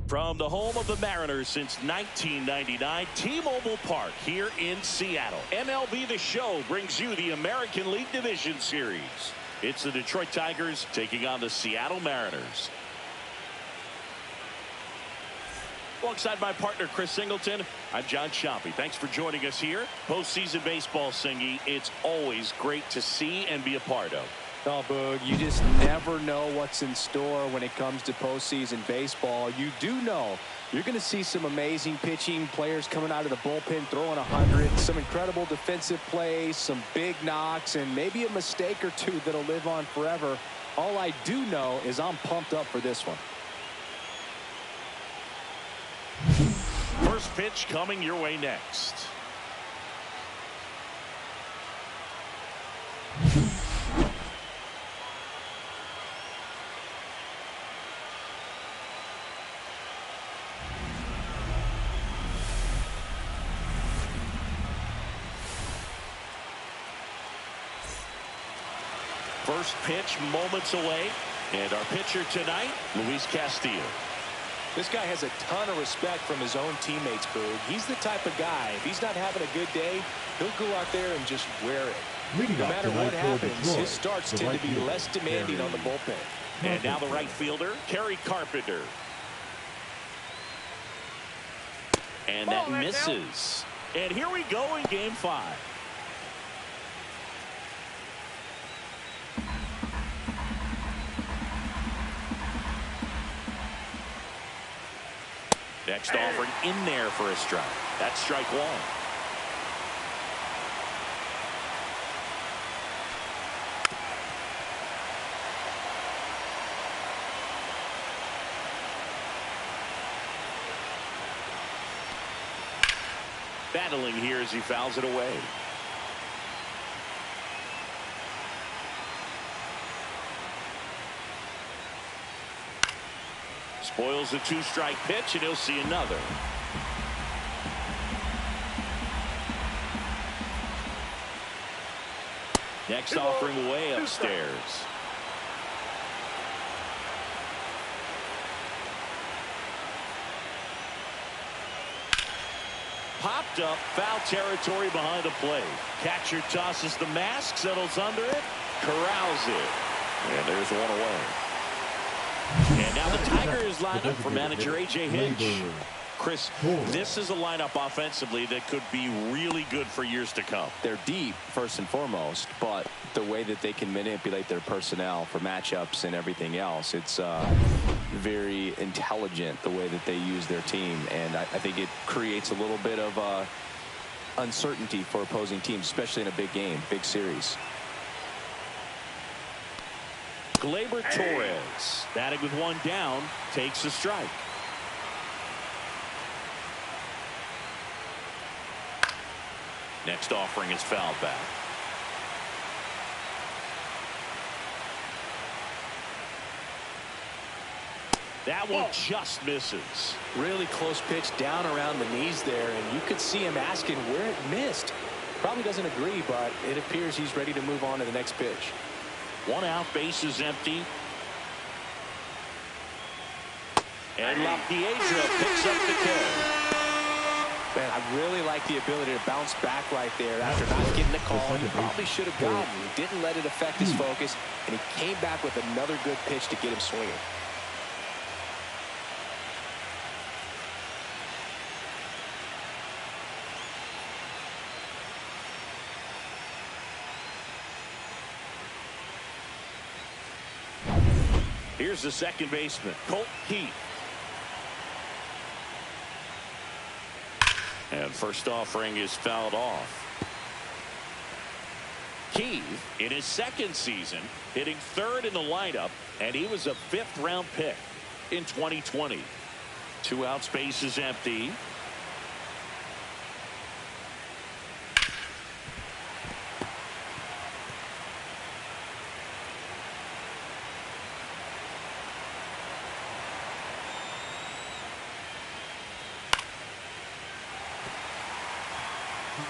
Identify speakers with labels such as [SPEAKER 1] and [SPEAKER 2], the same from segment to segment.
[SPEAKER 1] From the home of the Mariners since 1999, T-Mobile Park here in Seattle. MLB The Show brings you the American League Division Series. It's the Detroit Tigers taking on the Seattle Mariners. Alongside my partner, Chris Singleton, I'm John Shoppy. Thanks for joining us here. Postseason baseball, Singy, it's always great to see and be a part of.
[SPEAKER 2] Oh, Boog, you just never know what's in store when it comes to postseason baseball. You do know you're going to see some amazing pitching, players coming out of the bullpen throwing 100, some incredible defensive plays, some big knocks, and maybe a mistake or two that'll live on forever. All I do know is I'm pumped up for this one.
[SPEAKER 1] First pitch coming your way next. First pitch moments away, and our pitcher tonight, Luis Castillo.
[SPEAKER 3] This guy has a ton of respect from his own teammates, Boog. He's the type of guy, if he's not having a good day, he'll go out there and just wear it. No matter what happens, his starts tend to be less demanding on the bullpen.
[SPEAKER 1] And now the right fielder, Kerry Carpenter. And that misses. And here we go in Game 5. Next offering in there for a strike. That's strike one. Battling here as he fouls it away. Spoils a two-strike pitch, and he'll see another. Next offering way upstairs. Popped up, foul territory behind the plate. Catcher tosses the mask, settles under it, corrals it. And there's one away. And now the Tigers line up for manager A.J. Hinch. Chris, this is a lineup offensively that could be really good for years to come.
[SPEAKER 2] They're deep, first and foremost, but the way that they can manipulate their personnel for matchups and everything else, it's very intelligent the way that they use their team. And I think it creates a little bit of uncertainty for opposing teams, especially in a big game, big series.
[SPEAKER 1] Gleyber Torres, batting with one down, takes a strike. Next offering is fouled back. That one just misses.
[SPEAKER 3] Really close pitch down around the knees there, and you could see him asking where it missed. Probably doesn't agree, but it appears he's ready to move on to the next pitch.
[SPEAKER 1] One out, base is empty. And La Piedra picks up the kill.
[SPEAKER 3] Man, I really like the ability to bounce back right there after not getting the call he probably should have gotten. He didn't let it affect his focus, and he came back with another good pitch to get him swinging.
[SPEAKER 1] Here's the second baseman, Colt Keith. And first offering is fouled off. Keith, in his second season, hitting third in the lineup, and he was a fifth-round pick in 2020. Two outs, base is empty.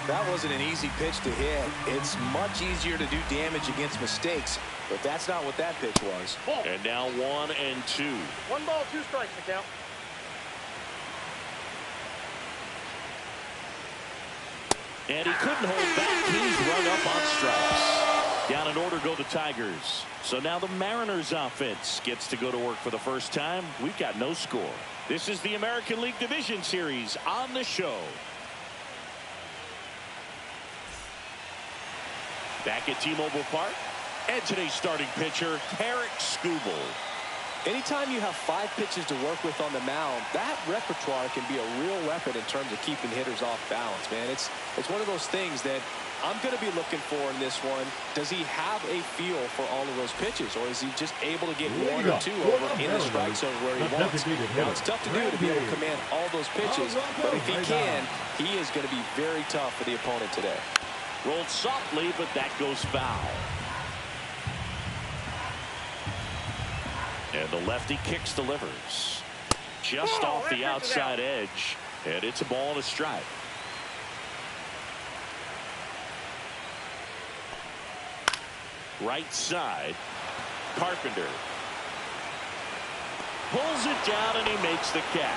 [SPEAKER 3] That wasn't an easy pitch to hit. It's much easier to do damage against mistakes, but that's not what that pitch was.
[SPEAKER 1] And now 1-2.
[SPEAKER 4] 1 ball, 2 strikes, the count.
[SPEAKER 1] And he couldn't hold back. He's run up on strikes. Down in order go the Tigers. So now the Mariners offense gets to go to work for the first time. We've got no score. This is the American League Division Series on the show. Back at T-Mobile Park. And today's starting pitcher, Tarek Skubal.
[SPEAKER 2] Anytime you have 5 pitches to work with on the mound, that repertoire can be a real weapon in terms of keeping hitters off balance, man. It's one of those things that I'm going to be looking for in this one. Does he have a feel for all of those pitches, or is he just able to get 1 or 2 over in the strike zone where he wants? Now, it's tough to do to be able to command all those pitches, but if he can, he is going to be very tough for the opponent today.
[SPEAKER 1] Rolled softly, but that goes foul. And the lefty kicks, delivers. Just off the outside edge. And it's a ball and a strike. Right side. Carpenter. Pulls it down and he makes the catch.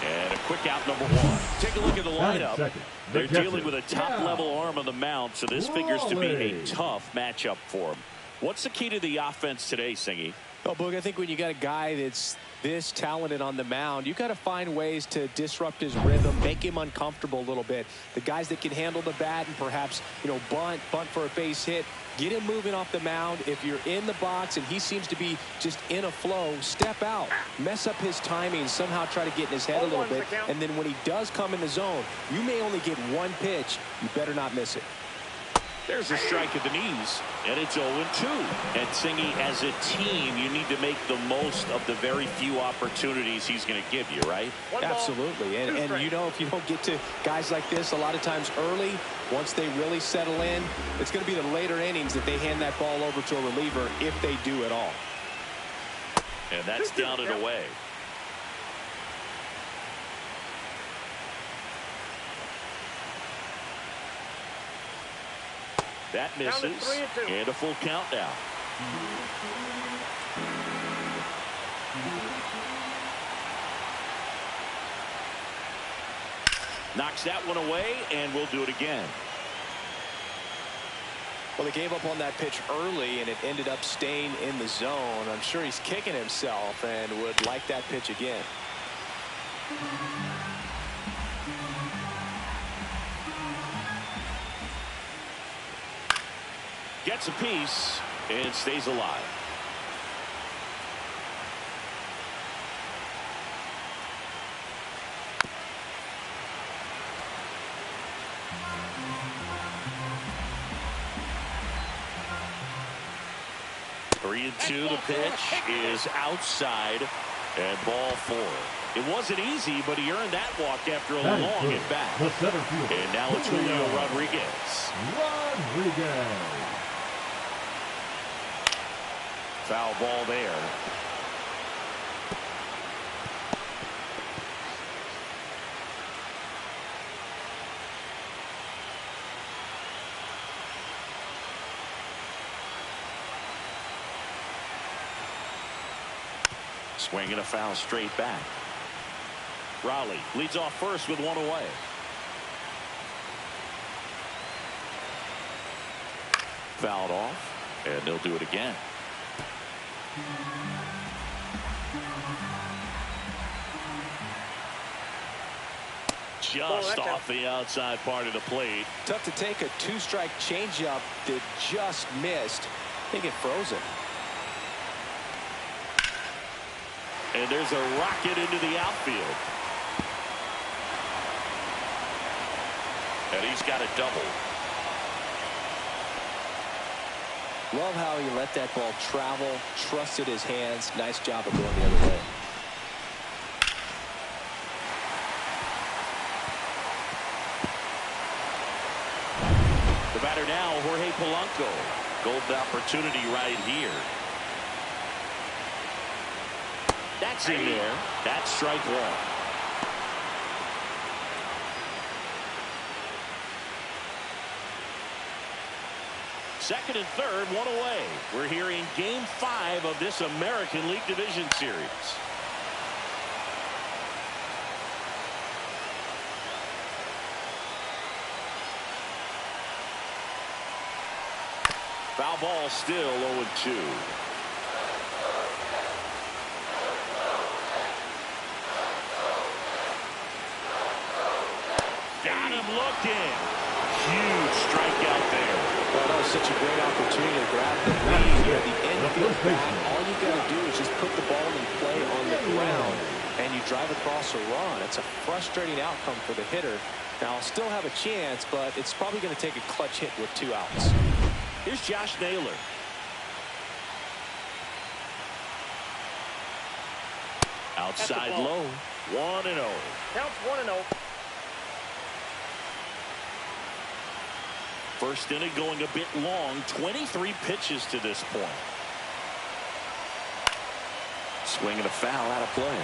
[SPEAKER 1] And a quick out, number 1. Take a look at the lineup. They're dealing with a top-level arm on the mound, so this figures to be a tough matchup for him. What's the key to the offense today, Singy?
[SPEAKER 2] Well, Boog, I think when you got a guy that's this talented on the mound, you got to find ways to disrupt his rhythm, make him uncomfortable a little bit. The guys that can handle the bat and perhaps, bunt for a base hit, get him moving off the mound. If you're in the box and he seems to be just in a flow, step out, mess up his timing, somehow try to get in his head a little bit. And then when he does come in the zone, you may only get 1 pitch. You better not miss it.
[SPEAKER 1] There's a strike at the knees, and it's 0-2. And Singy, as a team, you need to make the most of the very few opportunities he's going to give you, right?
[SPEAKER 2] Absolutely. And if you don't get to guys like this a lot of times early, once they really settle in, it's going to be the later innings that they hand that ball over to a reliever, if they do at all.
[SPEAKER 1] And that's down and away. That misses, and a full count now. Knocks that one away, and we'll do it again.
[SPEAKER 2] Well, they gave up on that pitch early, and it ended up staying in the zone. I'm sure he's kicking himself and would like that pitch again.
[SPEAKER 1] Gets a piece and stays alive. Three and 2. The pitch is outside and ball 4. It wasn't easy, but he earned that walk after a long at bat. And now it's Julio Rodriguez. Foul ball there. Swinging a foul straight back. Raleigh leads off first with 1 away. Fouled off, and they'll do it again. Just off the outside part of the plate.
[SPEAKER 2] Tough to take a 2-strike changeup that just missed. I think it froze it.
[SPEAKER 1] And there's a rocket into the outfield. And he's got a double.
[SPEAKER 2] Love how he let that ball travel, trusted his hands. Nice job of going the other way.
[SPEAKER 1] The batter now, Jorge Polanco. Golden opportunity right here. That's in there. That's strike 1. Second and third, 1 away. We're here in Game 5 of this American League Division Series. Foul ball, still 0-2. Got him looking. Huge strikeout there.
[SPEAKER 2] Well, that was such a great opportunity to grab the lead. You have the infield back. All you got to do is just put the ball in play on the ground, and you drive across a run. It's a frustrating outcome for the hitter. Now, I'll still have a chance, but it's probably going to take a clutch hit with 2 outs.
[SPEAKER 1] Here's Josh Naylor. Outside low. 1-0.
[SPEAKER 4] Counts 1-0.
[SPEAKER 1] First inning going a bit long. 23 pitches to this point. Swing and a foul out of play.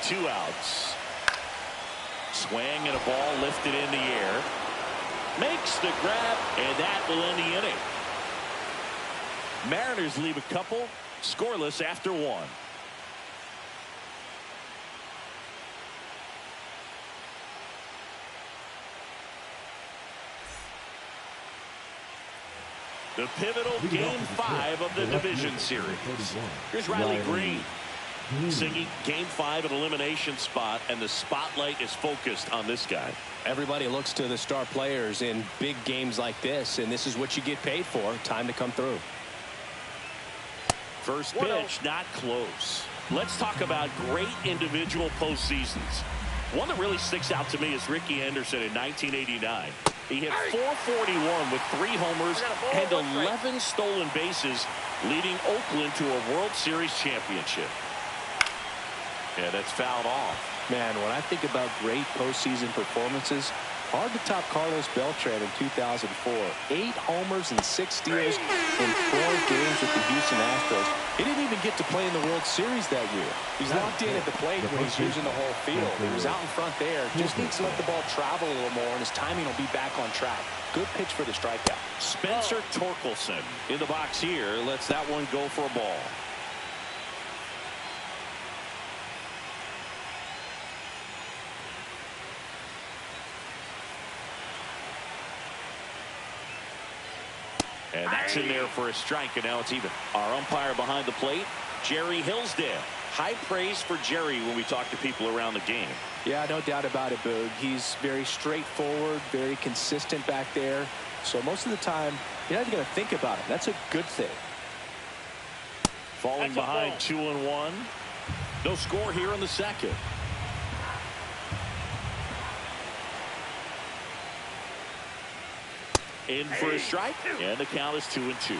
[SPEAKER 1] Two outs. Swing and a ball lifted in the air. Makes the grab, and that will end the inning. Mariners leave a couple scoreless after 1. The pivotal Game 5 of the division series. Here's Riley Green singing Game 5 of elimination spot, and the spotlight is focused on this guy.
[SPEAKER 2] Everybody looks to the star players in big games like this, and this is what you get paid for. Time to come through.
[SPEAKER 1] First pitch, not close. Let's talk about great individual postseasons. One that really sticks out to me is Ricky Henderson in 1989. He hit .441 with 3 homers and 11 stolen bases, leading Oakland to a World Series championship. Yeah, that's fouled off.
[SPEAKER 2] Man, when I think about great postseason performances, hard to top Carlos Beltran in 2004. 8 homers and 6 steals in 12 games with the Houston Astros. He didn't even get to play in the World Series that year. He's locked in at the plate when he's using the whole field. He was out in front there. Just needs to let the ball travel a little more, and his timing will be back on track. Good pitch for the strikeout.
[SPEAKER 1] Spencer Torkelson in the box here. Lets that one go for a ball. And that's in there for a strike, and now it's even. Our umpire behind the plate, Jerry Hillsdale. High praise for Jerry when we talk to people around the game.
[SPEAKER 2] Yeah, no doubt about it, Boog. He's very straightforward, very consistent back there. So most of the time, you're not even going to think about it. That's a good thing.
[SPEAKER 1] Falling behind 2-1. No score here in the second. In for a strike, and the count is 2-2.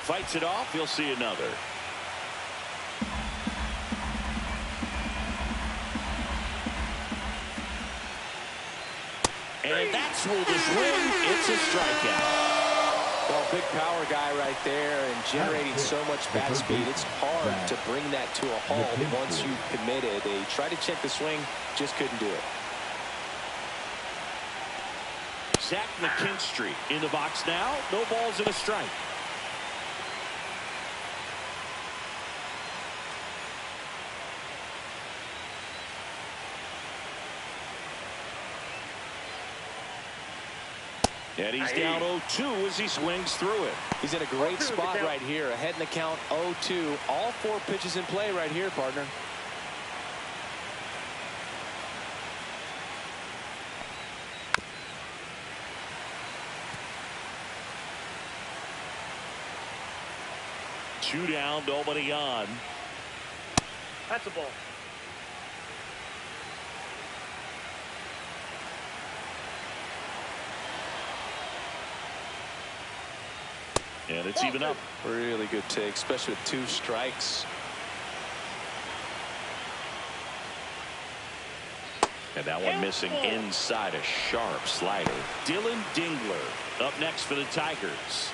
[SPEAKER 1] Fights it off. He'll see another. And that's ruled a swing. It's a strikeout.
[SPEAKER 2] Well, big power guy right there and generating so much bat speed. It's hard to bring that to a halt once you've committed. They tried to check the swing, just couldn't do it.
[SPEAKER 1] Zach McKinstry in the box now. No balls and a strike. And he's down 0-2 as he swings through it.
[SPEAKER 2] He's in a great spot right here. Ahead in the count 0-2. All 4 pitches in play right here, partner.
[SPEAKER 1] Two down, nobody on.
[SPEAKER 4] That's a ball.
[SPEAKER 1] And it's even up.
[SPEAKER 2] Really good take, especially with 2 strikes.
[SPEAKER 1] And that one missing inside, a sharp slider. Dylan Dingler up next for the Tigers.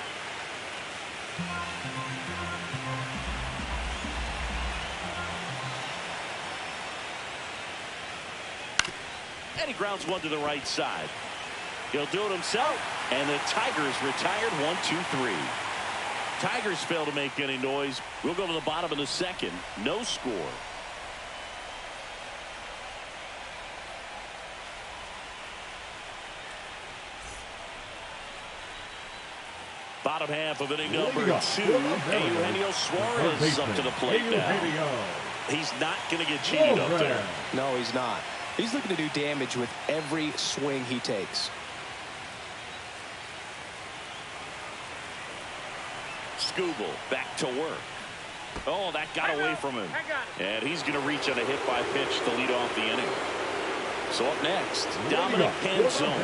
[SPEAKER 1] And he grounds one to the right side. He'll do it himself, and the Tigers retired 1-2-3. Tigers fail to make any noise. We'll go to the bottom of the second. No score. Bottom half of inning number 2. Eugenio Suarez up to the plate now. He's not going to get cheated up there.
[SPEAKER 2] No, he's not. He's looking to do damage with every swing he takes.
[SPEAKER 1] Skubal back to work. Oh, that got away from him. And he's going to reach on a hit-by pitch to lead off the inning. So up next, Dominic Canzone.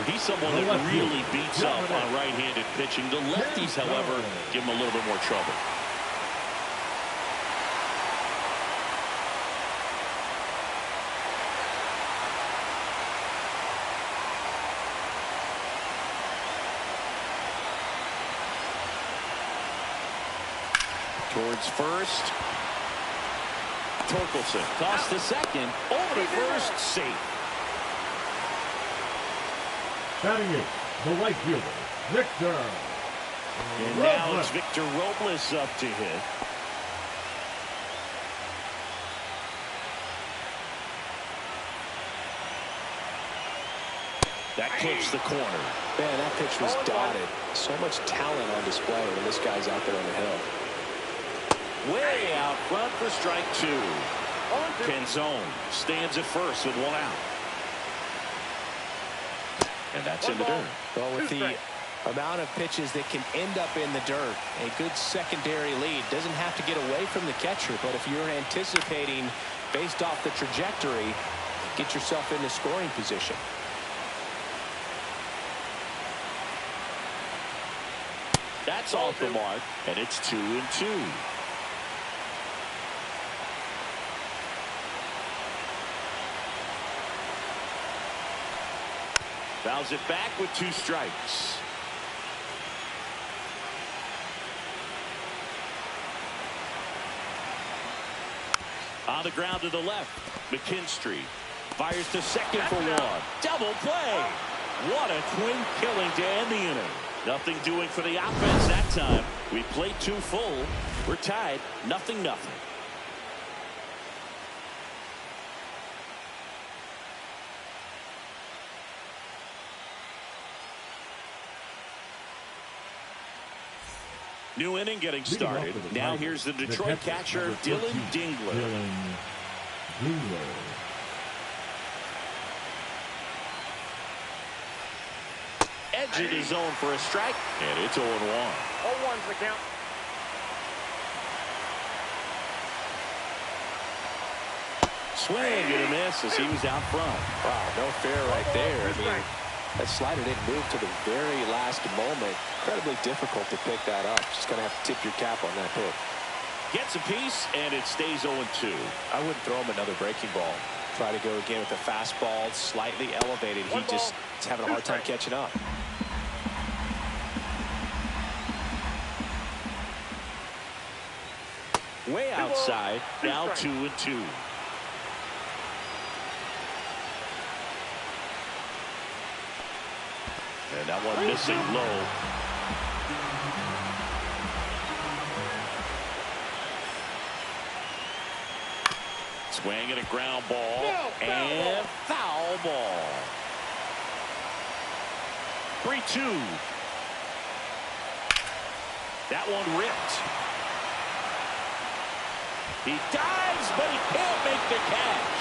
[SPEAKER 1] He's someone that really beats up on right-handed pitching. The lefties, however, give him a little bit more trouble. Towards first. Torkelson tossed to second. Over to first. Safe.
[SPEAKER 5] Batting it, the right fielder, Victor.
[SPEAKER 1] And now it's Victor Robles up to hit. That clips the corner.
[SPEAKER 2] Man, that pitch was dotted. So much talent on display when this guy's out there on the hill.
[SPEAKER 1] Way out front for strike 2. Canzone stands at first with 1 out. And that's in the dirt.
[SPEAKER 2] Well, with the amount of pitches that can end up in the dirt, a good secondary lead doesn't have to get away from the catcher. But if you're anticipating based off the trajectory, get yourself into scoring position.
[SPEAKER 1] That's off the mark, and it's 2-2. Fouls it back with 2 strikes. On the ground to the left, McKinstry fires to second for 1. Double play. What a twin killing to end the inning. Nothing doing for the offense that time. We played 2 full. We're tied, 0-0. New inning getting started. Now here's the Detroit catcher, Dylan Dingler. Edge of the zone for a strike, and it's 0-1.
[SPEAKER 4] 0-1's the count.
[SPEAKER 1] Swing and a miss as he was out front.
[SPEAKER 2] Wow, no fair right there. I mean, that slider didn't move to the very last moment. Incredibly difficult to pick that up. Just going to have to tip your cap on that pitch.
[SPEAKER 1] Gets a piece, and it stays 0-2.
[SPEAKER 2] I wouldn't throw him another breaking ball. Try to go again with the fastball, slightly elevated. He just is having a hard time catching up.
[SPEAKER 1] Way outside, now 2-2. And that one missing low. Swing and a ground ball. And foul ball. 3-2. That one ripped. He dives, but he can't make the catch.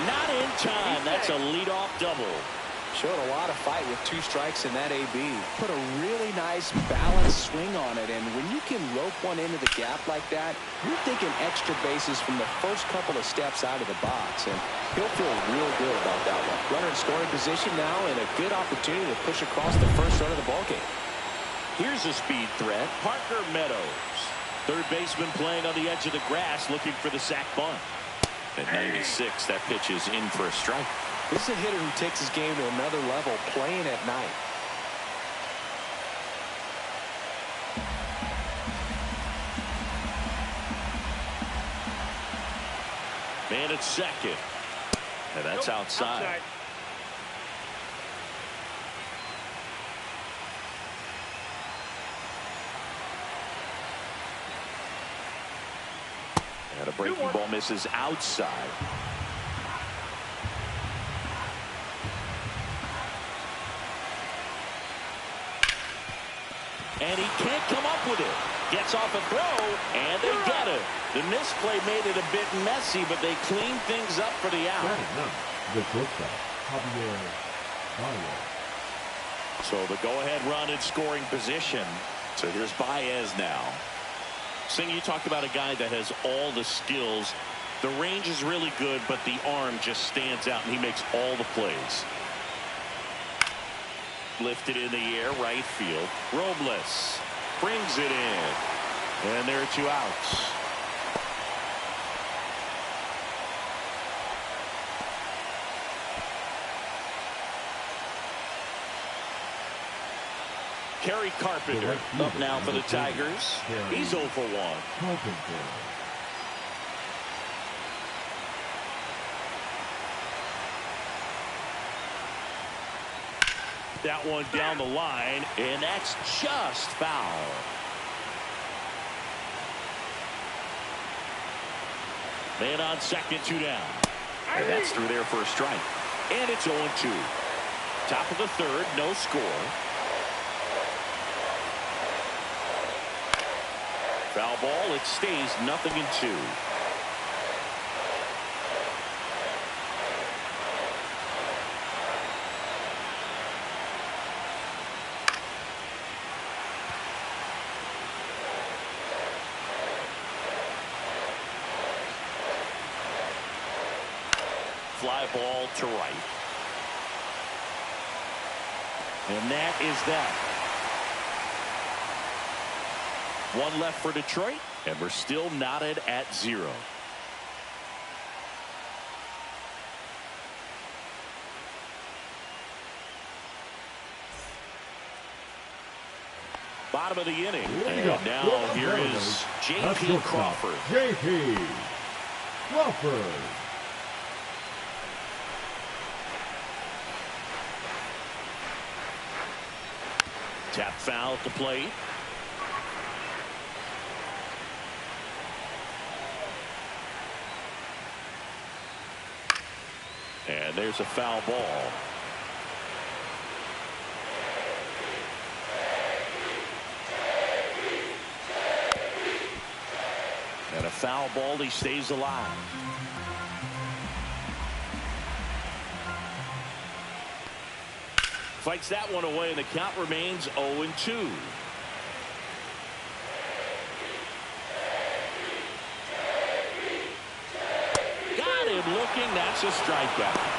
[SPEAKER 1] Not in time. That's a leadoff double.
[SPEAKER 2] Showed a lot of fight with 2 strikes in that AB. Put a really nice balanced swing on it, and when you can rope one into the gap like that, you're thinking extra bases from the first couple of steps out of the box, and he'll feel real good about that one. Runner in scoring position now, and a good opportunity to push across the first run of the ballgame.
[SPEAKER 1] Here's a speed threat, Parker Meadows. Third baseman playing on the edge of the grass, looking for the sac bunt. At 96, that pitch is in for a strike.
[SPEAKER 2] This is a hitter who takes his game to another level, playing at night.
[SPEAKER 1] Man at second. And that's outside. And a breaking ball misses outside. And he can't come up with it. Gets off a throw, and they get it. The misplay made it a bit messy, but they cleaned things up for the out.
[SPEAKER 5] The shortstop, Javier Baez.
[SPEAKER 1] So the go-ahead run in scoring position. So here's Baez now. Sing, you talked about a guy that has all the skills. The range is really good, but the arm just stands out, and he makes all the plays. Lifted in the air, right field. Robles brings it in. And there are 2 outs. Kerry Carpenter up now for the Tigers. He's 0 for 1. That one down the line, and that's just foul. Man on second, 2 down. And that's through there for a strike. And it's 0-2. Top of the third, no score. Foul ball, it stays 0-2. Fly ball to right. And that is that. 1 left for Detroit, and we're still knotted at 0. Bottom of the inning. And now here is J.P. Crawford.
[SPEAKER 5] J.P. Crawford.
[SPEAKER 1] Tap foul at the plate. And there's a foul ball. And a foul ball, he stays alive. Fights that one away, and the count remains 0-2. Got him looking. That's a strikeout.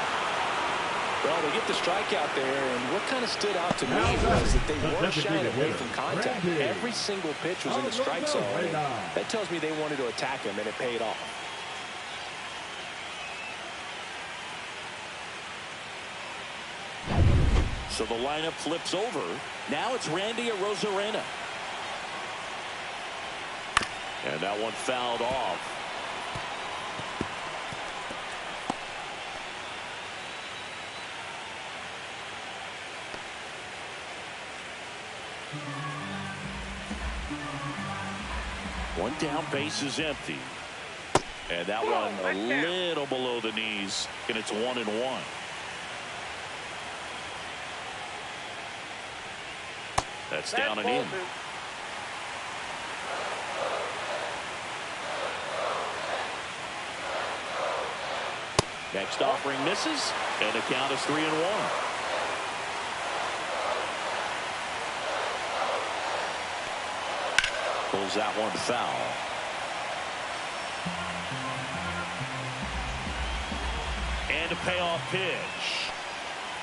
[SPEAKER 3] Well, they get the strikeout there, and what kind of stood out to me was that they weren't shying away from contact. Every single pitch was in the strike zone. And that tells me they wanted to attack him, and it paid off.
[SPEAKER 1] So the lineup flips over. Now it's Randy Arozarena. And that one fouled off. One down, base is empty. And that one a little below the knees, and it's 1-1. That's down and in. Next offering misses, and the count is 3-1. Pulls that one foul. And a payoff pitch.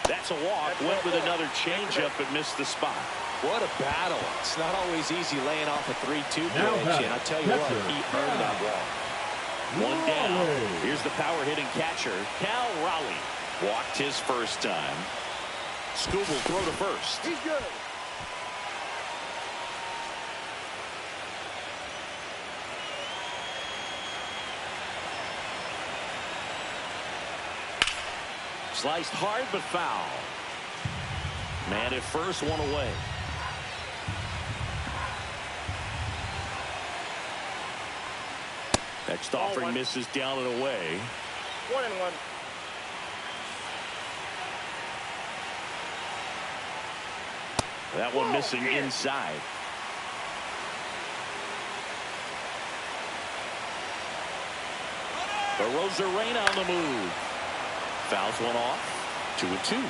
[SPEAKER 1] That's a walk. Went with another changeup but missed the spot.
[SPEAKER 3] What a battle. It's not always easy laying off a 3-2 pitch, and I'll tell you what, he earned that ball.
[SPEAKER 1] One down. Here's the power-hitting catcher, Cal Raleigh. Walked his first time. Scoop will throw to first.
[SPEAKER 4] He's good.
[SPEAKER 1] Sliced hard but foul. Man at first, one away. Next offering misses down and away.
[SPEAKER 4] 1-1.
[SPEAKER 1] That one missing inside. Rain on the move. Fouls one off. 2-2.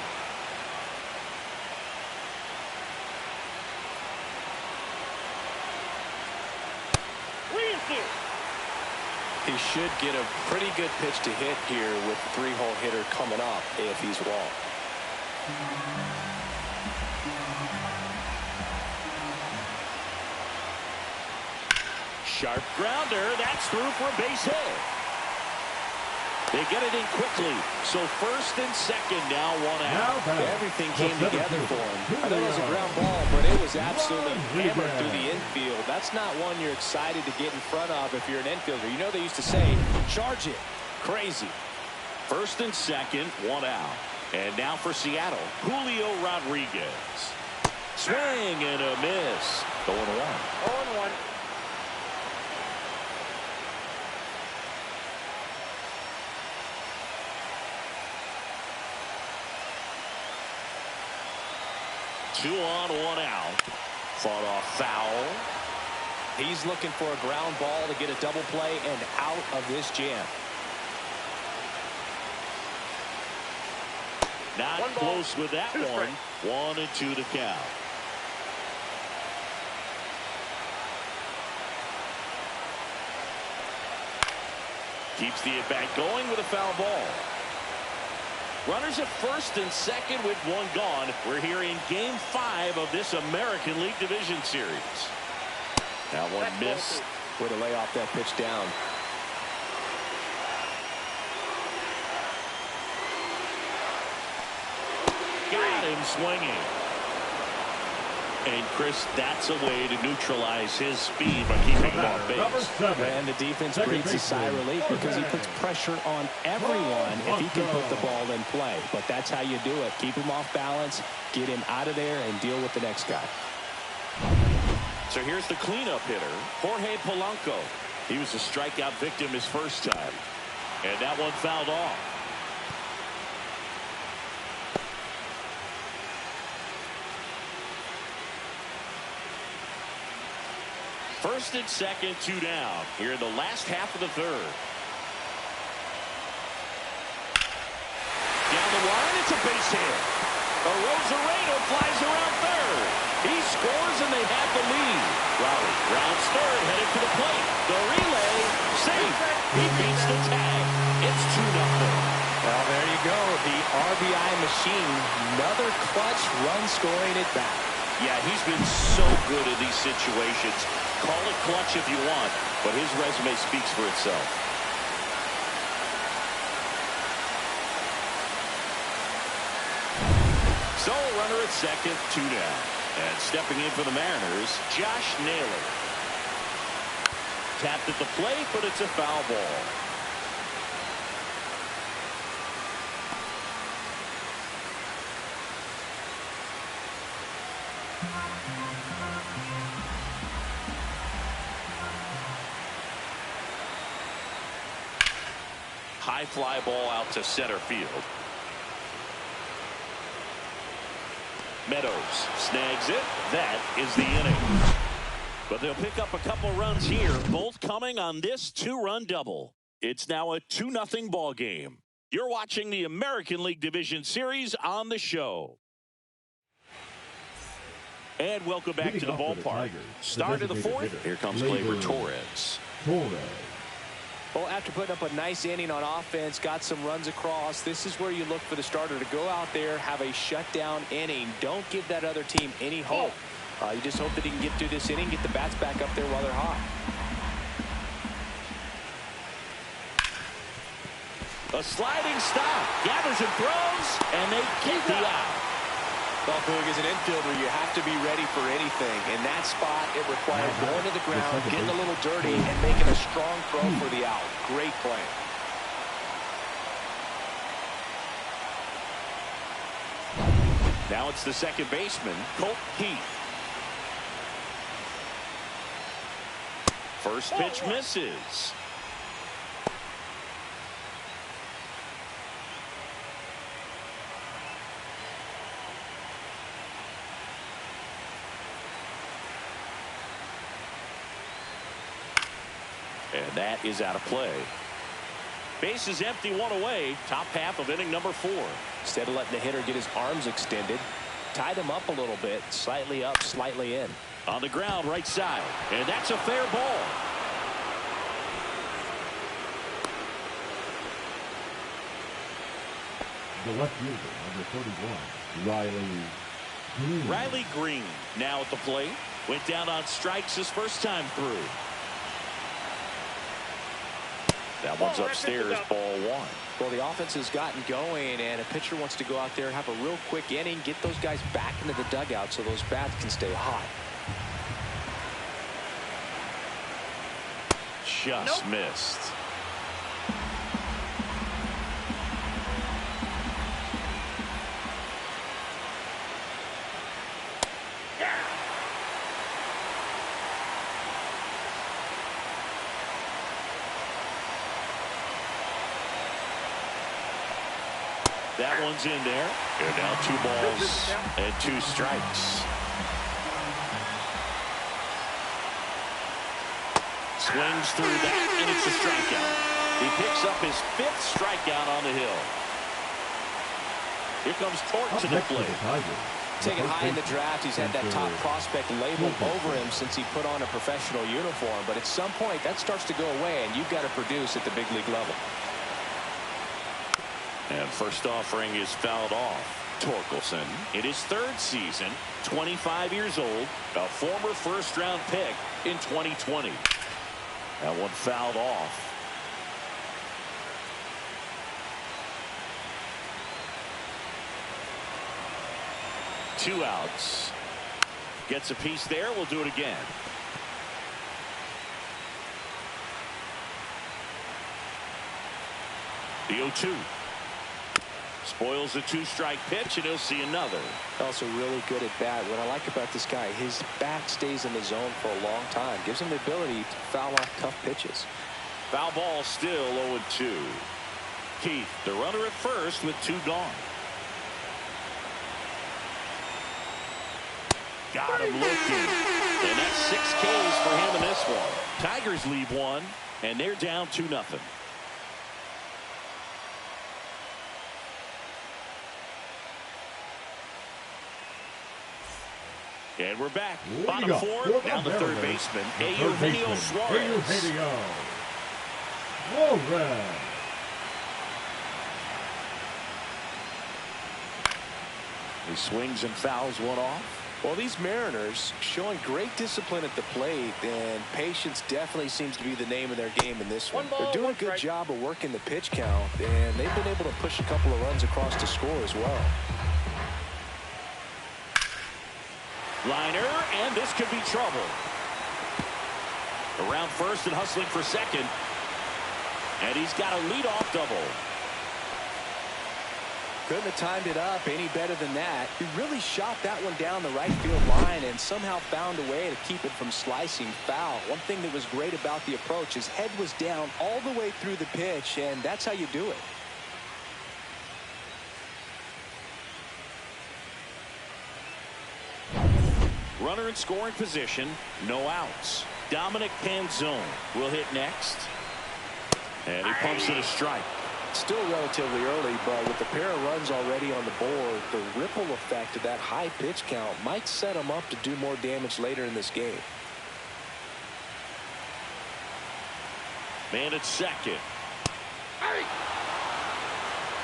[SPEAKER 3] He should get a pretty good pitch to hit here with the 3-hole hitter coming up if he's wrong.
[SPEAKER 1] Sharp grounder. That's through for a base hit. They get it in quickly. So first and second, now one out.
[SPEAKER 2] Everything came together for him. I know it was a ground ball, but it was absolutely hammered through the infield. That's not one you're excited to get in front of if you're an infielder. You know they used to say, charge it. Crazy.
[SPEAKER 1] First and second, one out. And now for Seattle, Julio Rodriguez. Swing and a miss. 0-1.
[SPEAKER 4] 0-1.
[SPEAKER 1] Two on, one out. Fought off foul.
[SPEAKER 3] He's looking for a ground ball to get a double play and out of this jam.
[SPEAKER 1] Not close with that one. 1-2 to count. Keeps the at-bat going with a foul ball. Runners at first and second with one gone. We're here in Game 5 of this American League Division Series. That one missed.
[SPEAKER 3] Way to lay off that pitch down.
[SPEAKER 1] Got him swinging. And Chris, that's a way to neutralize his speed by keeping him off base.
[SPEAKER 2] And the defense breathes a sigh of relief because he puts pressure on everyone if he can put the ball in play. But that's how you do it. Keep him off balance, get him out of there, and deal with the next guy.
[SPEAKER 1] So here's the cleanup hitter, Jorge Polanco. He was a strikeout victim his first time. And that one fouled off. First and second, two down. Here in the last half of the third. Down the line, it's a base hit. Rosarito flies around third. He scores and they have the lead. Rowley rounds third, headed to the plate. The relay, safe. He beats the tag. It's 2-0.
[SPEAKER 2] Well, there you go. The RBI machine. Another clutch run scoring at bat.
[SPEAKER 1] Yeah, he's been so good in these situations. Call it clutch if you want, but his resume speaks for itself. So, runner at second, 2 down. And stepping in for the Mariners, Josh Naylor. Tapped at the plate, but it's a foul ball. High fly ball out to center field. Meadows snags it. That is the inning. But they'll pick up a couple runs here, both coming on this 2-run double. It's now a 2-0 ball game. You're watching the American League Division Series on the show. And welcome back to the ballpark. Start of the fourth. Here comes Gleyber Torres.
[SPEAKER 2] Well, after putting up a nice inning on offense, got some runs across, this is where you look for the starter to go out there, have a shutdown inning. Don't give that other team any hope. You just hope that he can get through this inning, get the bats back up there while they're hot.
[SPEAKER 1] A sliding stop. Gathers and throws, and they get the out.
[SPEAKER 3] Well, Boog, as an infielder, you have to be ready for anything. In that spot, it required going to the ground, getting a little dirty, and making a strong throw for the out. Great play.
[SPEAKER 1] Now it's the second baseman, Colt Heath. First pitch misses. And that is out of play. Base is empty, one away. Top half of inning number 4.
[SPEAKER 2] Instead of letting the hitter get his arms extended, tied him up a little bit, slightly up, slightly in.
[SPEAKER 1] On the ground, right side. And that's a fair ball.
[SPEAKER 5] The left fielder, number 31,
[SPEAKER 1] Riley Green now at the plate. Went down on strikes his first time through. That one's upstairs, ball 1.
[SPEAKER 2] Well, the offense has gotten going, and a pitcher wants to go out there, have a real quick inning, get those guys back into the dugout so those bats can stay hot.
[SPEAKER 1] Just missed. That one's in there. And now 2 balls and 2 strikes. Swings through that, and it's a strikeout. He picks up his 5th strikeout on the hill. Here comes Torque to the plate.
[SPEAKER 2] Taken high in the draft, he's had that top prospect labeled over him since he put on a professional uniform. But at some point, that starts to go away, and you've got to produce at the big league level.
[SPEAKER 1] And first offering is fouled off. Torkelson in his 3rd season, 25 years old, a former first-round pick in 2020. That one fouled off. Two outs. Gets a piece there. We'll do it again. The 0-2. Spoils a 2-strike pitch, and he'll see another.
[SPEAKER 2] Also really good at bat. What I like about this guy, his bat stays in the zone for a long time. Gives him the ability to foul off tough pitches.
[SPEAKER 1] Foul ball still 0-2. Keith, the runner at first with 2 gone. Got him looking. And that's 6 Ks for him in this one. Tigers leave 1, and they're down 2-0. And we're back. Bottom 4, down the third baseman, Eugenio Suarez. He swings and fouls one off.
[SPEAKER 2] Well, these Mariners showing great discipline at the plate, and patience definitely seems to be the name of their game in this one. They're doing a good job of working the pitch count, and they've been able to push a couple of runs across to score as well.
[SPEAKER 1] Liner, and this could be trouble. Around first and hustling for second. And he's got a leadoff double.
[SPEAKER 2] Couldn't have timed it up any better than that. He really shot that one down the right field line and somehow found a way to keep it from slicing foul. One thing that was great about the approach, his head was down all the way through the pitch, and that's how you do it.
[SPEAKER 1] Runner in scoring position, no outs. Dominic Panzone will hit next. And he pumps it a strike.
[SPEAKER 2] Still relatively early, but with a pair of runs already on the board, the ripple effect of that high pitch count might set him up to do more damage later in this game.
[SPEAKER 1] Man at second.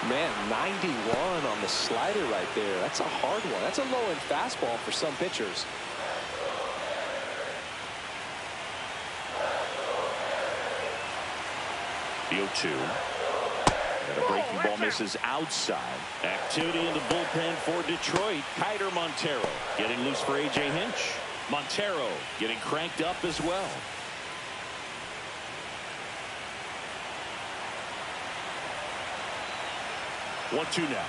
[SPEAKER 2] Man, 91 on the slider right there. That's a hard one. That's a low-end fastball for some pitchers.
[SPEAKER 1] The 0-2. And a breaking ball misses outside. Activity in the bullpen for Detroit. Kiter Montero getting loose for A.J. Hinch. Montero getting cranked up as well. One-two now.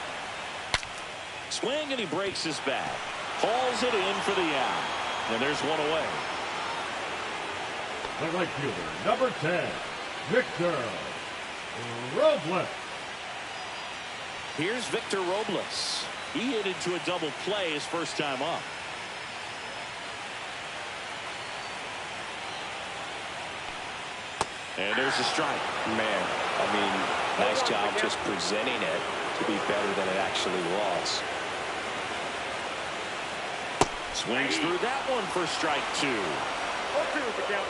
[SPEAKER 1] Swing, and he breaks his bat. Hauls it in for the out. And there's one away.
[SPEAKER 5] The right fielder, number 10, Victor Robles.
[SPEAKER 1] Here's Victor Robles. He hit into a double play his first time up. And there's a strike.
[SPEAKER 2] Man, I mean,
[SPEAKER 3] Nice job just presenting it to be better than it actually was.
[SPEAKER 1] Swings through that one for strike 2.
[SPEAKER 4] 0-2 is the count.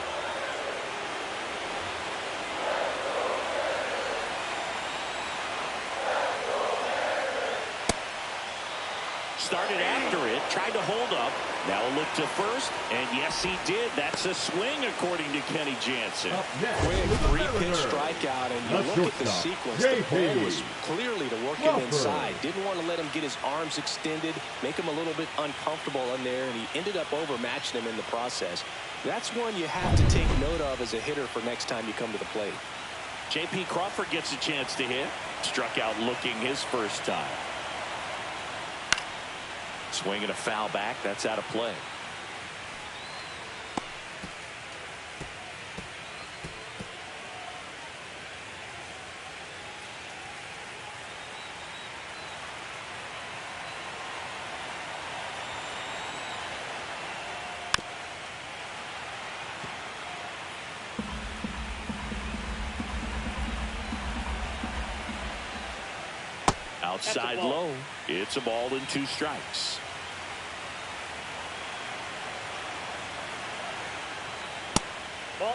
[SPEAKER 1] Started after it, tried to hold up. Now a look to first, and yes, he did. That's a swing, according to Kenny Jansen.
[SPEAKER 3] Quick three-pitch strikeout, and you look at the sequence. The plan was clearly to work him inside. Didn't want to let him get his arms extended, make him a little bit uncomfortable in there, and he ended up overmatching him in the process. That's one you have to take note of as a hitter for next time you come to the plate.
[SPEAKER 1] J.P. Crawford gets a chance to hit. Struck out looking his first time. Swinging a foul back. That's out of play. Outside low. It's a ball and 2 strikes.
[SPEAKER 4] Ball.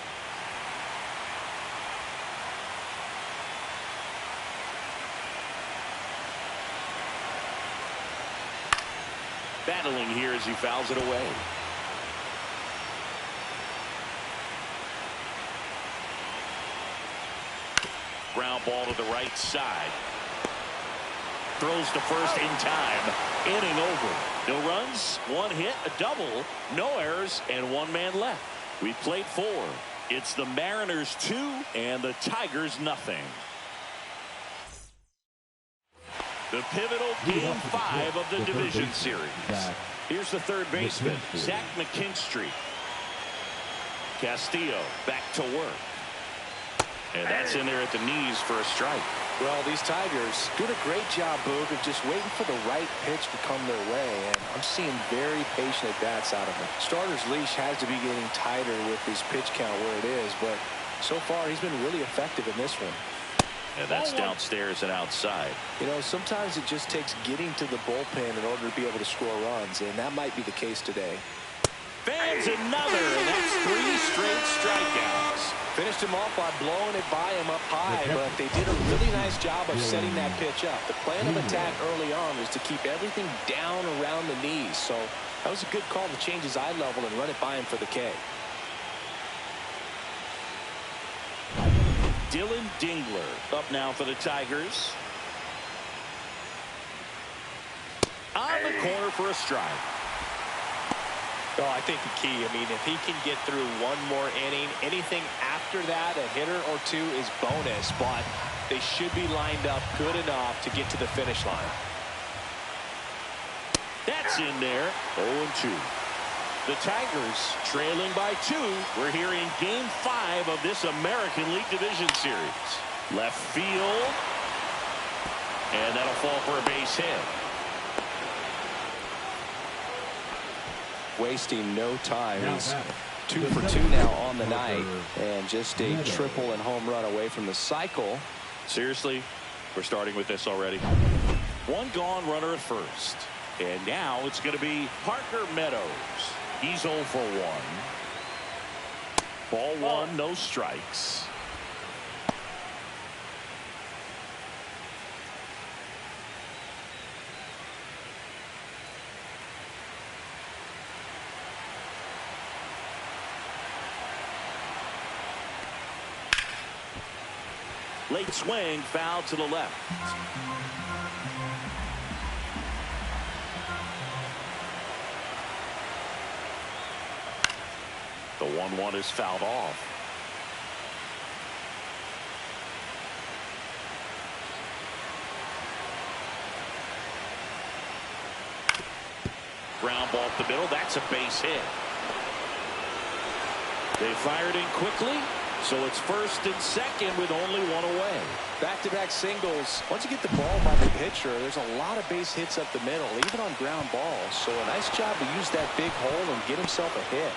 [SPEAKER 1] Battling here as he fouls it away. Ground ball to the right side. Throws to first in time. Inning over. No runs, 1 hit, a double, no errors, and 1 man left. We played 4. It's the Mariners 2 and the Tigers nothing. The pivotal game 5 of the division series. Here's the third baseman, Zach McKinstry. Castillo back to work. And that's in there at the knees for a strike.
[SPEAKER 2] Well, these Tigers did a great job, Boog, of just waiting for the right pitch to come their way, and I'm seeing very patient at-bats out of them. Starter's leash has to be getting tighter with his pitch count where it is, but so far he's been really effective in this one.
[SPEAKER 1] And that's downstairs and outside.
[SPEAKER 2] You know, sometimes it just takes getting to the bullpen in order to be able to score runs, and that might be the case today.
[SPEAKER 1] Fans another, and that's 3 straight strikeouts.
[SPEAKER 2] Finished him off by blowing it by him up high, but they did a really nice job of setting that pitch up. The plan of attack early on was to keep everything down around the knees, so that was a good call to change his eye level and run it by him for the K.
[SPEAKER 1] Dylan Dingler up now for the Tigers. On the corner for a strike.
[SPEAKER 3] Oh, I think the key, I mean, if he can get through 1 more inning, anything after that, a hitter or 2 is bonus, but they should be lined up good enough to get to the finish line.
[SPEAKER 1] That's in there, 0-2. The Tigers trailing by 2. We're here in game 5 of this American League Division Series. Left field, and that'll fall for a base hit.
[SPEAKER 2] Wasting no time. He's 2 for 2 now on the night, and just a triple and home run away from the cycle.
[SPEAKER 1] Seriously, we're starting with this already. 1 gone, runner at first. And now it's going to be Parker Meadows. He's 0 for 1. Ball 1, no strikes. Late swing, foul to the left. The 1-1 is fouled off. Ground ball up the middle. That's a base hit. They fired in quickly. So it's first and second with only 1 away.
[SPEAKER 2] Back-to-back singles. Once you get the ball by the pitcher, there's a lot of base hits up the middle, even on ground balls. So a nice job to use that big hole and get himself a hit.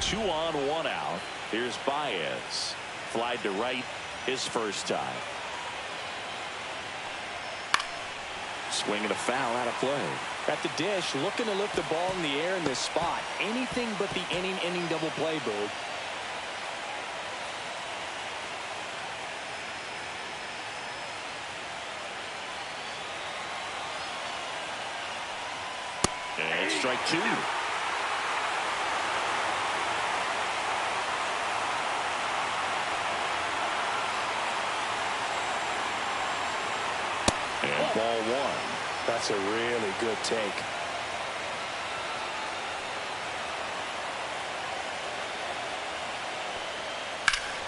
[SPEAKER 1] 2 on, 1 out. Here's Baez. Flied to right his first time. Swing and a foul out of play.
[SPEAKER 3] At the dish, looking to lift the ball in the air in this spot. Anything but the inning double play, Boog.
[SPEAKER 1] And strike two. And ball one.
[SPEAKER 3] That's a really good take.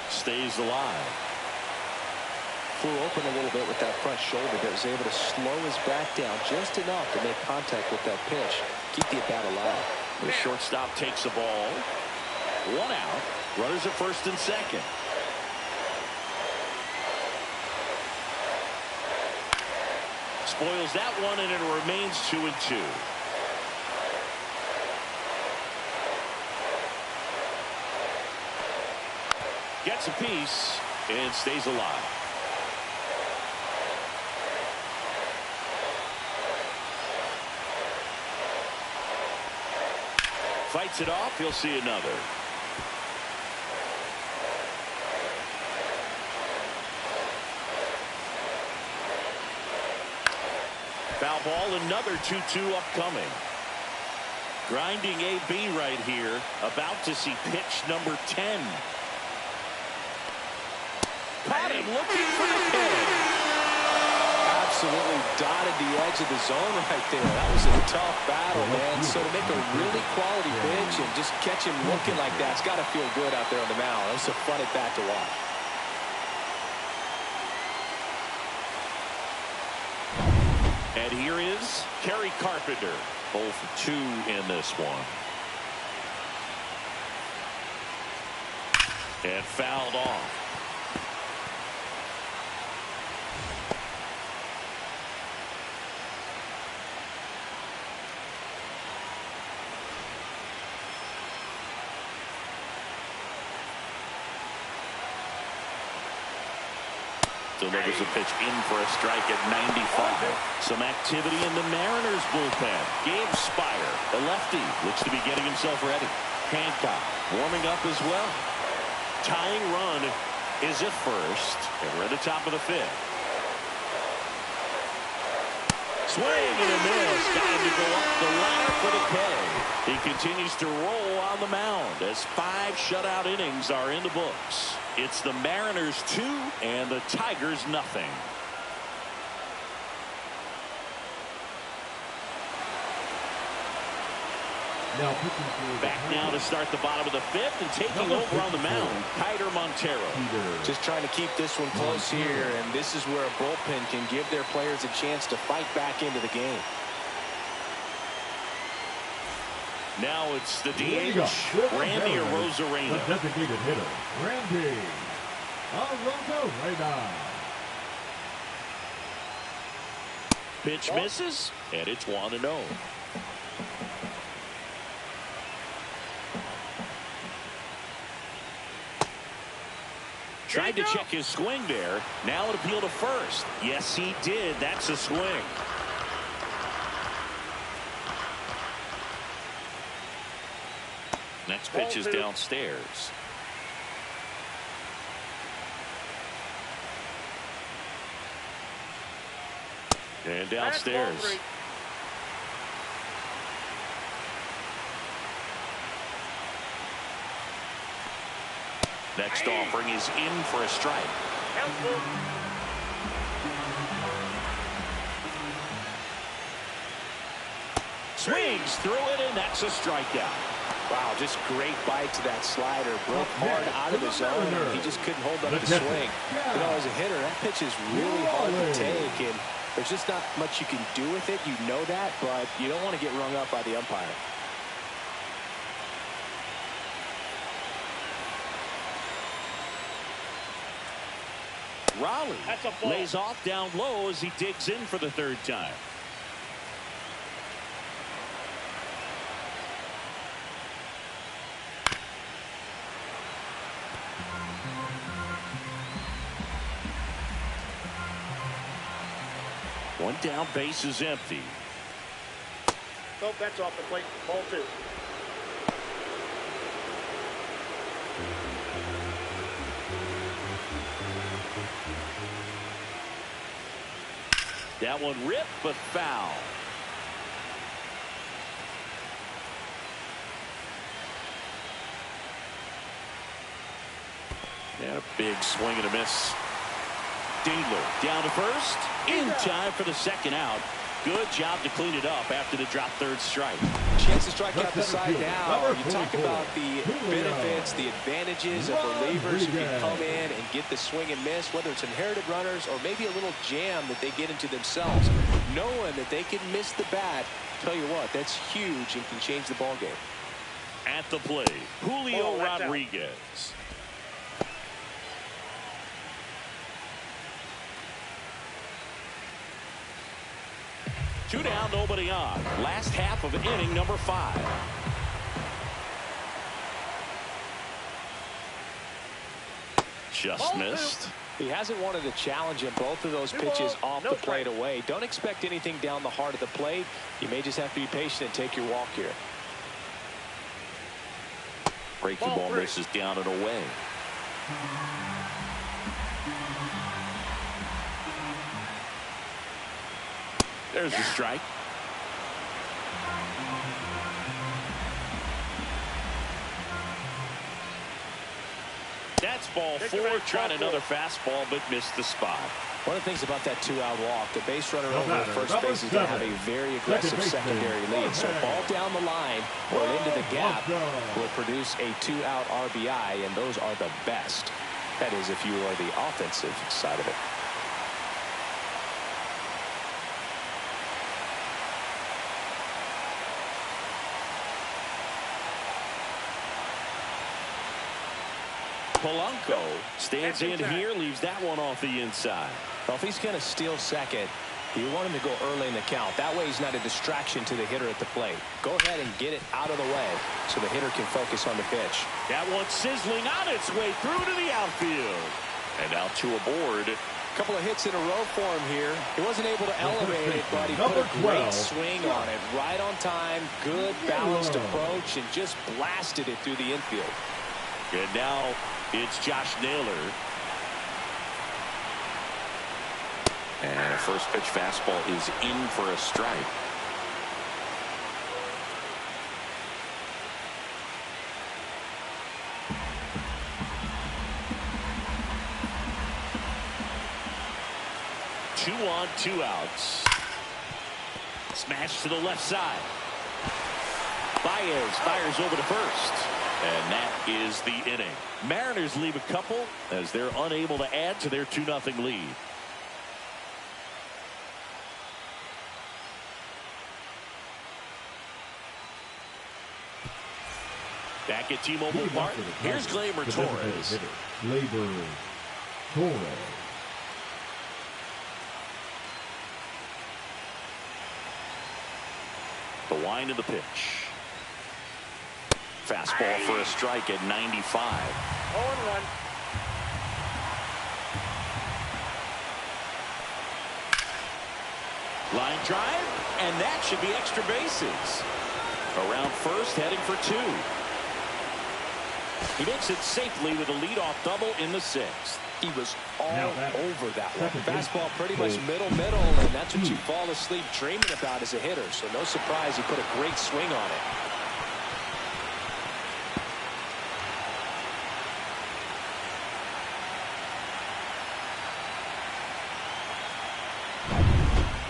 [SPEAKER 1] Stays alive.
[SPEAKER 2] Flew open a little bit with that front shoulder, but was able to slow his back down just enough to make contact with that pitch. Keep the at-bat alive.
[SPEAKER 1] The shortstop takes the ball. One out. Runners at first and second. Spoils that one, and it remains 2-2. Gets a piece and stays alive. Fights it off. He'll see another. Foul ball, another 2-2 upcoming. Grinding AB right here. About to see pitch number 10. Caught him looking for the pitch.
[SPEAKER 3] Absolutely dotted the edge of the zone right there. That was a tough battle, man. So to make a really quality pitch and just catch him looking like that, it's got to feel good out there on the mound. It was a fun at bat to watch.
[SPEAKER 1] And here is Kerry Carpenter. 0 for 2 in this one. And fouled off. Delivers a pitch in for a strike at 95. Some activity in the Mariners bullpen. Gabe Spire, the lefty, looks to be getting himself ready. Hancock warming up as well. Tying run is at first, and we're at the top of the fifth. Swing and a miss. Got him to go up the ladder for the K. He continues to roll on the mound as 5 shutout innings are in the books. It's the Mariners 2 and the Tigers nothing. Back now to start the bottom of the fifth, and taking over on the mound, Kiter Montero.
[SPEAKER 3] Just trying to keep this one close here, and this is where a bullpen can give their players a chance to fight back into the game.
[SPEAKER 1] Now it's the DH, Randy Arozarena.
[SPEAKER 5] The designated hitter, Randy Arozarena.
[SPEAKER 1] Pitch misses, and it's 1-0. Tried to check his swing there. Now it appealed to first. Yes, he did. That's a swing. Next pitch is downstairs. And downstairs. Next offering is in for a strike. Swings through it, and that's a strikeout.
[SPEAKER 3] Wow, just great bite to that slider. Broke hard out of the zone. He just couldn't hold up the swing. You know, as a hitter, that pitch is really hard to take, and there's just not much you can do with it. You know that, but you don't want to get rung up by the umpire.
[SPEAKER 1] Raleigh lays off down low as he digs in for the third time. One down, base is empty.
[SPEAKER 4] Oh, that's off the plate. Ball 2.
[SPEAKER 1] That one ripped, but foul. And a big swing and a miss. Dingler down to first. In time for the second out. Good job to clean it up after the drop third strike.
[SPEAKER 2] Chance to strike out the side now. You talk about the benefits, the advantages of relievers who can come in and get the swing and miss, whether it's inherited runners or maybe a little jam that they get into themselves. Knowing that they can miss the bat, tell you what, that's huge and can change the ball game.
[SPEAKER 1] At the plate, Julio Rodriguez. Two down, nobody on. Last half of inning number 5. Just missed.
[SPEAKER 2] He hasn't wanted to challenge him. Both of those pitches off the plate away. Don't expect anything down the heart of the plate. You may just have to be patient and take your walk here.
[SPEAKER 1] Breaking ball misses down and away. There's the strike. That's ball 4. Tried another fastball, but missed the spot.
[SPEAKER 2] One of the things about that 2-out walk, the base runner over at first base is going to have a very aggressive secondary lead. So ball down the line or into the gap will produce a 2-out RBI, and those are the best. That is, if you are the offensive side of it.
[SPEAKER 1] Polanco stands in here, leaves that one off the inside.
[SPEAKER 2] Well, if he's going to steal second, you want him to go early in the count. That way he's not a distraction to the hitter at the plate. Go ahead and get it out of the way so the hitter can focus on the pitch.
[SPEAKER 1] That one sizzling on its way through to the outfield. And out to a board.
[SPEAKER 2] A couple of hits in a row for him here. He wasn't able to elevate it, but he put a great swing on it. Right on time, good balanced approach, and just blasted it through the infield.
[SPEAKER 1] And now it's Josh Naylor. And a first pitch fastball is in for a strike. Two on, 2 outs. Smash to the left side. Baez fires over to first. And that is the inning. Mariners leave a couple as they're unable to add to their 2-0 lead. Back at T-Mobile Park, here's Gleyber Torres.
[SPEAKER 5] Gleyber Torres.
[SPEAKER 1] The wind of the pitch. Fastball for a strike at 95.
[SPEAKER 4] 0-1.
[SPEAKER 1] Line drive, and that should be extra bases. Around first, heading for 2. He makes it safely with a leadoff double in the 6th.
[SPEAKER 2] He was all over that one. Fastball pretty much middle, and that's what you fall asleep dreaming about as a hitter. So no surprise he put a great swing on it.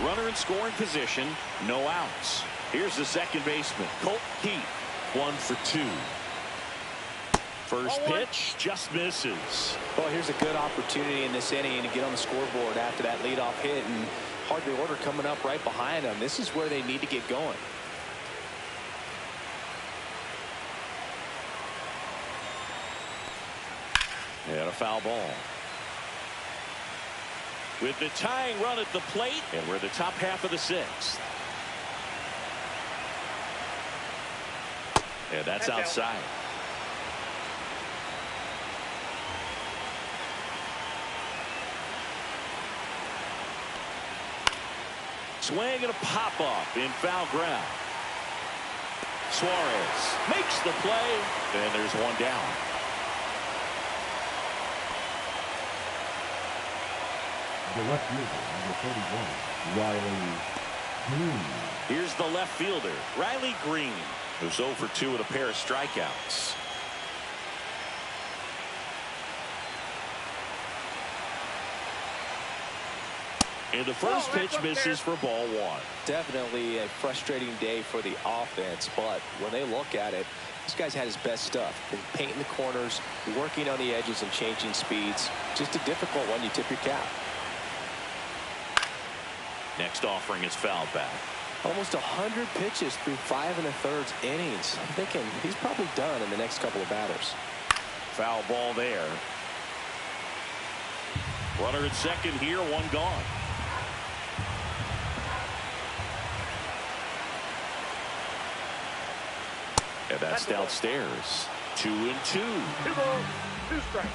[SPEAKER 1] Runner in scoring position, no outs. Here's the second baseman, Colt Keith, 1 for 2. First pitch just misses.
[SPEAKER 2] Well, here's a good opportunity in this inning to get on the scoreboard after that leadoff hit, and hardly order coming up right behind them. This is where they need to get going.
[SPEAKER 1] And a foul ball. With the tying run at the plate, and we're the top half of the 6th. And that's outside. Swing and a pop-off in foul ground. Suarez makes the play, and there's one down.
[SPEAKER 5] The left fielder, number 31, Riley Green.
[SPEAKER 1] Here's the left fielder, Riley Green, who's 0 for 2 with a pair of strikeouts. And the first pitch misses for ball 1.
[SPEAKER 2] Definitely a frustrating day for the offense, but when they look at it, this guy's had his best stuff. Been painting the corners, working on the edges and changing speeds. Just a difficult one. You tip your cap.
[SPEAKER 1] Next offering is fouled back.
[SPEAKER 2] Almost 100 pitches through 5 1/3 innings. I'm thinking he's probably done in the next couple of batters.
[SPEAKER 1] Foul ball there. Runner at second here, one gone. And that's downstairs. 2-2.
[SPEAKER 4] 2 balls, 2 strikes.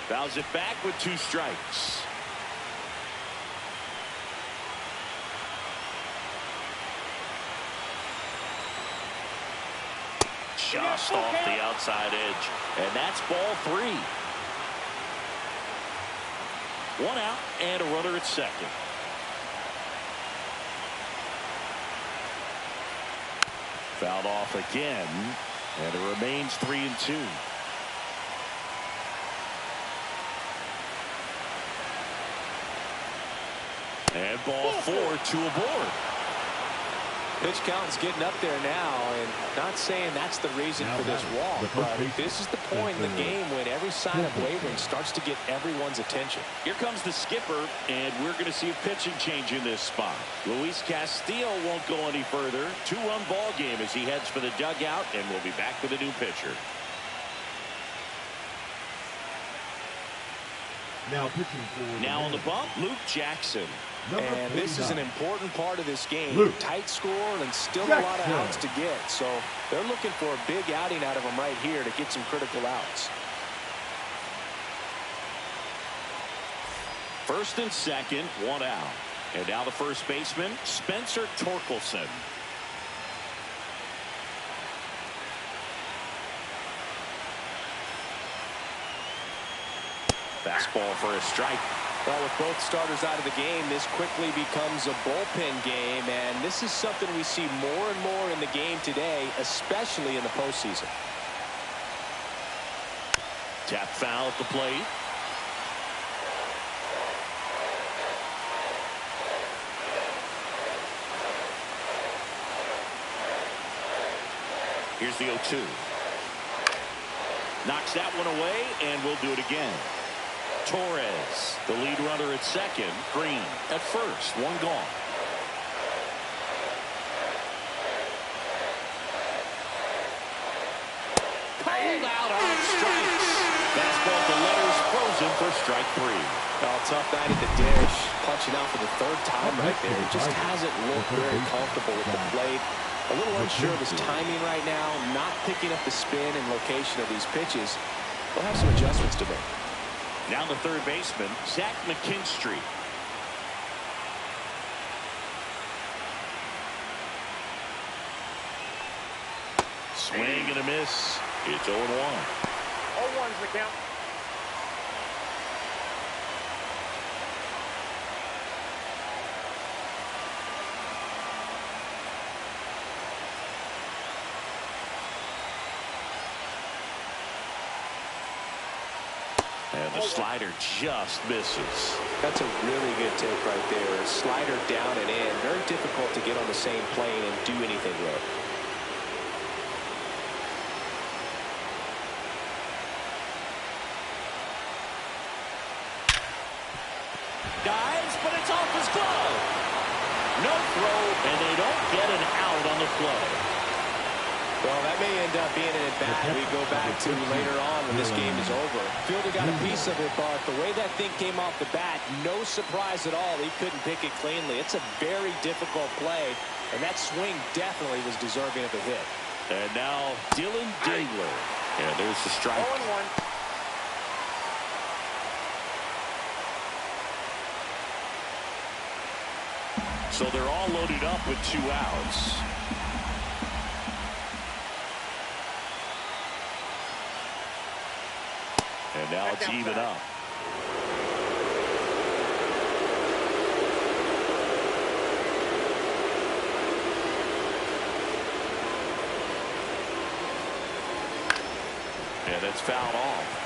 [SPEAKER 1] Fouls it back with 2 strikes. Just off the outside edge. And that's ball 3. 1 out and a runner at second. Fouled off again, and it remains 3-2. And ball 4, 2 aboard.
[SPEAKER 2] Pitch count's getting up there now, and not saying that's the reason for this walk, but this is the point in the game when every sign of wavering starts to get everyone's attention.
[SPEAKER 1] Here comes the skipper, and we're going to see a pitching change in this spot. Luis Castillo won't go any further. 2-run ball game as he heads for the dugout, and we'll be back with a new pitcher.
[SPEAKER 5] Now pitching for
[SPEAKER 1] Now on the bump, Luke Jackson.
[SPEAKER 2] And this is an important part of this game.
[SPEAKER 5] Luke.
[SPEAKER 2] Tight score and still a lot of outs to get. So they're looking for a big outing out of him right here to get some critical outs.
[SPEAKER 1] First and second, 1 out. And now the first baseman, Spencer Torkelson. Fastball for a strike.
[SPEAKER 2] Well, with both starters out of the game, this quickly becomes a bullpen game, and this is something we see more and more in the game today, especially in the postseason.
[SPEAKER 1] Tap foul at the plate. Here's the 0-2. Knocks that one away, and we'll do it again. Torres, the lead runner at second. Green at first. 1 gone. Pulled out on strikes. Fastball to letters frozen for strike 3.
[SPEAKER 2] Oh, tough night at the dish. Punching out for the 3rd time right there. He just hasn't looked very comfortable with the plate. A little unsure of his timing right now. Not picking up the spin and location of these pitches. We'll have some adjustments to make.
[SPEAKER 1] Now the third baseman, Zach McKinstry. Swing and a miss. It's 0-1.
[SPEAKER 4] 0-1's the count.
[SPEAKER 1] And the slider just misses.
[SPEAKER 2] That's a really good take right there. Slider down and in. Very difficult to get on the same plane and do anything with.
[SPEAKER 1] Dives, but it's off his glove. No throw, and they don't get an out on the play.
[SPEAKER 2] Well, that may end up being an at-bat we go back to later on when this game is over. Fielder got a piece of it, but the way that thing came off the bat, no surprise at all. He couldn't pick it cleanly. It's a very difficult play, and that swing definitely was deserving of a hit.
[SPEAKER 1] And now Dylan Dingler. And there's the strike.
[SPEAKER 4] 0-1.
[SPEAKER 1] So they're all loaded up with 2 outs. And now it's even up. And it's fouled off.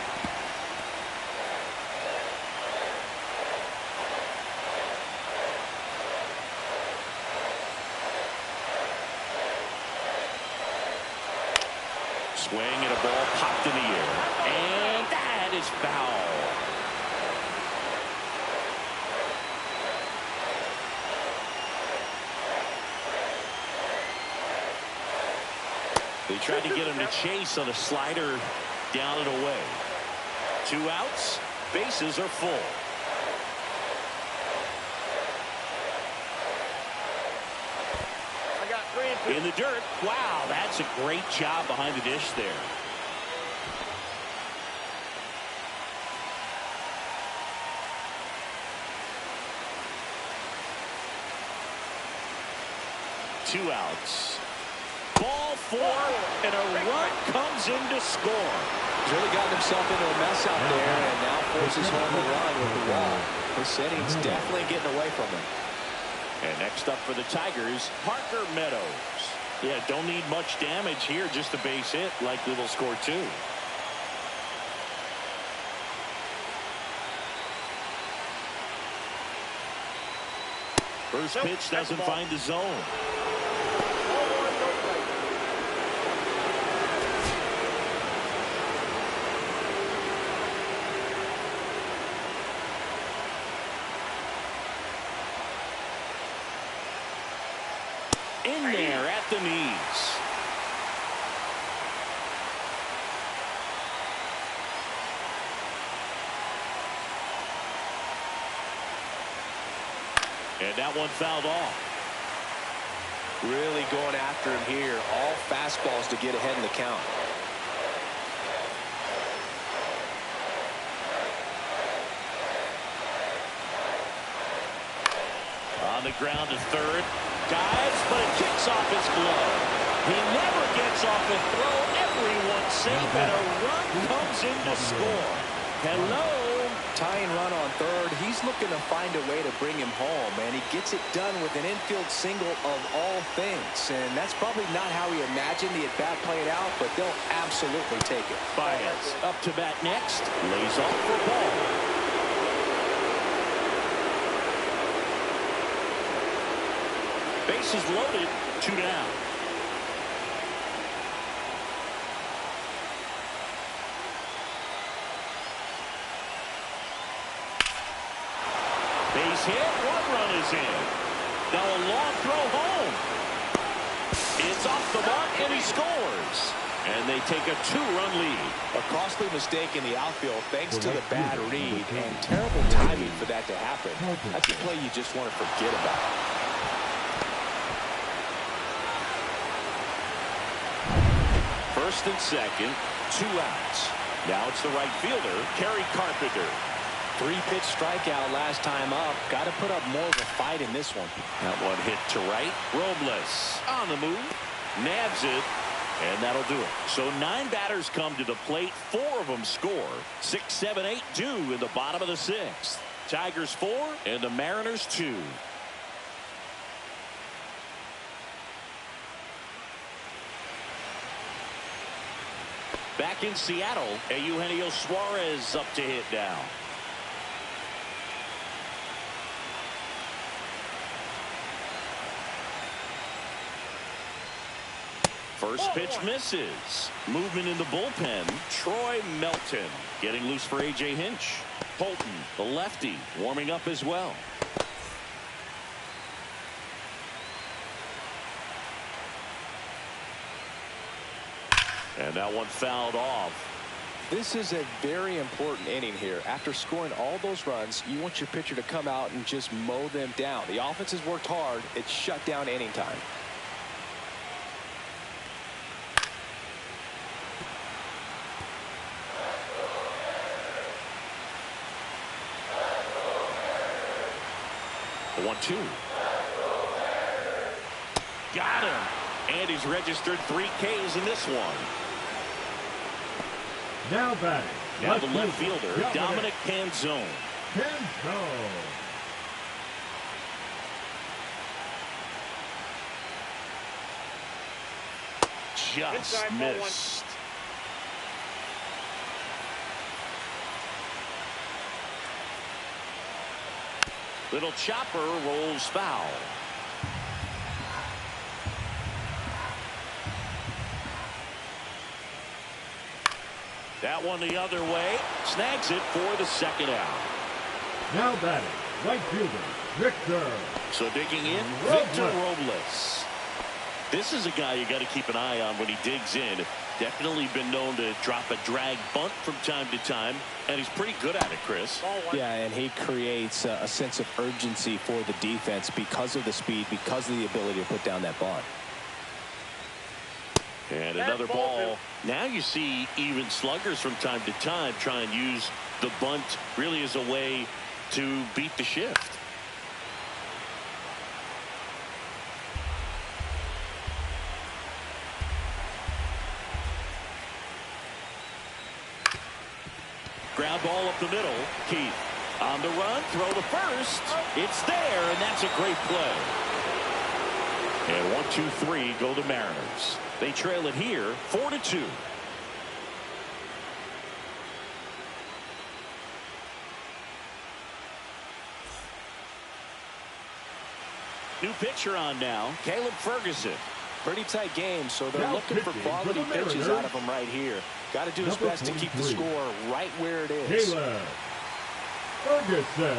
[SPEAKER 1] Swing and a ball popped in the air. And that is foul. They tried to get him to chase on a slider down and away. 2 outs. Bases are full.
[SPEAKER 4] I got 3 and 2.
[SPEAKER 1] In the dirt. Wow, that's a great job behind the dish there. Two outs. Ball 4, and a run comes in to score.
[SPEAKER 2] He's really gotten himself into a mess out there and now forces home a run with the wall. This inning's definitely getting away from him.
[SPEAKER 1] And next up for the Tigers, Parker Meadows. Yeah, don't need much damage here, just a base hit. Likely will score 2. First pitch doesn't find the zone. In there at the knees. And that one fouled off.
[SPEAKER 2] Really going after him here. All fastballs to get ahead in the count.
[SPEAKER 1] On the ground to third. Dives, but it kicks off his glove. He never gets off a throw. Everyone's safe, and a run comes in to score. Hello.
[SPEAKER 2] Tying run on third. He's looking to find a way to bring him home, and he gets it done with an infield single of all things. And that's probably not how he imagined the at-bat played out, but they'll absolutely take it.
[SPEAKER 1] Baez up to bat next. Lays off for ball. Bases loaded, 2 down. Base hit, 1 run is in. Now a long throw home. It's off the mark and he scores. And they take a 2-run lead.
[SPEAKER 3] A costly mistake in the outfield thanks to the bad read and terrible timing for that to happen. That's a play you just want to forget about.
[SPEAKER 1] First and second, 2 outs. Now it's the right fielder, Kerry Carpenter.
[SPEAKER 3] 3-pitch strikeout last time up. Got to put up more of a fight in this one.
[SPEAKER 1] That one hit to right. Robles on the move. Nabs it. And that'll do it. So 9 batters come to the plate. 4 of them score. 6, 7, 8 do in the bottom of the 6th. Tigers 4 and the Mariners 2. Back in Seattle, Eugenio Suarez up to hit now. First pitch misses. Movement in the bullpen. Troy Melton getting loose for A.J. Hinch. Holton, the lefty, warming up as well. And that one fouled off.
[SPEAKER 2] This is a very important inning here. After scoring all those runs, you want your pitcher to come out and just mow them down. The offense has worked hard. It's shut down inning time. The 1-2.
[SPEAKER 1] Got him. And he's registered 3 Ks in this one.
[SPEAKER 5] Now batting.
[SPEAKER 1] Now the left fielder, Dominic Canzone. Just missed. Little chopper rolls foul. That one the other way. Snags it for the second out.
[SPEAKER 5] Now batting, right fielder, Victor.
[SPEAKER 1] So digging in, Victor Robles. This is a guy you got to keep an eye on when he digs in. Definitely been known to drop a drag bunt from time to time, and he's pretty good at it, Chris.
[SPEAKER 2] Yeah, and he creates a sense of urgency for the defense because of the speed, because of the ability to put down that bunt.
[SPEAKER 1] And another ball. Now you see even sluggers from time to time try and use the bunt really as a way to beat the shift. Ground ball up the middle. Keith on the run, throw to first. It's there, and that's a great play. And 1-2-3 go the Mariners. They trail it here 4-2. New pitcher on now, Caleb Ferguson.
[SPEAKER 3] Pretty tight game, so they're looking for quality pitches out of him right here. Got to do his best to keep the score right where it is.
[SPEAKER 5] Caleb Ferguson.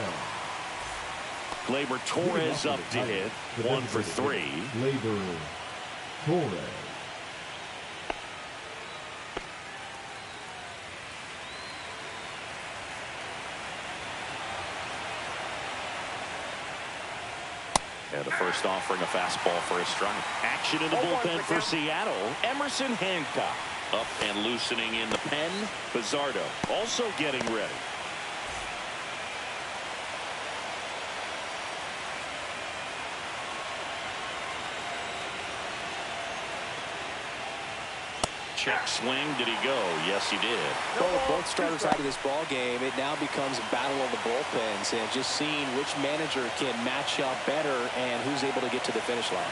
[SPEAKER 1] Gleyber Torres up to hit. 1 for 3.
[SPEAKER 5] Gleyber Torres.
[SPEAKER 1] And the first offering a fastball for a strike. Action in the bullpen for Seattle. Emerson Hancock up and loosening in the pen. Pizzardo also getting ready. Check swing. Did he go? Yes, he did.
[SPEAKER 2] Well, with both starters out of this ball game, it now becomes a battle of the bullpens and just seeing which manager can match up better and who's able to get to the finish line.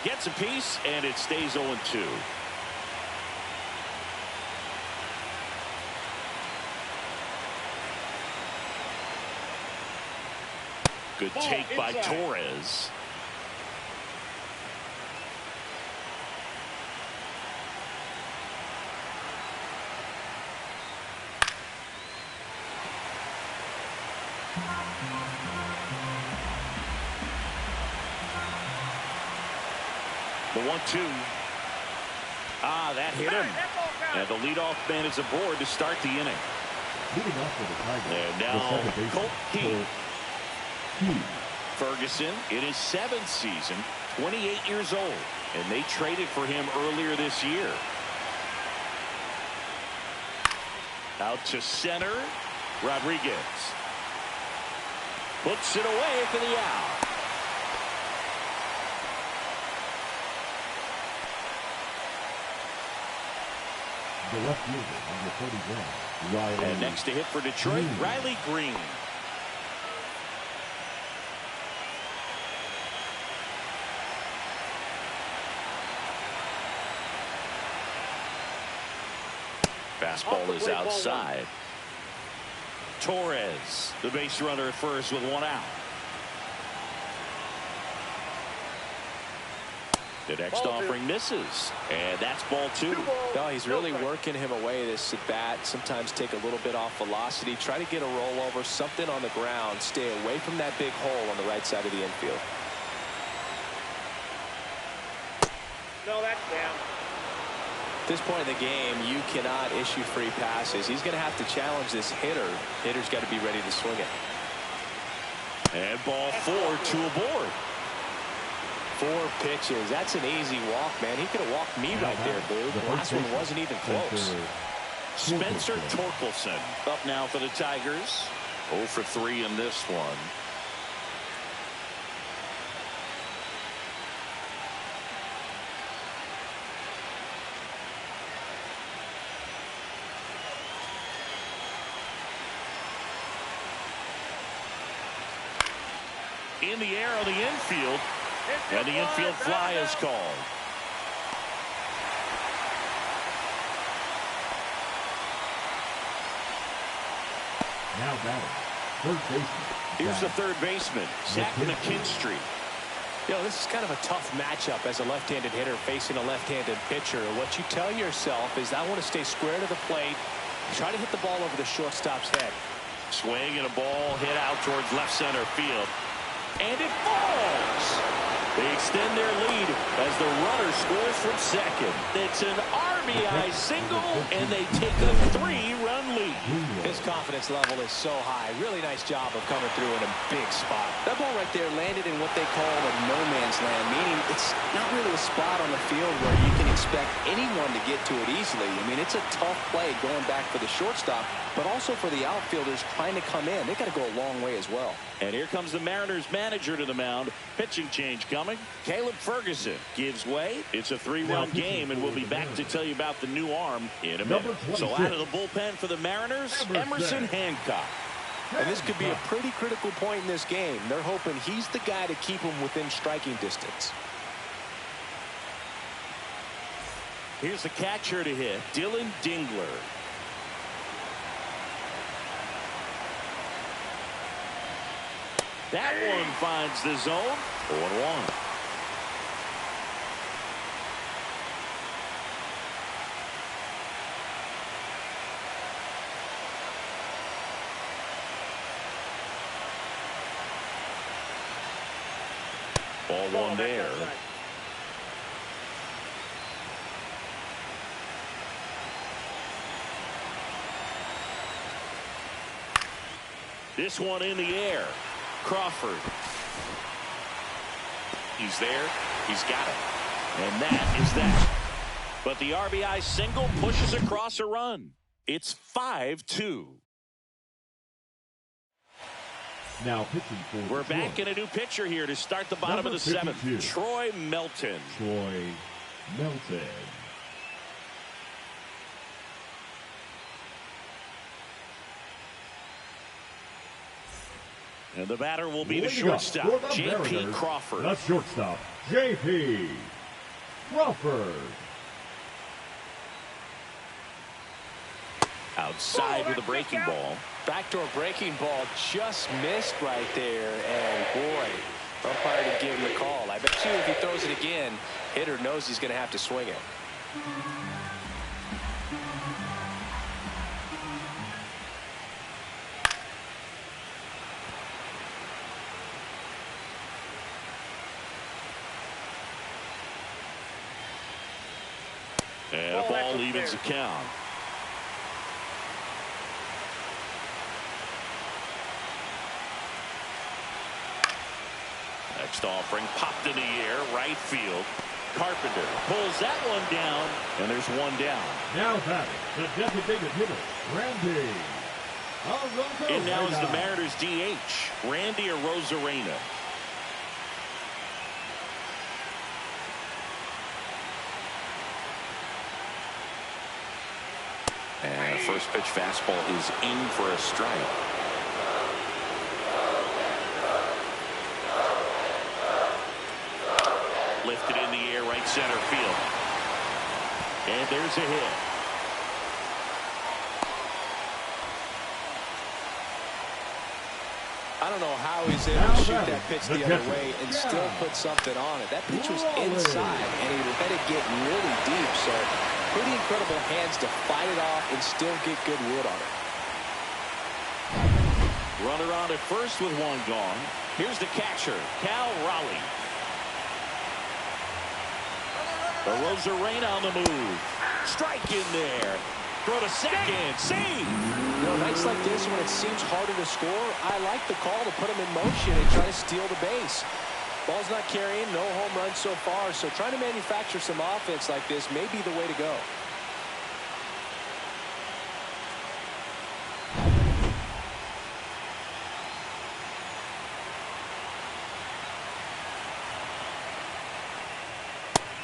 [SPEAKER 1] Gets a piece, and it stays 0-2. Good take by Torres. The 1-2. That hit him. And the leadoff man is aboard to start the inning. And now Colt Keith. Ferguson in his 7th season, 28 years old, and they traded for him earlier this year. Out to center, Rodriguez puts it away for the out.
[SPEAKER 5] The left fielder on the 31, Riley.
[SPEAKER 1] And next to hit for Detroit, Riley Green. Fastball is outside. Torres, the base runner at first with 1 out. The next offering misses, and that's ball 2.
[SPEAKER 2] No, he's really working him away this at bat. Sometimes take a little bit off velocity, try to get a rollover, something on the ground, stay away from that big hole on the right side of the infield.
[SPEAKER 4] No, that's down.
[SPEAKER 2] At this point in the game, you cannot issue free passes. He's going to have to challenge this hitter. Hitter's got to be ready to swing it.
[SPEAKER 1] And ball 4, 2 aboard.
[SPEAKER 2] 4 pitches. That's an easy walk, man. He could have walked me right there, dude. The last one wasn't even close.
[SPEAKER 1] Spencer Torkelson up now for the Tigers. 0 for 3 in this one. in the air on the infield. And the infield fly is called.
[SPEAKER 5] Now batting, third baseman.
[SPEAKER 1] Here's the third baseman, Zach McKinstry.
[SPEAKER 3] You know, this is kind of a tough matchup as a left-handed hitter facing a left-handed pitcher. What you tell yourself is, I want to stay square to the plate, try to hit the ball over the shortstop's head.
[SPEAKER 1] Swing and a ball hit out towards left center field. And it falls. They extend their lead as the runner scores from second. It's an RBI single, and they take a 3-run lead.
[SPEAKER 3] His confidence level is so high. Really nice job of coming through in a big spot.
[SPEAKER 2] That ball right there landed in what they call a no man's land, meaning it's not really a spot on the field where you can expect anyone to get to it easily. I mean, it's a tough play going back for the shortstop, but also for the outfielders trying to come in. They got to go a long way as well.
[SPEAKER 1] And here comes the Mariners manager to the mound. Pitching change coming. Caleb Ferguson gives way. It's a 3-run game, and we'll be back to tell you about the new arm in a minute. So out of the bullpen for the Mariners, Emerson Hancock.
[SPEAKER 3] And this could be a pretty critical point in this game. They're hoping he's the guy to keep them within striking distance.
[SPEAKER 1] Here's the catcher to hit, Dylan Dingler. That one finds the zone. 0-1. Ball one there. This one in the air. Crawford. He's there. He's got it. And that is that. But the RBI single pushes across a run. It's 5-2.
[SPEAKER 5] Now pitching for
[SPEAKER 1] We're back in a new pitcher here to start the bottom of the seventh. Troy Melton.
[SPEAKER 5] Troy Melton.
[SPEAKER 1] And the batter will be the shortstop, J.P. Crawford.
[SPEAKER 5] The shortstop, J.P. Crawford.
[SPEAKER 1] Outside with a breaking ball.
[SPEAKER 3] Backdoor breaking ball just missed right there. And boy, umpire to give him the call. I bet you if he throws it again, hitter knows he's going to have to swing it.
[SPEAKER 1] And a ball evens the count. Next offering popped in the air, right field. Carpenter pulls that one down, and there's one down.
[SPEAKER 5] Now batting, the designated hitter, Randy Arozarena.
[SPEAKER 1] And now is the Mariners DH, Randy Arozarena. And first pitch fastball is in for a strike. Lifted in the air, right center field. And there's a hit.
[SPEAKER 3] I don't know how he's able to shoot that pitch the other way and still put something on it. That pitch was inside, and he let it get really deep. So pretty incredible hands to fight it off and still get good wood on it.
[SPEAKER 1] Runner on at first with one gone. Here's the catcher, Cal Raleigh. Arozarena on the move. Strike in there. Throw to second. Save.
[SPEAKER 3] You know, nights like this when it seems harder to score, I like the call to put him in motion and try to steal the base. Ball's not carrying, no home runs so far, so trying to manufacture some offense like this may be the way to go.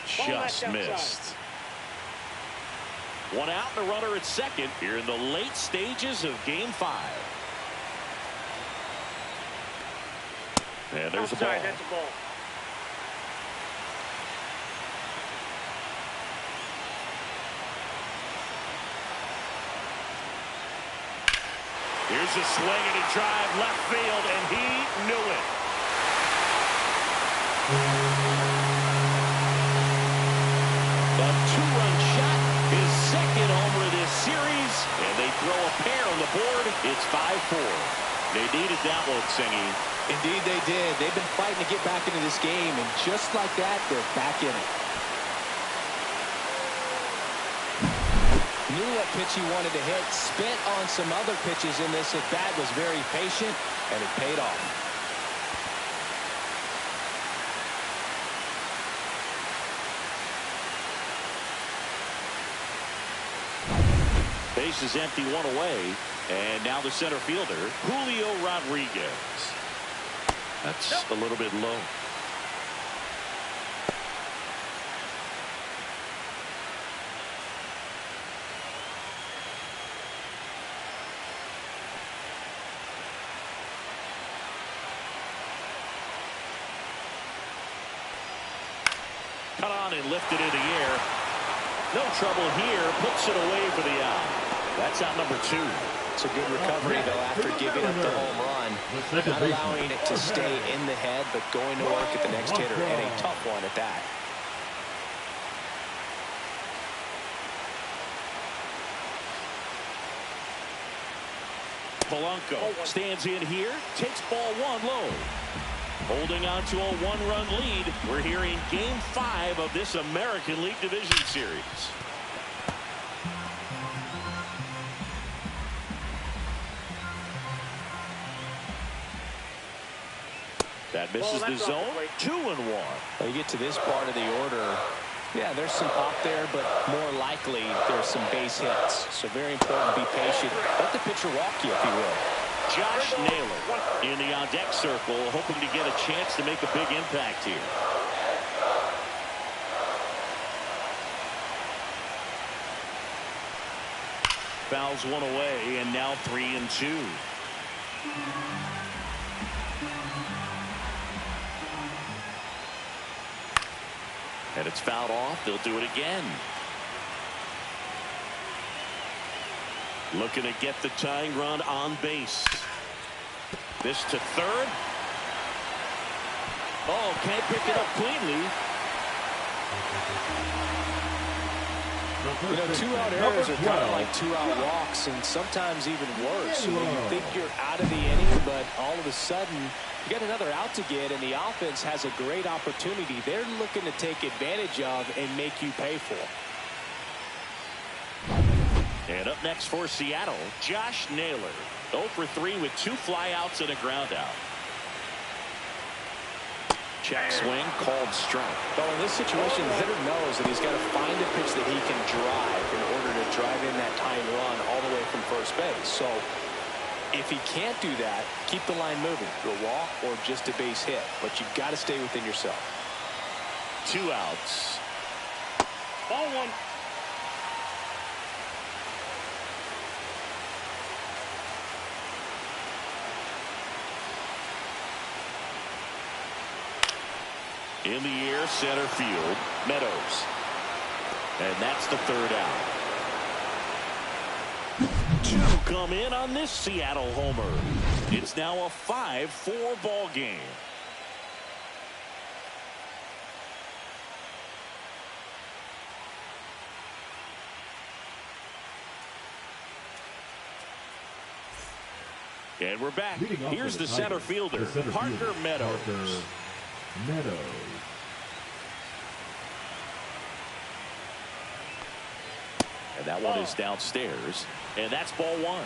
[SPEAKER 1] Just missed. One out and a runner at second here in the late stages of Game 5. And there's a ball.
[SPEAKER 4] That's a ball.
[SPEAKER 1] Here's a swing and a drive left field, and he knew it. A two-run shot, his second homer of this series, and they throw a pair on the board. It's 5-4. They needed that one, Singy.
[SPEAKER 2] Indeed they did. They've been fighting to get back into this game, and just like that, they're back in it. Knew what pitch he wanted to hit, spent on some other pitches in this at bat, was very patient, and it paid off.
[SPEAKER 1] Base is empty, one away, and now the center fielder, Julio Rodriguez. That's a little bit low. Cut on and lifted in the air. No trouble here. Puts it away for the out. That's out number 2.
[SPEAKER 2] It's a good recovery, though, after giving up the home run. Not allowing it to stay in the head, but going to work at the next hitter, and a tough one at that.
[SPEAKER 1] Polanco stands in here, takes ball 1 low. Holding on to a 1-run lead. We're here in Game 5 of this American League Division Series. That misses the zone. 2-1.
[SPEAKER 2] Well, you get to this part of the order. Yeah, there's some pop there, but more likely there's some base hits. So very important to be patient. Let the pitcher walk you, if you will.
[SPEAKER 1] Josh Naylor in the on-deck circle, hoping to get a chance to make a big impact here. Fouls one away, and now 3-2. And it's fouled off. They'll do it again. Looking to get the tying run on base. This to third. Oh, can't pick it up cleanly.
[SPEAKER 2] You know, 2-out errors are kind of like 2-out walks, and sometimes even worse. You think you're out of the inning, but all of a sudden you got another out to get, and the offense has a great opportunity. They're looking to take advantage of and make you pay for.
[SPEAKER 1] And up next for Seattle, Josh Naylor. 0 for 3 with 2 flyouts and a ground out. Check swing, called strike.
[SPEAKER 2] Well, in this situation, the hitter knows that he's got to find a pitch that he can drive in order to drive in that tying run all the way from first base. So if he can't do that, keep the line moving. A walk or just a base hit. But you've got to stay within yourself.
[SPEAKER 1] 2 outs.
[SPEAKER 4] Ball 1.
[SPEAKER 1] In the air, center field, Meadows. And that's the 3rd out. 2 come in on this Seattle homer. It's now a 5-4 ball game. And we're back. Here's the center fielder, Parker Meadows. And that one is downstairs, and that's ball 1.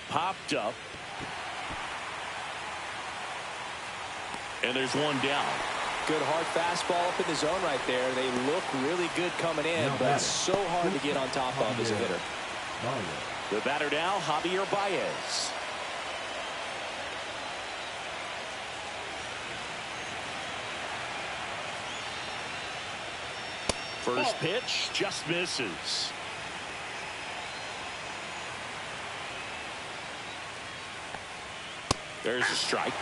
[SPEAKER 1] Popped up, and there's 1 down.
[SPEAKER 2] Good hard fastball up in the zone right there. They look really good coming in, but it's so hard to get on top of as a hitter.
[SPEAKER 1] The batter now, Javier Baez. First pitch just misses. There's a strike.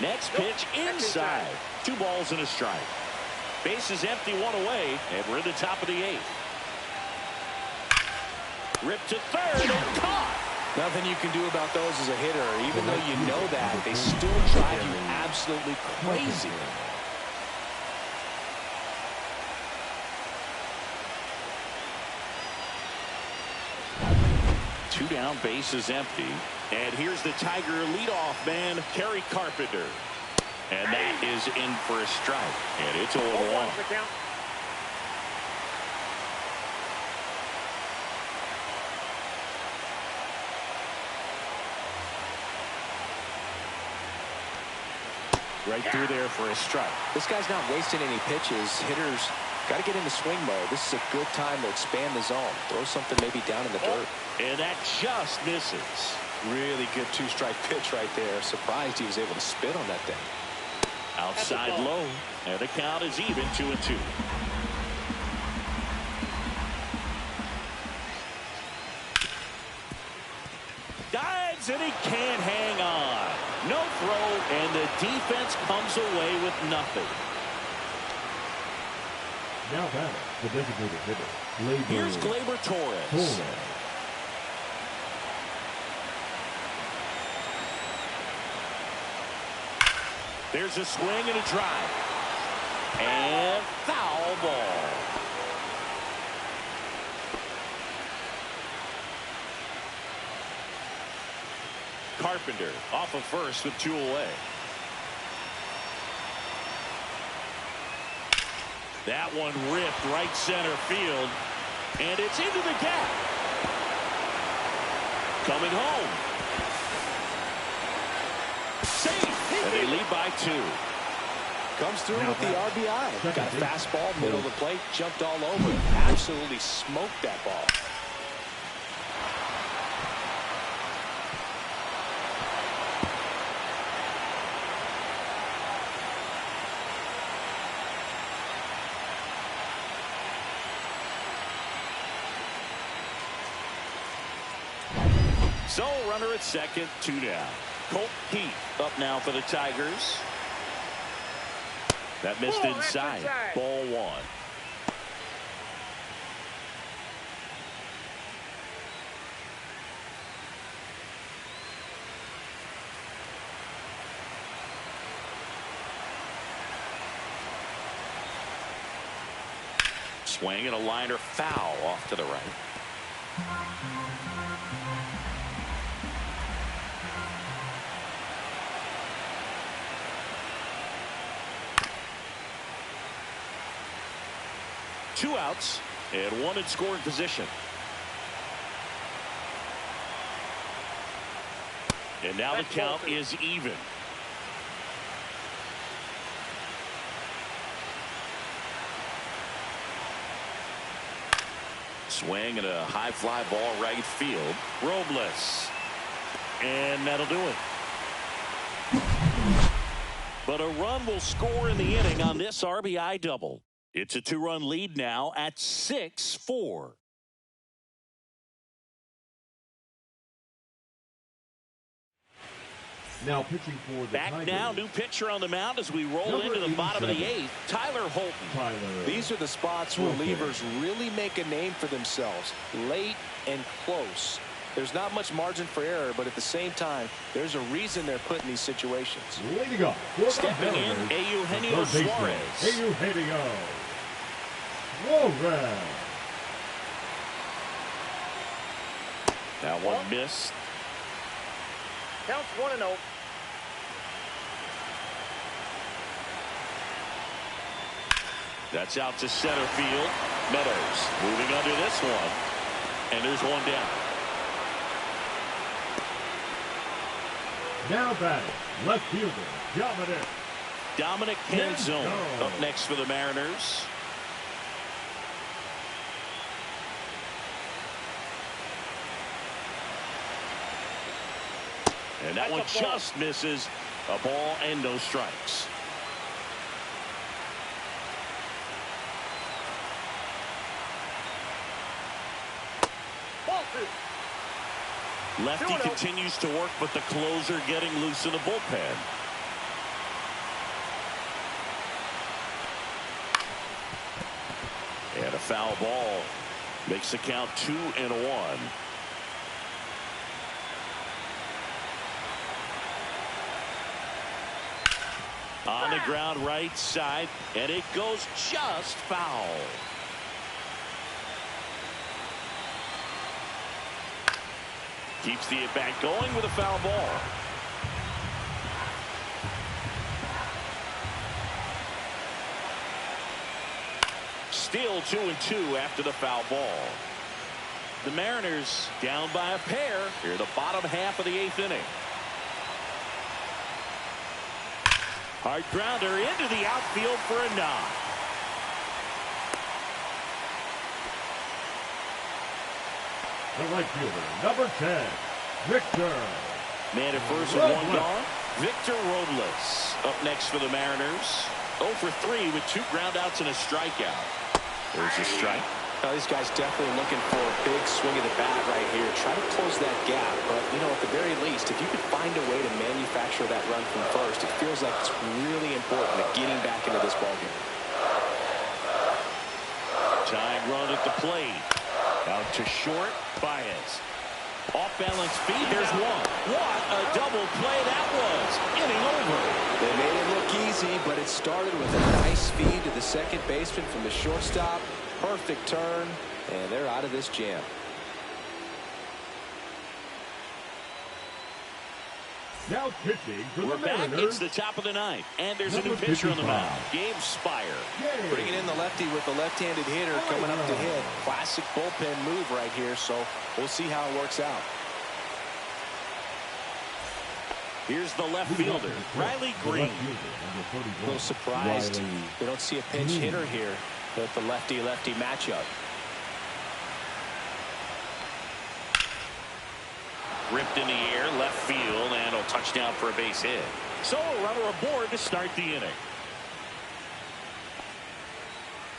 [SPEAKER 1] Next pitch inside. 2 balls and a strike. Base is empty, 1 away, and we're in the top of the 8th. Ripped to third and caught.
[SPEAKER 2] Nothing you can do about those as a hitter. Even though you know that, they still drive you absolutely crazy.
[SPEAKER 1] 2 down, base is empty. And here's the Tiger leadoff man, Kerry Carpenter. And that is in for a strike. And it's 0-1.
[SPEAKER 2] Right through there for a strike. This guy's not wasting any pitches. Hitters got to get into swing mode. This is a good time to expand the zone. Throw something maybe down in the dirt.
[SPEAKER 1] And that just misses.
[SPEAKER 2] Really good 2-strike pitch right there. Surprised he was able to spit on that thing.
[SPEAKER 1] Outside low. And the count is even, 2-2. Dives and he can't hang on. No throw, and the defense comes away with nothing.
[SPEAKER 5] Now batting, the designated hitter.
[SPEAKER 1] Here's Gleyber Torres. There's a swing and a drive. And foul ball. Carpenter off of first with 2 away. That one ripped right center field. And it's into the gap. Coming home. Safe. And they lead by 2.
[SPEAKER 2] Comes through with the RBI. Got a fastball, middle of the plate, jumped all over it. Absolutely smoked that ball.
[SPEAKER 1] So runner at second, 2 down. Colt Heath up now for the Tigers. That missed inside. Ball 1. Swing and a liner foul off to the right. Two outs and 1 in scoring position. And now the count is even. Swing and a high fly ball right field. Robles. And that'll do it. But a run will score in the inning on this RBI double. It's a 2-run lead now at 6-4.
[SPEAKER 5] Now pitching for the
[SPEAKER 1] Back
[SPEAKER 5] Tigers.
[SPEAKER 1] now, new pitcher on the mound as we roll into the bottom of the 8th. Tyler Holton.
[SPEAKER 2] These are the spots where relievers really make a name for themselves. Late and close. There's not much margin for error, but at the same time, there's a reason they're put in these situations.
[SPEAKER 5] Leading up,
[SPEAKER 1] stepping in, Eugenio Suarez.
[SPEAKER 5] Eugenio Suarez.
[SPEAKER 1] That one missed.
[SPEAKER 4] Counts 1-0.
[SPEAKER 1] That's out to center field. Meadows moving under this one. And there's one down.
[SPEAKER 5] Now batting, left fielder,
[SPEAKER 1] Dominic Canzone up next for the Mariners. And that one just misses. A ball and no strikes. Lefty continues to work, but the closer getting loose in the bullpen. And a foul ball makes the count 2-1. On the ground right side, and it goes just foul. Keeps the at-bat going with a foul ball. Still 2-2 after the foul ball. The Mariners down by a pair here, the bottom half of the 8th inning. Hard grounder into the outfield for a knock.
[SPEAKER 5] The right fielder, number 10, Victor.
[SPEAKER 1] Man at first with one gone. Victor Robles up next for the Mariners. 0 for 3 with 2 groundouts and a strikeout. There's a strike.
[SPEAKER 2] Now, these guys definitely looking for a big swing of the bat right here. Try to close that gap. But, you know, at the very least, if you could find a way to manufacture that run from first, it feels like it's really important at getting back into this ballgame.
[SPEAKER 1] Tying run at the plate. Out to short. Baez. Off balance feet. There's one. What a double play that was. Inning over.
[SPEAKER 2] They made it look easy, but it started with a nice feed to the second baseman from the shortstop. Perfect turn, and they're out of this jam.
[SPEAKER 5] Now pitching for
[SPEAKER 1] We're
[SPEAKER 5] the
[SPEAKER 1] back.
[SPEAKER 5] Mariners.
[SPEAKER 1] It's the top of the 9th, and there's a new pitcher on the mound. Gabe Spire.
[SPEAKER 2] Bringing in the lefty with the left-handed hitter coming up to hit. Classic bullpen move right here, so we'll see how it works out.
[SPEAKER 1] Here's the left fielder, Riley Green.
[SPEAKER 2] A little surprised they don't see a pinch hitter here with the lefty-lefty matchup.
[SPEAKER 1] Ripped in the air, left field, and a touchdown for a base hit. So a runner aboard to start the inning.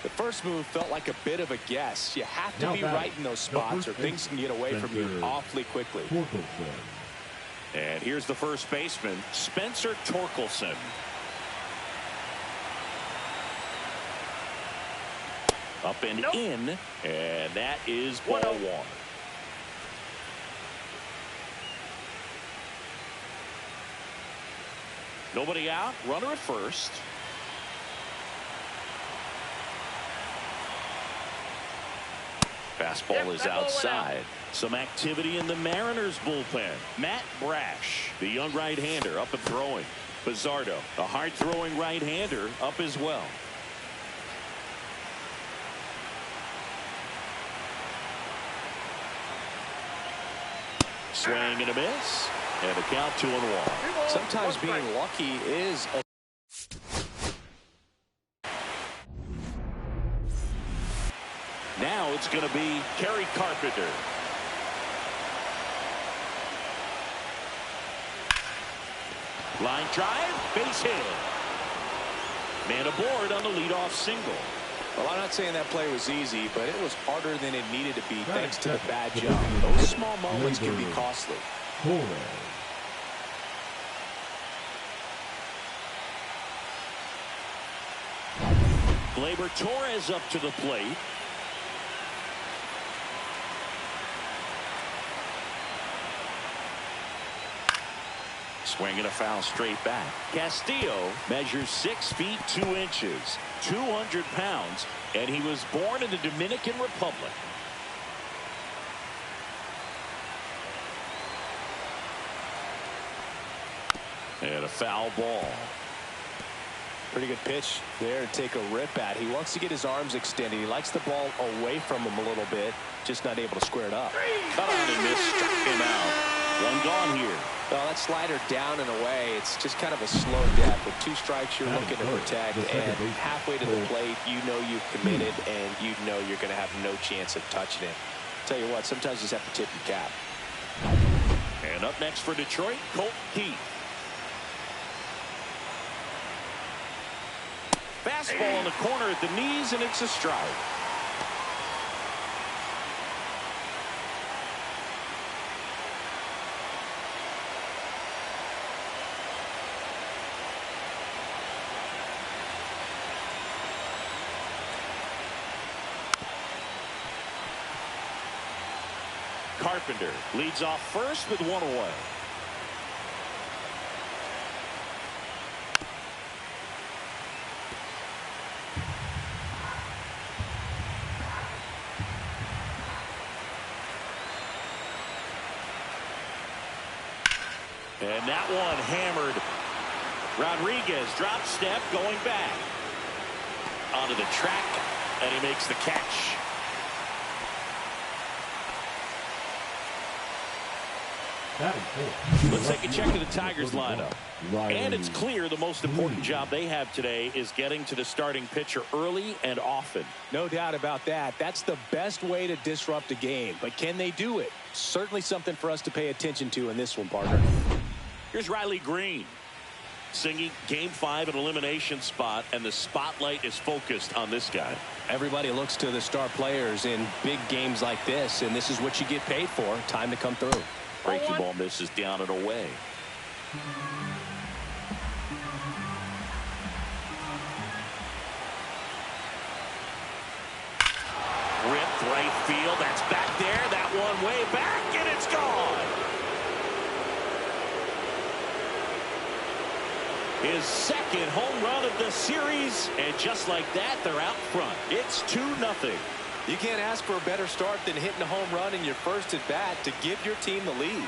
[SPEAKER 2] The first move felt like a bit of a guess. You have to be right in those spots or things can get away from you awfully quickly.
[SPEAKER 1] And here's the first baseman, Spencer Torkelson. Up and in, and that is ball 1. Nobody out, runner at first. Fastball is outside. Some activity in the Mariners bullpen. Matt Brash, the young right-hander, up and throwing. Pizzardo, a hard-throwing right-hander, up as well. Swing and a miss, and a count 2-1.
[SPEAKER 2] Sometimes being lucky is a
[SPEAKER 1] Now it's going to be Kerry Carpenter. Line drive, base hit. Man aboard on the leadoff single.
[SPEAKER 2] Well, I'm not saying that play was easy, but it was harder than it needed to be thanks to the bad jump. Those small moments can be costly.
[SPEAKER 1] Gleyber Torres up to the plate. Swing and a foul straight back. Castillo measures 6 feet 2 inches, 200 pounds, and he was born in the Dominican Republic. And a foul ball.
[SPEAKER 2] Pretty good pitch there to take a rip at. He wants to get his arms extended. He likes the ball away from him a little bit, just not able to square it up.
[SPEAKER 1] Cut on and miss, struck him out. One gone here.
[SPEAKER 2] Well, that slider down and away, it's just kind of a slow death. With 2 strikes, you're looking to protect, and halfway to the plate, you know you've committed, and you know you're going to have no chance of touching it. Tell you what, sometimes you just have to tip your cap.
[SPEAKER 1] And up next for Detroit, Colt Keith. Fastball in the corner at the knees, and it's a strike. Carpenter leads off first with one away. And that one hammered. Rodriguez drop step going back onto the track, and he makes the catch. Let's take a check of the Tigers lineup. And it's clear the most important job they have today is getting to the starting pitcher early and often.
[SPEAKER 3] No doubt about that. That's the best way to disrupt a game. But can they do it? Certainly something for us to pay attention to in this one, partner.
[SPEAKER 1] Here's Riley Green singing Game 5 an elimination spot, and the spotlight is focused on this guy.
[SPEAKER 2] Everybody looks to the star players in big games like this, and this is what you get paid for. Time to come through.
[SPEAKER 1] Breaking ball misses down and away. Ripped right field. That's back there. That one way back, and it's gone. His second home run of the series, and just like that, they're out front. It's 2-0.
[SPEAKER 2] You can't ask for a better start than hitting a home run in your first at bat to give your team the lead.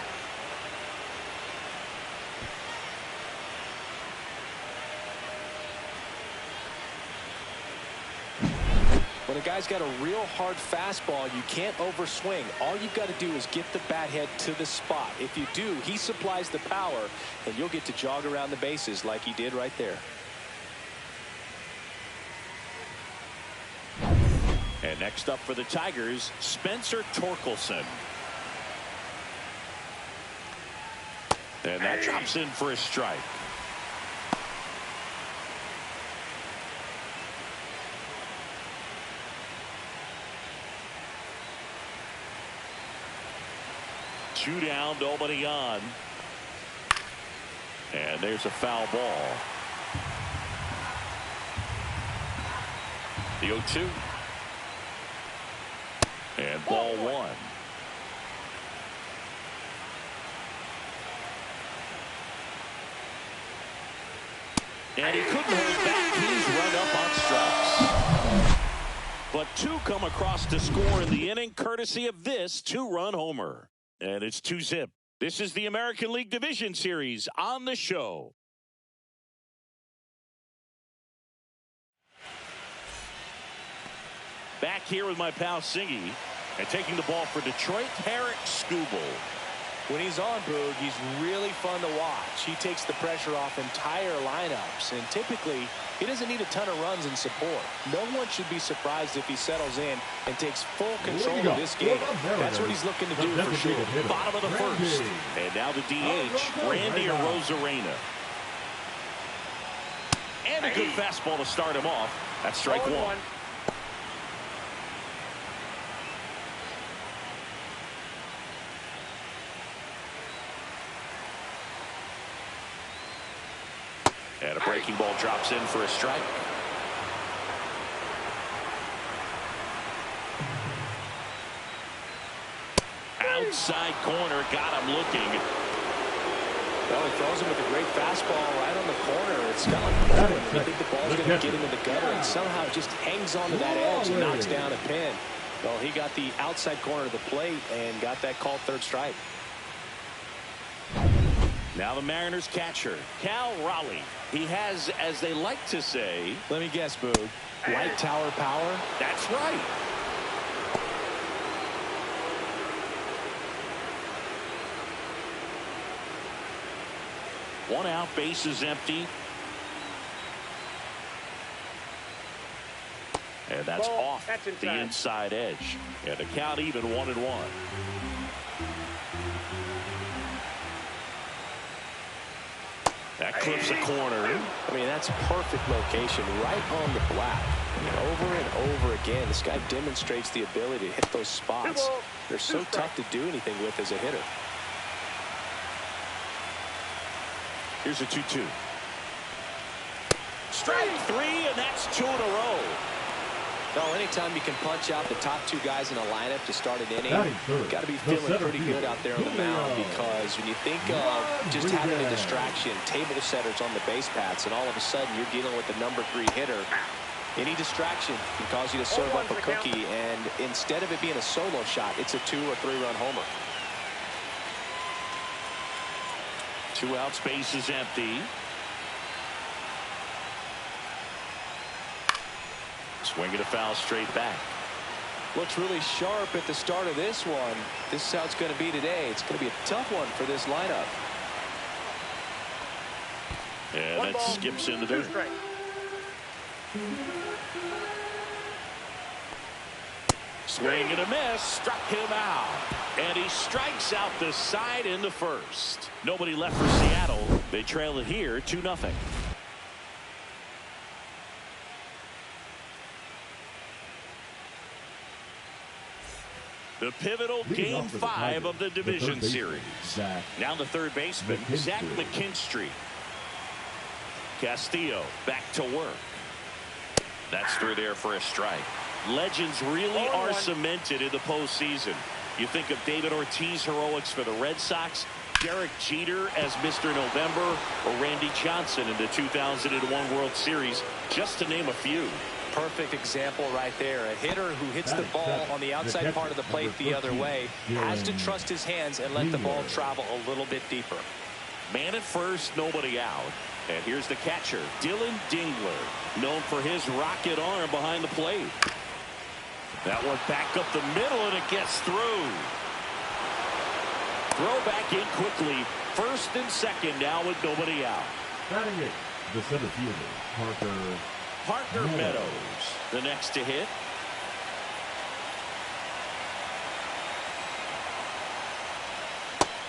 [SPEAKER 2] When a guy's got a real hard fastball, you can't overswing. All you've got to do is get the bat head to the spot. If you do, he supplies the power, and you'll get to jog around the bases like he did right there.
[SPEAKER 1] And next up for the Tigers, Spencer Torkelson. And that drops in for a strike. Two down, nobody on. And there's a foul ball. The 0-2. And ball one. And he couldn't hold back. He's run up on strikes. But two come across to score in the inning, courtesy of this two-run homer. And it's 2-0. This is the American League Division Series on the show. Back here with my pal Singy, and taking the ball for Detroit, Eric Skubal.
[SPEAKER 3] When he's on, Boog, he's really fun to watch. He takes the pressure off entire lineups, and typically he doesn't need a ton of runs in support. No one should be surprised if he settles in and takes full control of this game. That's what he's looking to do for sure.
[SPEAKER 1] Bottom of the first. And now the DH, Randy Arozarena. And a good fastball to start him off. That's strike one. And a breaking ball drops in for a strike. Outside corner, got him looking.
[SPEAKER 3] Well, he throws him with a great fastball right on the corner. It's kind of like you think the ball's going to get into the gutter, and somehow it just hangs onto that edge and knocks down a pin. Well, he got the outside corner of the plate and got that called third strike.
[SPEAKER 1] Now the Mariners catcher, Cal Raleigh. He has, as they like to say,
[SPEAKER 3] let me guess, Boog, light tower power?
[SPEAKER 1] That's right. One out, base is empty. And that's off the inside edge. And the count even 1-1. That clips a corner.
[SPEAKER 2] I mean, that's perfect location right on the black. Over and over again, this guy demonstrates the ability to hit those spots. They're so tough to do anything with as a hitter.
[SPEAKER 1] Here's a 2-2. Strike three, and that's two in a row.
[SPEAKER 2] No, anytime you can punch out the top two guys in a lineup to start an inning, you've got to be feeling pretty good out there on the mound, because when you think of just having a distraction, table setters on the base paths, and all of a sudden you're dealing with the #3 hitter, any distraction can cause you to serve up a cookie, and instead of it being a solo shot, it's a 2- or 3-run homer.
[SPEAKER 1] 2 outs, base is empty. Swing and a foul straight back.
[SPEAKER 2] Looks really sharp at the start of this one. This is how it's going to be today. It's going to be a tough one for this lineup.
[SPEAKER 1] And that skips into there. Swing and a miss. Struck him out. And he strikes out the side into first. Nobody left for Seattle. They trail it here 2-0. The pivotal Game 5 of the division series. Now the third baseman, Zach McKinstry. Castillo back to work. That's through there for a strike. Legends really are cemented in the postseason. You think of David Ortiz heroics for the Red Sox, Derek Jeter as Mr. November, or Randy Johnson in the 2001 World Series, just to name a few.
[SPEAKER 2] Perfect example right there. A hitter who hits the ball on the outside part of the plate the other way has to trust his hands and let the ball travel a little bit deeper.
[SPEAKER 1] Man at first, nobody out. And here's the catcher, Dylan Dingler, known for his rocket arm behind the plate. That one back up the middle, and it gets through. Throw back in quickly. First and second now with nobody out.
[SPEAKER 5] Batting it, the center fielder,
[SPEAKER 1] Parker Meadows, the next to hit.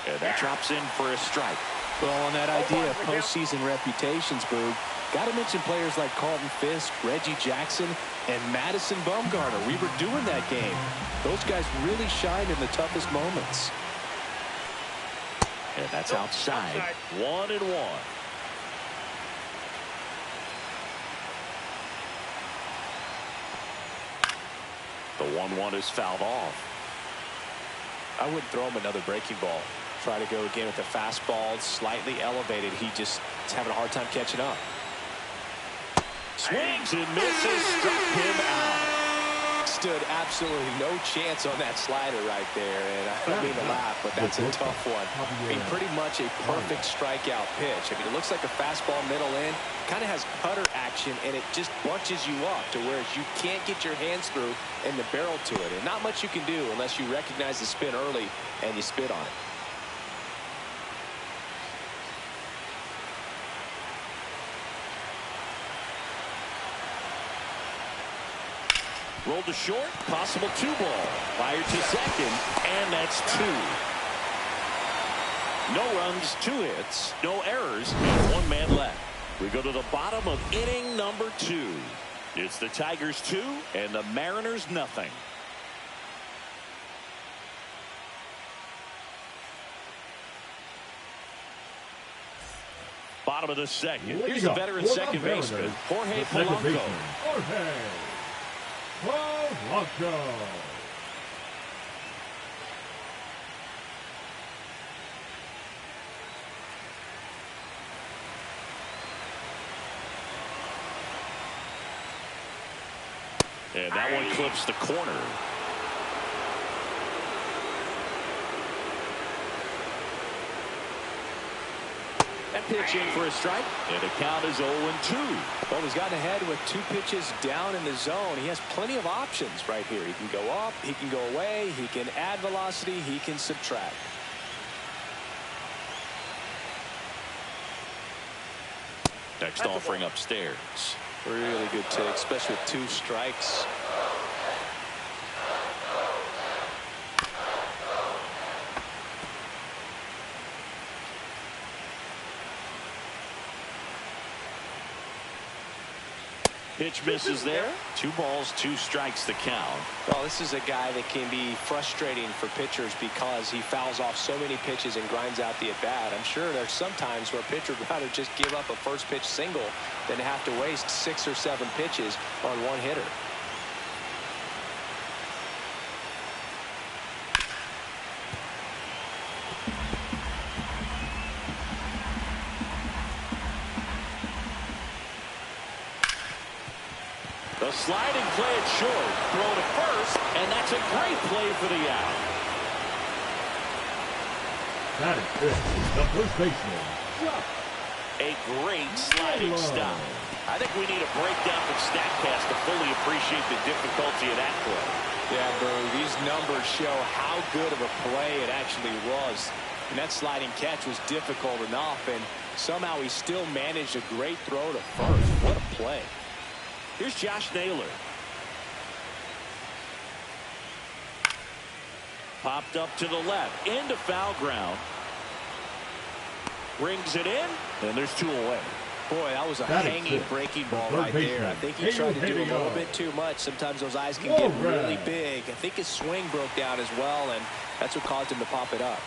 [SPEAKER 1] And that drops in for a strike.
[SPEAKER 2] Well, on that idea of postseason reputations, Boog, got to mention players like Carlton Fisk, Reggie Jackson, and Madison Bumgarner. We were doing that game. Those guys really shined in the toughest moments.
[SPEAKER 1] And that's outside. 1-1. The 1-1 is fouled off.
[SPEAKER 2] I wouldn't throw him another breaking ball. Try to go again with the fastball, slightly elevated. He just is having a hard time catching up.
[SPEAKER 1] Swings and misses, struck him out.
[SPEAKER 2] Stood absolutely no chance on that slider right there, and I don't mean to laugh, but that's a tough one. I mean, pretty much a perfect strikeout pitch. I mean, it looks like a fastball middle in, kind of has cutter action, and it just bunches you up to where you can't get your hands through and the barrel to it. And not much you can do unless you recognize the spin early and you spit on it.
[SPEAKER 1] Rolled to short, possible 2-ball. Fired to second, and that's 2. No runs, 2 hits, no errors, and 1 man left. We go to the bottom of inning number 2. It's the Tigers 2 and the Mariners nothing. Bottom of the second. Here's the veteran second baseman, Jorge Polanco.
[SPEAKER 5] Polanco.
[SPEAKER 1] And that one clips the corner. That pitch in for a strike, and the count is 0-2.
[SPEAKER 2] Well, he's gotten ahead with 2 pitches down in the zone. He has plenty of options right here. He can go up, he can go away, he can add velocity, he can subtract.
[SPEAKER 1] Next offering upstairs.
[SPEAKER 2] Really good take, especially with 2 strikes.
[SPEAKER 1] Pitch misses there. 2 balls, 2 strikes the count.
[SPEAKER 2] Well, this is a guy that can be frustrating for pitchers because he fouls off so many pitches and grinds out the at-bat. I'm sure there's some times where a pitcher would rather just give up a first pitch single than have to waste 6 or 7 pitches on one hitter.
[SPEAKER 1] The sliding play it short. Throw to first, and that's a great play for the out.
[SPEAKER 5] That is it. The first baseman.
[SPEAKER 1] A great sliding stop. I think we need a breakdown from StatCast to fully appreciate the difficulty of that play.
[SPEAKER 3] Yeah, Boo, these numbers show how good of a play it actually was. And that sliding catch was difficult enough, and somehow he still managed a great throw to first. What a play.
[SPEAKER 1] Here's Josh Naylor. Popped up to the left, into foul ground. Brings it in, and there's 2 away.
[SPEAKER 3] Boy, that was a hanging breaking ball right there. I think he tried to do a little bit too much. Sometimes those eyes can get really big. I think his swing broke down as well, and that's what caused him to pop it up.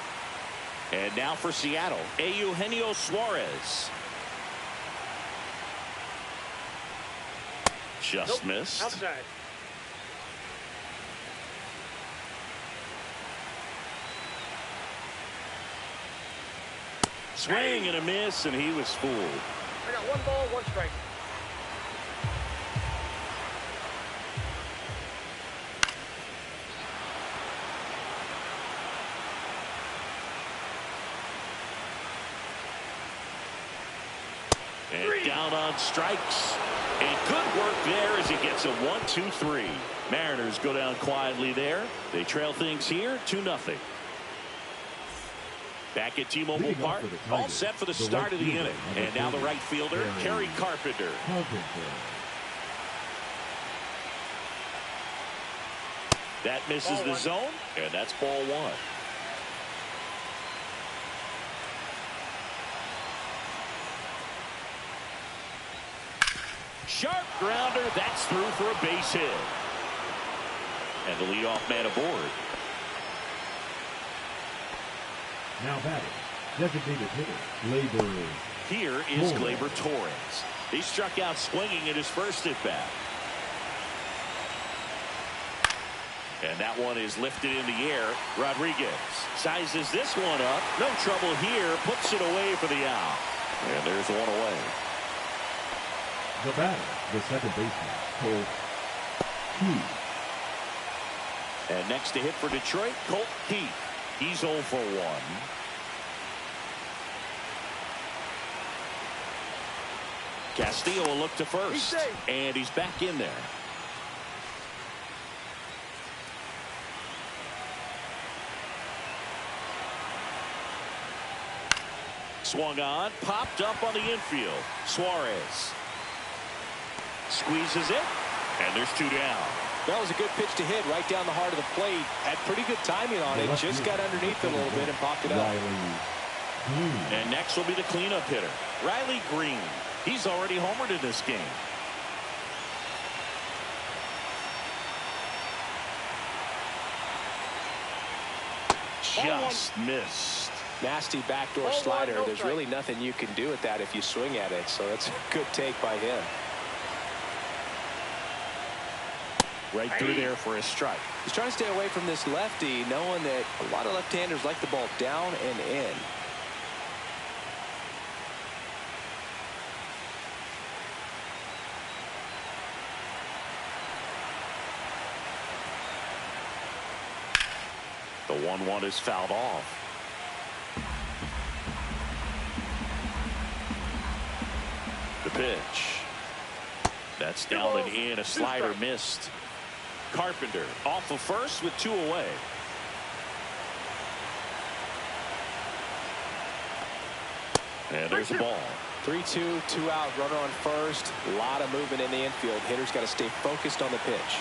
[SPEAKER 1] And now for Seattle, Eugenio Suarez. Just missed.
[SPEAKER 4] Outside.
[SPEAKER 1] Swing and a miss, and he was fooled.
[SPEAKER 4] I got 1 ball, 1 strike.
[SPEAKER 1] And down on strikes. And good work there as he gets a 1-2-3. Mariners go down quietly there. They trail things here 2-0. Back at T-Mobile Park, all set for the start of the inning. And now the right fielder, Kerry Carpenter. That misses the zone, and that's ball 1. Sharp grounder, that's through for a base hit. And the leadoff man aboard.
[SPEAKER 5] Now batting, designated hitter, Gleyber.
[SPEAKER 1] Here is Gleyber Torres. He struck out swinging at his first at bat. And that one is lifted in the air. Rodriguez sizes this one up. No trouble here. Puts it away for the out. And there's 1 away.
[SPEAKER 5] The batter, the second baseman, Colt Heath.
[SPEAKER 1] And next to hit for Detroit, Colt Heath. He's 0 for 1. Castillo will look to first. And he's back in there. Swung on, popped up on the infield. Suarez squeezes it, and there's 2 down.
[SPEAKER 3] That was a good pitch to hit right down the heart of the plate. Had pretty good timing on it. Just got underneath it a little bit and popped it up.
[SPEAKER 1] And next will be the cleanup hitter, Riley Green. He's already homered in this game. Just missed.
[SPEAKER 3] Nasty backdoor slider. There's really nothing you can do with that if you swing at it. So that's a good take by him.
[SPEAKER 1] Right through there for a strike.
[SPEAKER 3] He's trying to stay away from this lefty, knowing that a lot of left-handers like the ball down and in.
[SPEAKER 1] The 1-1 is fouled off. The pitch. That's down and in. A slider missed. Carpenter off of first with 2 away. And there's the ball.
[SPEAKER 3] 3-2, 2 out, runner on first. A lot of movement in the infield. Hitter's got to stay focused on the pitch.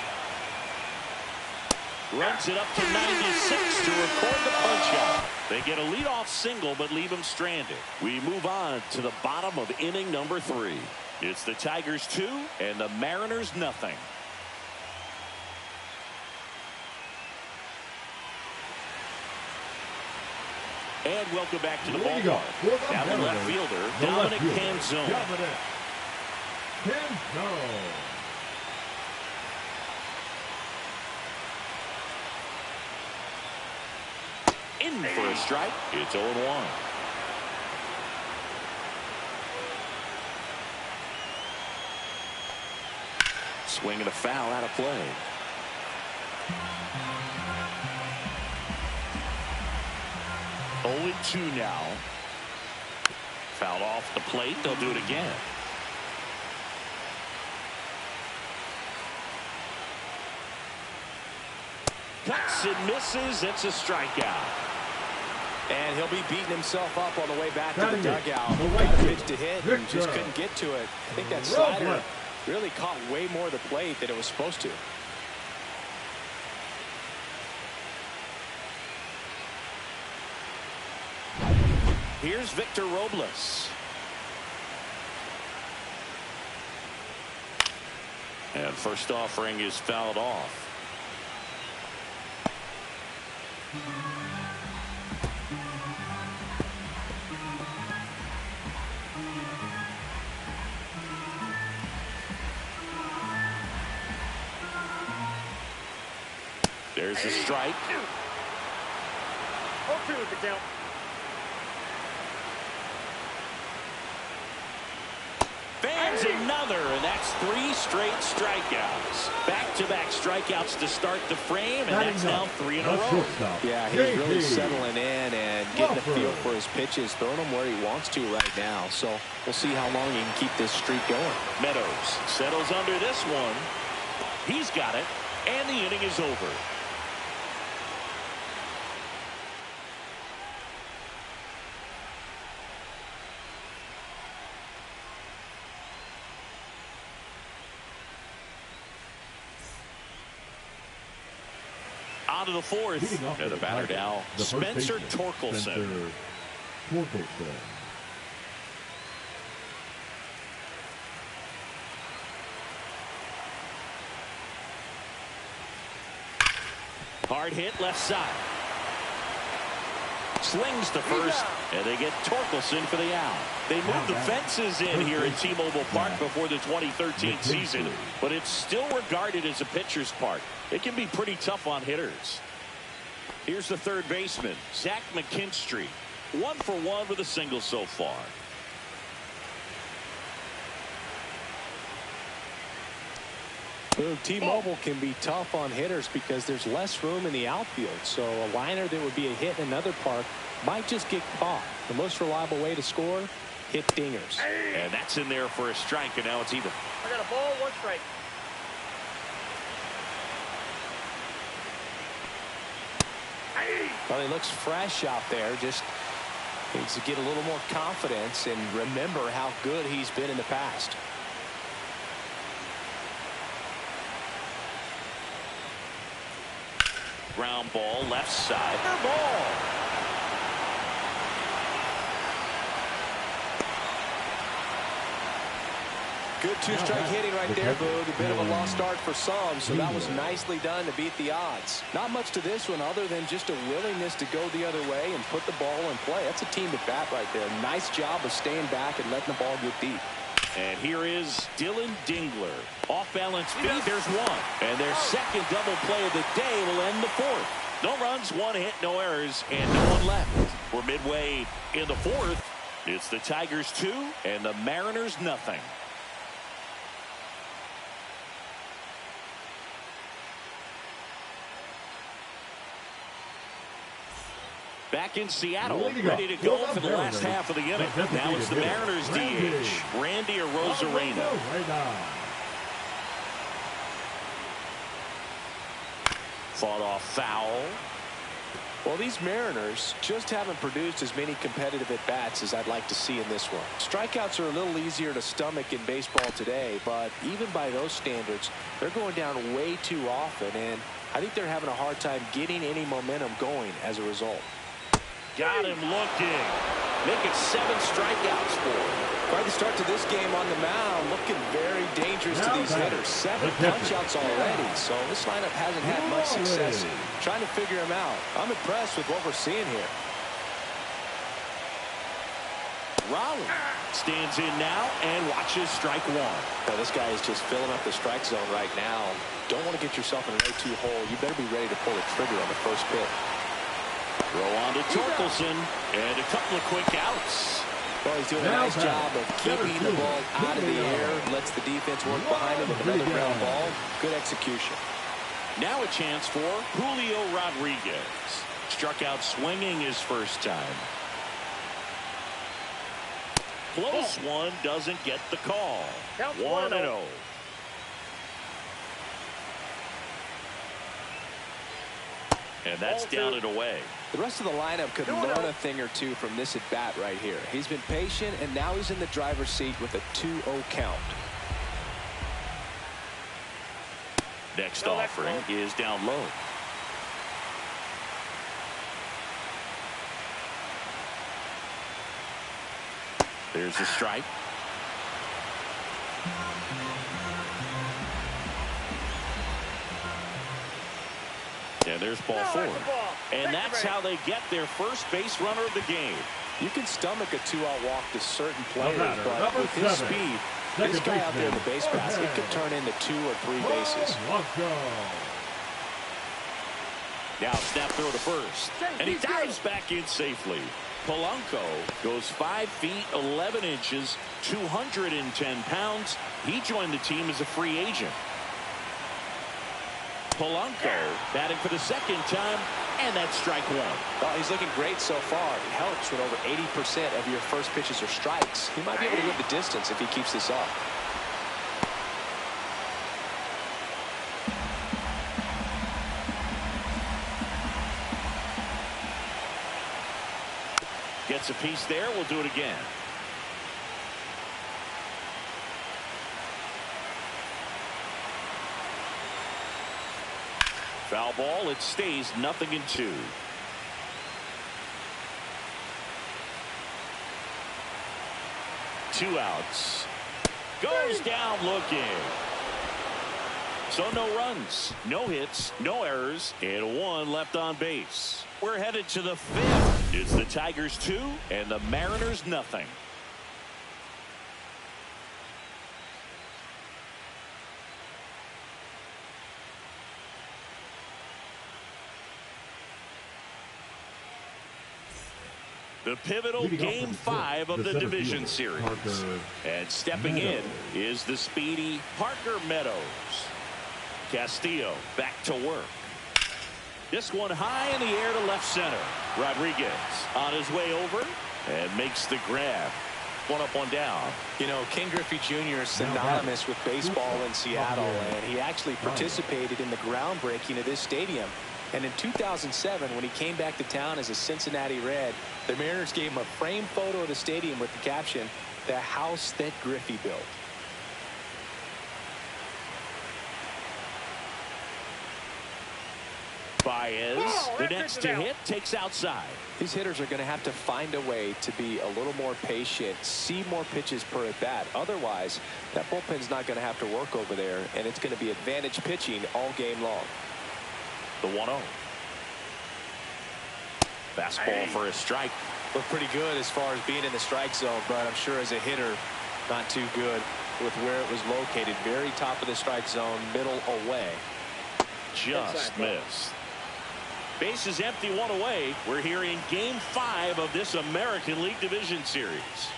[SPEAKER 1] Runs it up to 96 to record the punch out. They get a leadoff single but leave him stranded. We move on to the bottom of inning number 3. It's the Tigers 2 and the Mariners nothing. And welcome back to the ballpark. Now the left fielder, Dominic Canzone. In for a strike. It's 0-1. Swing and a foul out of play. Only 2 now. Fouled off the plate. They'll do it again. Cuts and misses. It's a strikeout.
[SPEAKER 2] And he'll be beating himself up on the way back to the dugout. Got a pitch to hit and just couldn't get to it. I think that slider really caught way more of the plate than it was supposed to.
[SPEAKER 1] Here's Victor Robles. And first offering is fouled off. There's a strike.
[SPEAKER 4] 0-2 with the count.
[SPEAKER 1] Fans another, and that's 3 straight strikeouts. Back-to-back strikeouts to start the frame, and that's now 3 in a row.
[SPEAKER 2] Yeah, he's really settling in and getting a feel for his pitches, throwing them where he wants to right now. So we'll see how long he can keep this streak going.
[SPEAKER 1] Meadows settles under this one. He's got it, and the inning is over. On to the 4th. And the batter now, Spencer Torkelson. Hard hit left side. Slings to first, and they get Torkelson for the out. They moved the fences in here at T-Mobile Park before the 2013 season, but it's still regarded as a pitcher's park. It can be pretty tough on hitters. Here's the third baseman, Zach McKinstry. 1 for 1 with a single so far.
[SPEAKER 2] T-Mobile can be tough on hitters because there's less room in the outfield. So a liner that would be a hit in another park might just get caught. The most reliable way to score, hit dingers.
[SPEAKER 1] And that's in there for a strike, and now it's even.
[SPEAKER 4] I got a ball, 1 strike.
[SPEAKER 2] Well, he looks fresh out there. Just needs to get a little more confidence and remember how good he's been in the past.
[SPEAKER 1] Ground ball left side. Ball.
[SPEAKER 2] Good 2-strike hitting right there, Boog. A bit of a lost start for some, so that was nicely done to beat the odds. Not much to this one other than just a willingness to go the other way and put the ball in play. That's a team at bat right there. Nice job of staying back and letting the ball get deep.
[SPEAKER 1] And here is Dylan Dingler. Off balance feet, there's one. And their second double play of the day will end the 4th. No runs, 1 hit, no errors, and no one left. We're midway in the 4th. It's the Tigers 2 and the Mariners nothing. Back in Seattle, ready to go for the last half of the inning. Now it's the Mariners DH, Randy Arozarena. Fought off foul.
[SPEAKER 2] Well, these Mariners just haven't produced as many competitive at-bats as I'd like to see in this one. Strikeouts are a little easier to stomach in baseball today, but even by those standards, they're going down way too often, and I think they're having a hard time getting any momentum going as a result.
[SPEAKER 1] Got him looking. Making 7 strikeouts for him.
[SPEAKER 2] Quite the start to this game on the mound. Looking very dangerous to these hitters. 7 punch-outs already. So this lineup hasn't had much success trying to figure him out. I'm impressed with what we're seeing here.
[SPEAKER 1] Rollins stands in now and watches strike 1.
[SPEAKER 2] Now, this guy is just filling up the strike zone right now. Don't want to get yourself in an 0-2 hole. You better be ready to pull the trigger on the first pitch.
[SPEAKER 1] Throw on to Torkelson, and a couple of quick outs.
[SPEAKER 2] Well, he's doing a nice job of keeping the ball out of the air. Lets the defense work behind him with another ground ball. Good execution.
[SPEAKER 1] Now a chance for Julio Rodriguez. Struck out swinging his first time. Close one, doesn't get the call. 1-0. And that's down and away.
[SPEAKER 2] The rest of the lineup could learn a thing or two from this at-bat right here. He's been patient, and now he's in the driver's seat with a 2-0 count.
[SPEAKER 1] Next offering is down low. There's a strike. And there's ball 4. And that's how they get their first base runner of the game.
[SPEAKER 2] You can stomach a 2-out walk to certain players, but with his speed, this guy out there in the base pass, it could turn into 2 or 3 bases.
[SPEAKER 1] Now snap throw to first. And he dives back in safely. Polanco goes 5 feet 11 inches, 210 pounds. He joined the team as a free agent. Polanco batting for the second time, and that's strike 1.
[SPEAKER 2] Well, he's looking great so far. It helps when over 80% of your first pitches are strikes. He might be able to go the distance if he keeps this up.
[SPEAKER 1] Gets a piece there. We'll do it again. Foul ball. It stays 0-2. Two outs. Goes down looking. So no runs, no hits, no errors, and 1 left on base. We're headed to the 5th. It's the Tigers 2 and the Mariners 0. The pivotal Game 5 of the division series. And stepping in is the speedy Parker Meadows. Castillo back to work. This one high in the air to left center. Rodriguez on his way over and makes the grab. 1 up, 1 down.
[SPEAKER 2] You know, Ken Griffey Jr. is synonymous with baseball in Seattle, and he actually participated in the groundbreaking of this stadium. And in 2007, when he came back to town as a Cincinnati Red, the Mariners gave him a framed photo of the stadium with the caption, "The house that Griffey built."
[SPEAKER 1] Baez, the next to hit, takes outside.
[SPEAKER 2] These hitters are going to have to find a way to be a little more patient, see more pitches per at bat. Otherwise, that bullpen's not going to have to work over there, and it's going to be advantage pitching all game long.
[SPEAKER 1] The 1-0. Fastball for a strike.
[SPEAKER 2] Looked pretty good as far as being in the strike zone, but I'm sure as a hitter, not too good with where it was located. Very top of the strike zone, middle away.
[SPEAKER 1] Just missed. Base is empty, 1 away. We're here in Game 5 of this American League Division Series.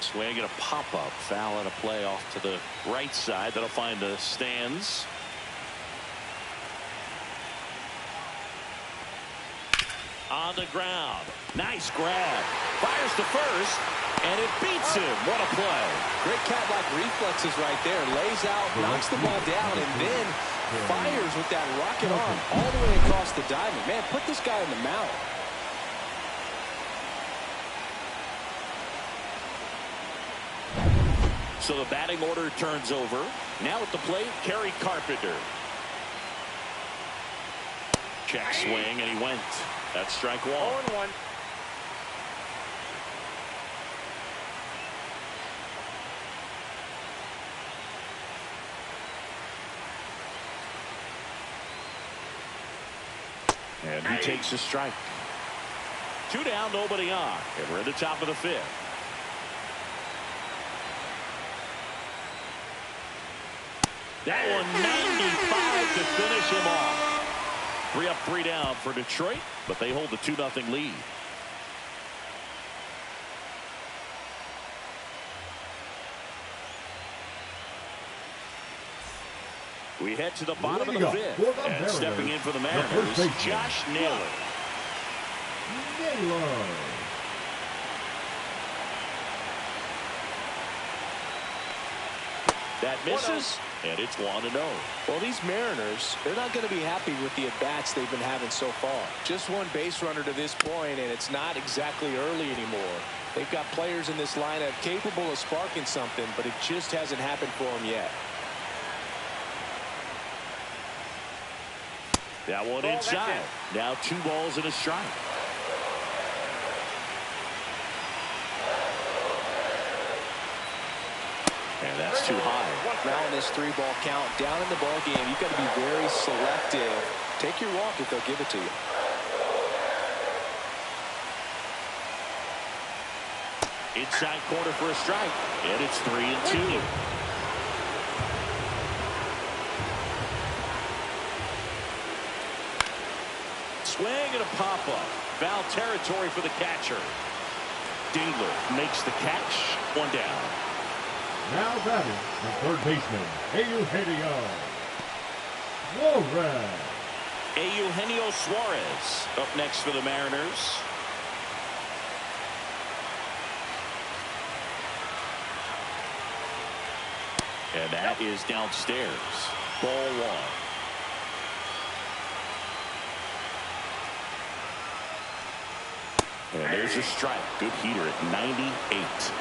[SPEAKER 1] Swing and a pop-up. Foul and a play off to the right side. That'll find the stands. On the ground. Nice grab. Fires to first, and it beats him. What a play.
[SPEAKER 2] Great cat-like reflexes right there. Lays out, knocks the ball down, and then fires with that rocket arm all the way across the diamond. Man, put this guy in the mound.
[SPEAKER 1] So the batting order turns over. Now at the plate, Kerry Carpenter. Check swing, and he went. That's strike 1.
[SPEAKER 4] 0-1.
[SPEAKER 1] And he takes a strike. 2 down, nobody on. And we're in the top of the 5th. That one 95 to finish him off. 3 up, 3 down for Detroit, but they hold the 2-0 lead. We head to the bottom of the fifth. And stepping in for the Mariners, Josh Naylor. That misses, and it's 1-0.
[SPEAKER 3] Well, these Mariners, they're not going to be happy with the at-bats they've been having so far. Just one base runner to this point, and it's not exactly early anymore. They've got players in this lineup capable of sparking something, but it just hasn't happened for them yet.
[SPEAKER 1] That one inside. Now 2 balls and a strike. And that's too high.
[SPEAKER 3] Now in this 3-ball count, down in the ball game, you've got to be very selective. Take your walk if they'll give it to you.
[SPEAKER 1] Inside corner for a strike, and it's 3-2. Swing and a pop-up. Foul territory for the catcher. Dingler makes the catch. 1 down.
[SPEAKER 5] Now batting, the third baseman, Eugenio Suarez.
[SPEAKER 1] Eugenio Suarez up next for the Mariners. And that is downstairs. Ball 1. And there's a strike. Good heater at 98.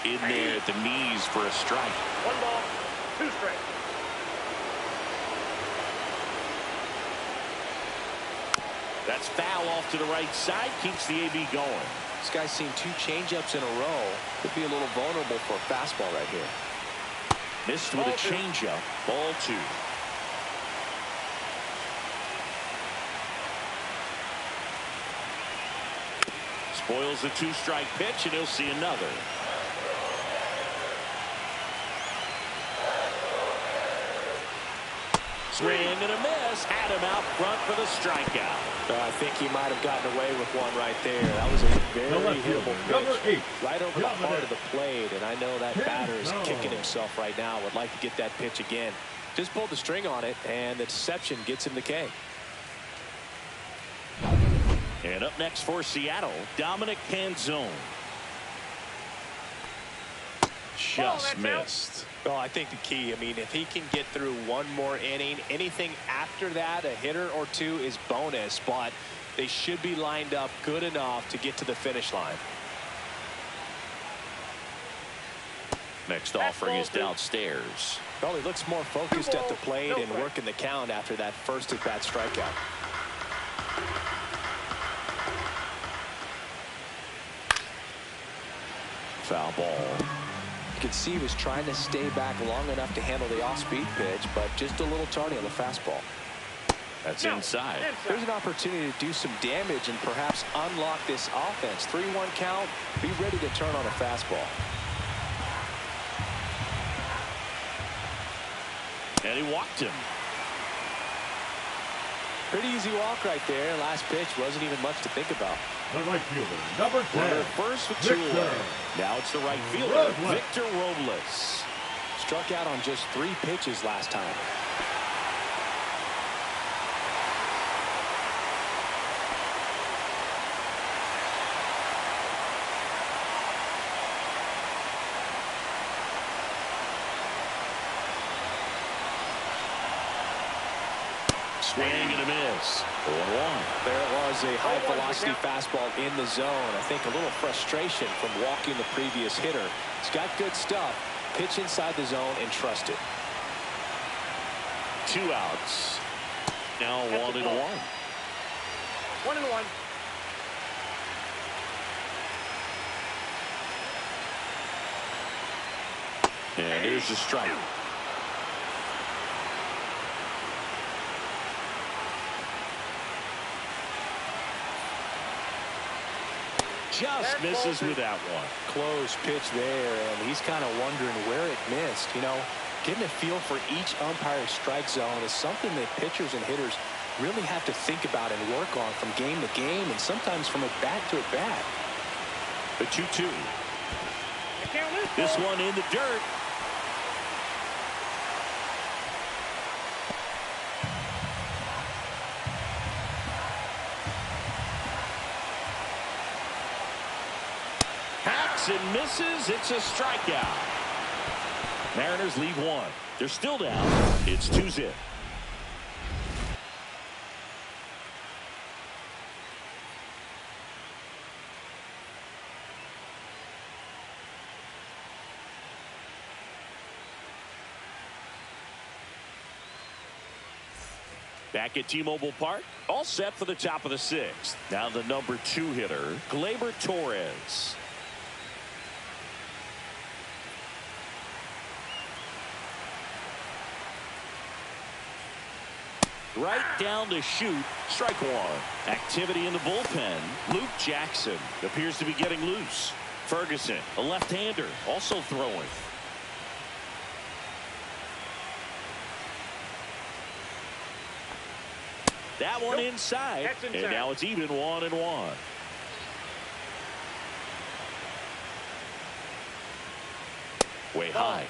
[SPEAKER 1] In there at the knees for a strike.
[SPEAKER 4] 1 ball, 2 strikes.
[SPEAKER 1] That's foul off to the right side. Keeps the AB going.
[SPEAKER 3] This guy's seen 2 changeups in a row. Could be a little vulnerable for a fastball right here.
[SPEAKER 1] Missed with a changeup. Ball 2. Spoils the 2-strike pitch, and he'll see another. Swing and a miss. Had him out front for the strikeout.
[SPEAKER 3] I think he might have gotten away with one right there. That was a very hittable pitch. Right over the heart of the plate, and I know that batter is kicking himself right now. Would like to get that pitch again. Just pulled the string on it, and the deception gets him the K.
[SPEAKER 1] And up next for Seattle, Dominic Canzone. Just missed.
[SPEAKER 3] Well, I think the key, I mean, if he can get through 1 more inning, anything after that, a hitter or 2 is bonus, but they should be lined up good enough to get to the finish line.
[SPEAKER 1] Next offering is downstairs.
[SPEAKER 3] Well, he looks more focused at the plate and working the count after that first at-bat strikeout.
[SPEAKER 1] Foul ball.
[SPEAKER 3] You can see he was trying to stay back long enough to handle the off-speed pitch, but just a little tardy on the fastball.
[SPEAKER 1] That's inside.
[SPEAKER 3] There's an opportunity to do some damage and perhaps unlock this offense. 3-1 count. Be ready to turn on a fastball.
[SPEAKER 1] And he walked him.
[SPEAKER 3] Pretty easy walk right there. Last pitch wasn't even much to think about.
[SPEAKER 5] The right fielder, number 10.
[SPEAKER 1] First with 2 away. Now it's the right fielder, Victor Robles.
[SPEAKER 3] Struck out on just 3 pitches last time.
[SPEAKER 1] Swing and a miss. 0-1.
[SPEAKER 3] There was a high-velocity fastball in the zone. I think a little frustration from walking the previous hitter. He's got good stuff. Pitch inside the zone and trust it.
[SPEAKER 1] 2 outs. Now 1-1.
[SPEAKER 4] 1-1.
[SPEAKER 1] And here's the strike. Just misses with that one.
[SPEAKER 3] Close pitch there, and he's kind of wondering where it missed. You know, getting a feel for each umpire's strike zone is something that pitchers and hitters really have to think about and work on from game to game, and sometimes from at bat to at bat.
[SPEAKER 1] The 2-2. This one in the dirt. Hacks and misses. It's a strikeout. Mariners leave one. They're still down. It's 2-0. Back at T-Mobile Park, all set for the top of the 6th. Now the number 2 hitter, Gleyber Torres. Right down to shoot, strike one. Activity in the bullpen. Luke Jackson appears to be getting loose. Ferguson, a left-hander, also throwing. That one inside, and now it's even 1-1. Way high.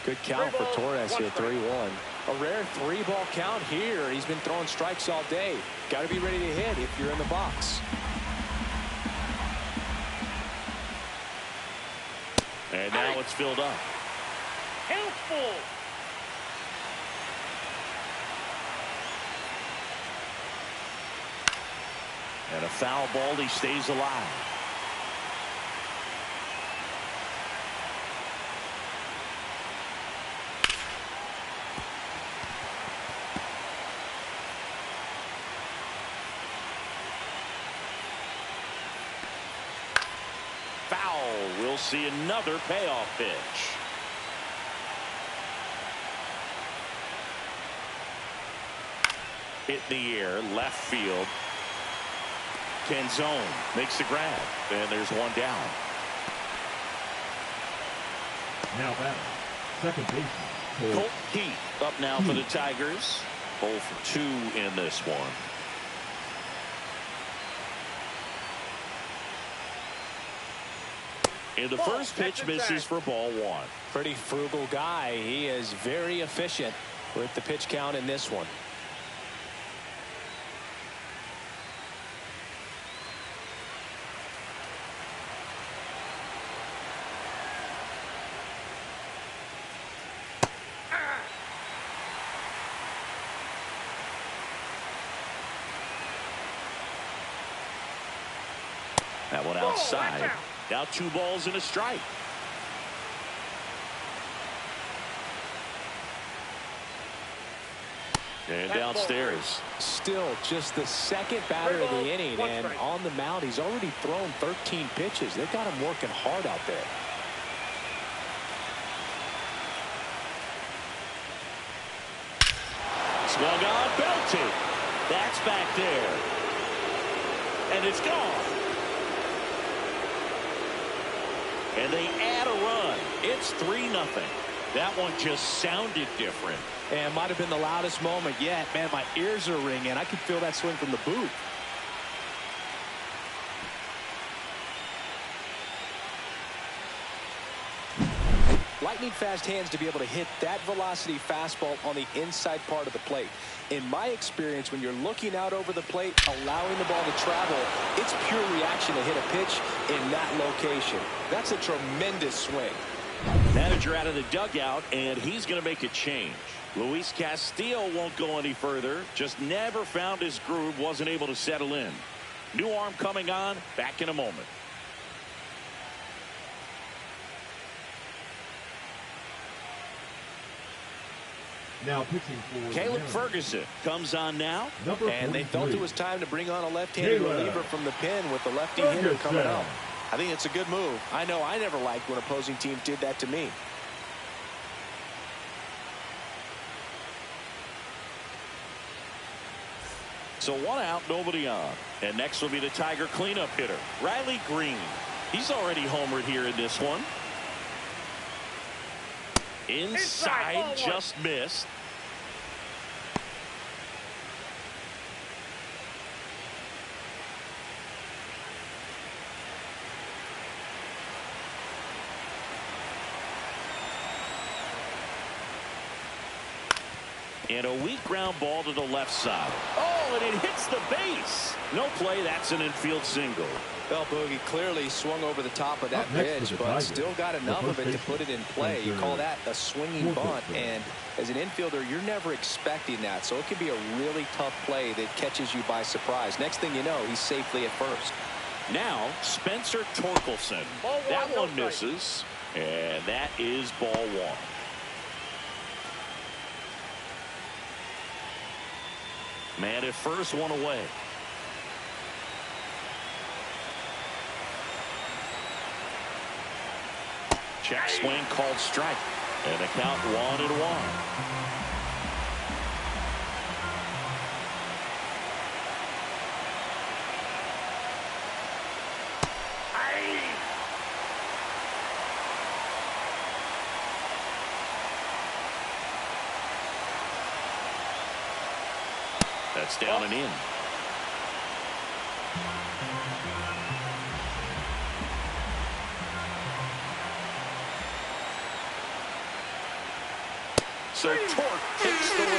[SPEAKER 2] Good count for Torres here, 3-1. A rare 3-ball count here. He's been throwing strikes all day. Got to be ready to hit if you're in the box.
[SPEAKER 1] And now it's filled up.
[SPEAKER 4] Count full.
[SPEAKER 1] And a foul ball, he stays alive. Foul. We'll see another payoff pitch. Hit in the air, left field. Canzone makes the grab, and there's one down.
[SPEAKER 5] Now batting, second baseman,
[SPEAKER 1] Colt Keith up now for the Tigers. 0 for 2 in this one. And the first pitch misses for ball 1.
[SPEAKER 2] Pretty frugal guy. He is very efficient with the pitch count in this one.
[SPEAKER 1] That one outside. Now 2 balls and a strike. And downstairs.
[SPEAKER 2] Still just the second batter of the inning, and on the mound he's already thrown 13 pitches. They've got him working hard out there.
[SPEAKER 1] Swung on, belted. That's back there. And it's gone. And they add a run. It's 3-0. That one just sounded different.
[SPEAKER 2] And might have been the loudest moment yet. Man, my ears are ringing. I could feel that swing from the booth. Lightning fast hands to be able to hit that velocity fastball on the inside part of the plate. In my experience, when you're looking out over the plate, allowing the ball to travel, it's pure reaction to hit a pitch in that location. That's a tremendous swing.
[SPEAKER 1] Manager out of the dugout, and he's going to make a change. Luis Castillo won't go any further. Just never found his groove, wasn't able to settle in. New arm coming on, back in a moment.
[SPEAKER 5] now pitching for
[SPEAKER 1] Caleb Ferguson comes on now.
[SPEAKER 2] And they felt it was time to bring on a left-handed reliever from the pen with the lefty hitter coming up. I think it's a good move. I know I never liked when opposing teams did that to me.
[SPEAKER 1] So 1 out, nobody on. And next will be the Tiger cleanup hitter, Riley Green. He's already homered here in this one. Inside, just missed. And a weak ground ball to the left side. Oh, and it hits the base. No play. That's an infield single.
[SPEAKER 2] Well, Boogie clearly swung over the top of that pitch, but still got enough of it to put it in play. You call that a swinging bunt, and as an infielder, you're never expecting that. So it could be a really tough play that catches you by surprise. Next thing you know, he's safely at first.
[SPEAKER 1] Now, Spencer Torkelson. That one misses, and that is ball one. Man at first, one away. Check swing called strike. And the count 1-1. That's down and in. So Torque takes the win.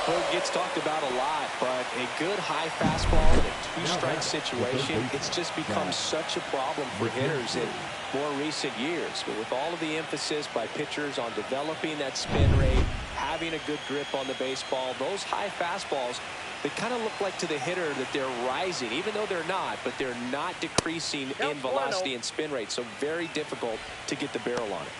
[SPEAKER 2] Well, it gets talked about a lot, but a good high fastball in a two-strike situation, it's just become such a problem for hitters in more recent years. But with all of the emphasis by pitchers on developing that spin rate, having a good grip on the baseball, those high fastballs, they kind of look like to the hitter that they're rising, even though they're not, but they're not decreasing in velocity and spin rate. So very difficult to get the barrel on it.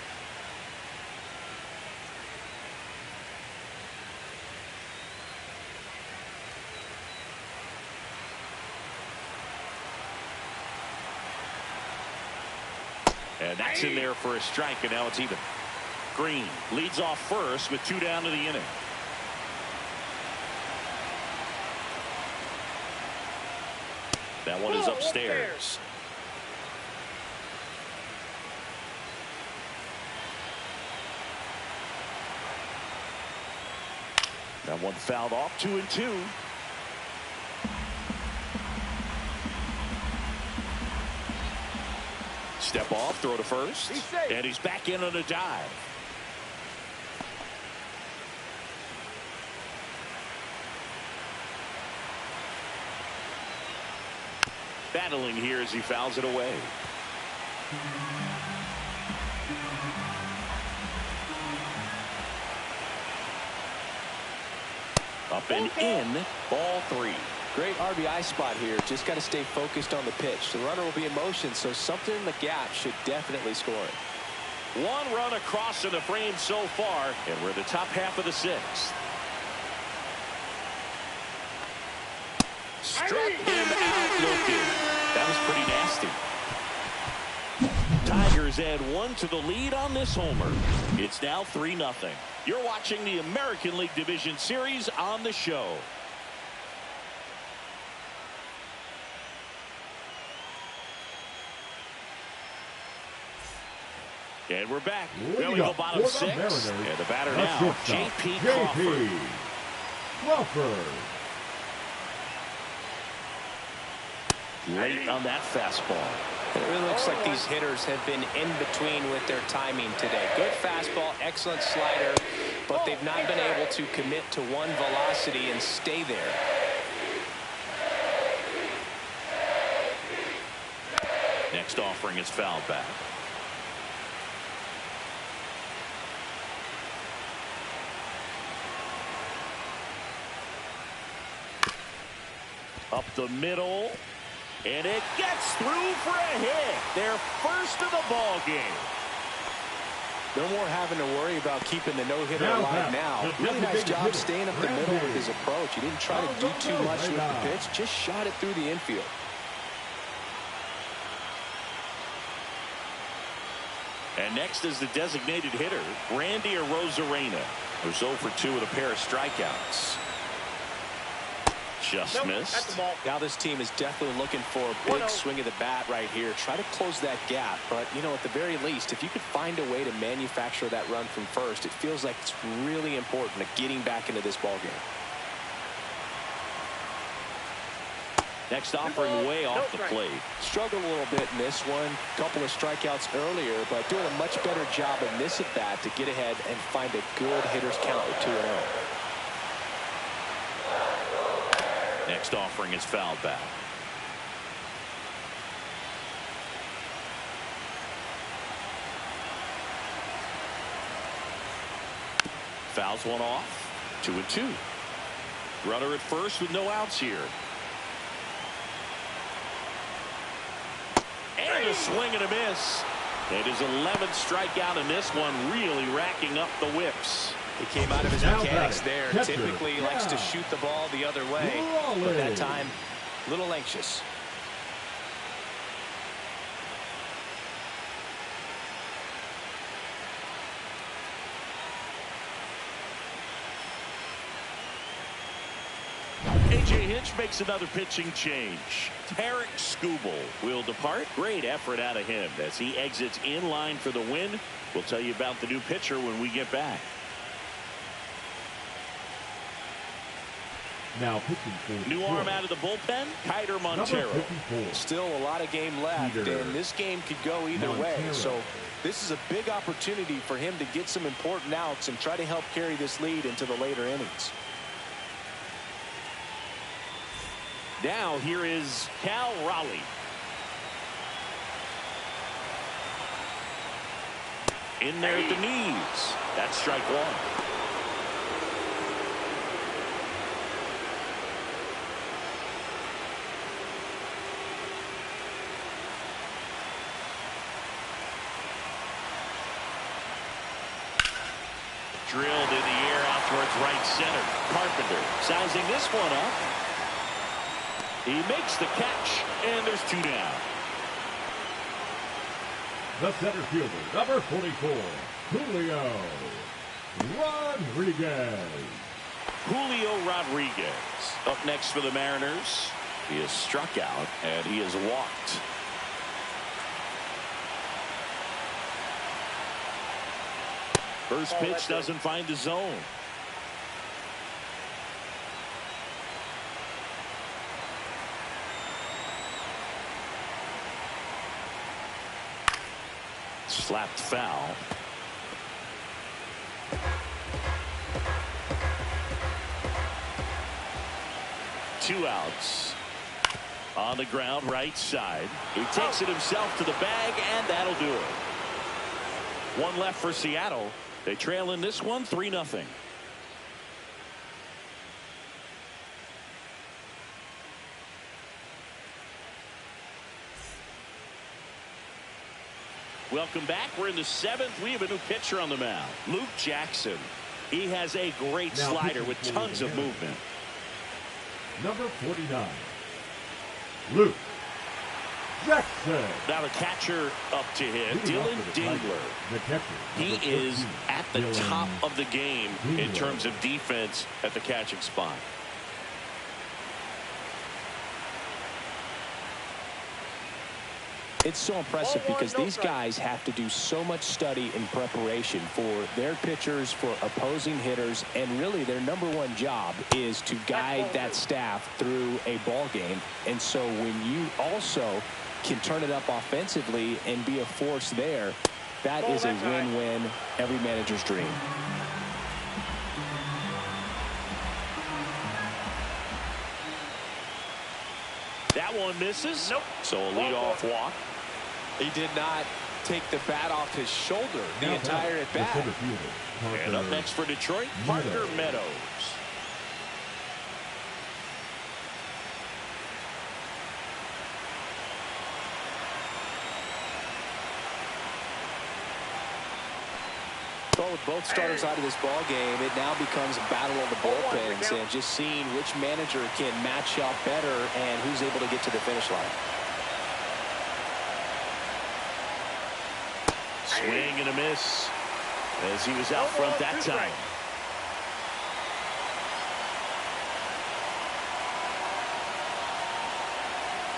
[SPEAKER 1] And that's in there for a strike, and now it's even. Green leads off first with 2 down to the inning. That one is upstairs. That one fouled off, 2-2. Step off, throw to first, and he's back in on a dive. Battling here as he fouls it away. Up and in, ball 3.
[SPEAKER 2] Great RBI spot here. Just got to stay focused on the pitch. The runner will be in motion, so something in the gap should definitely score it.
[SPEAKER 1] 1 run across in the frame so far, and we're the top half of the 6th. Struck him out looking. That was pretty nasty. Tigers add 1 to the lead on this homer. It's now 3-0. You're watching the American League Division Series on the show. And we're back. There we go, bottom 6. And the batter now, J.P.
[SPEAKER 5] Crawford.
[SPEAKER 1] Late on that fastball.
[SPEAKER 2] It really looks like these hitters have been in between with their timing today. Good fastball, excellent slider, but they've not been able to commit to one velocity and stay there.
[SPEAKER 1] Next offering is fouled back. Up the middle, and it gets through for a hit. Their first of the ball game.
[SPEAKER 2] No more having to worry about keeping the no-hitter alive now. Really nice job staying up the middle with his approach. He didn't try to do too much with the pitch, just shot it through the infield.
[SPEAKER 1] And next is the designated hitter, Randy Arozarena, who's 0 for 2 with a pair of strikeouts. Just missed.
[SPEAKER 2] Now this team is definitely looking for a big swing of the bat right here. Try to close that gap. But, you know, at the very least, if you could find a way to manufacture that run from first, it feels like it's really important to getting back into this ball game.
[SPEAKER 1] Next offering way off the plate.
[SPEAKER 2] Struggled a little bit in this one. Couple of strikeouts earlier, but doing a much better job in this at bat to get ahead and find a good hitter's count with 2-0.
[SPEAKER 1] Next offering is fouled back. Fouls one off. 2-2. Runner at first with no outs here. And a swing and a miss. It is 11th strikeout in this one, really racking up the whips.
[SPEAKER 3] He came out of his mechanics there. Typically likes to shoot the ball the other way, but that time, a little anxious.
[SPEAKER 1] A.J. Hinch makes another pitching change. Tarek Skubal will depart. Great effort out of him as he exits in line for the win. We'll tell you about the new pitcher when we get back.
[SPEAKER 5] Now pitching for
[SPEAKER 1] new arm out of the bullpen, Kiter Montero.
[SPEAKER 2] Still a lot of game left, and this game could go either way. So this is a big opportunity for him to get some important outs and try to help carry this lead into the later innings.
[SPEAKER 1] Now here is Cal Raleigh. In there at the knees. That's strike one. Drilled in the air out towards right center. Carpenter sizing this one up. He makes the catch, and there's two down.
[SPEAKER 5] The center fielder, number 44, Julio Rodriguez.
[SPEAKER 1] Julio Rodriguez up next for the Mariners. He is struck out, and he is walked. First pitch doesn't find the zone. Slapped foul. Two outs. On the ground, right side. He takes it himself to the bag, and that'll do it. One left for Seattle. They trail in this one 3-0. Welcome back. We're in the 7th. We have a new pitcher on the mound, Luke Jackson. He has a great slider with tons of movement.
[SPEAKER 5] Number 49, Luke Jackson.
[SPEAKER 1] Now the catcher up to hit, Dylan Dingler. He is at the top of the game in terms of defense at the catching spot.
[SPEAKER 2] It's so impressive because these guys have to do so much study and preparation for their pitchers, for opposing hitters, and really their #1 job is to guide that staff through a ball game. And so when you also can turn it up offensively and be a force there, that is a win-win, every manager's dream.
[SPEAKER 1] That one misses. Nope. So a leadoff walk.
[SPEAKER 2] He did not take the bat off his shoulder the entire at bat.
[SPEAKER 1] And up next for Detroit, Parker Meadows.
[SPEAKER 2] Well, with both starters out of this ball game, it now becomes a battle of the bullpens and just seeing which manager can match up better and who's able to get to the finish line.
[SPEAKER 1] Swing and a miss as he was out front that time.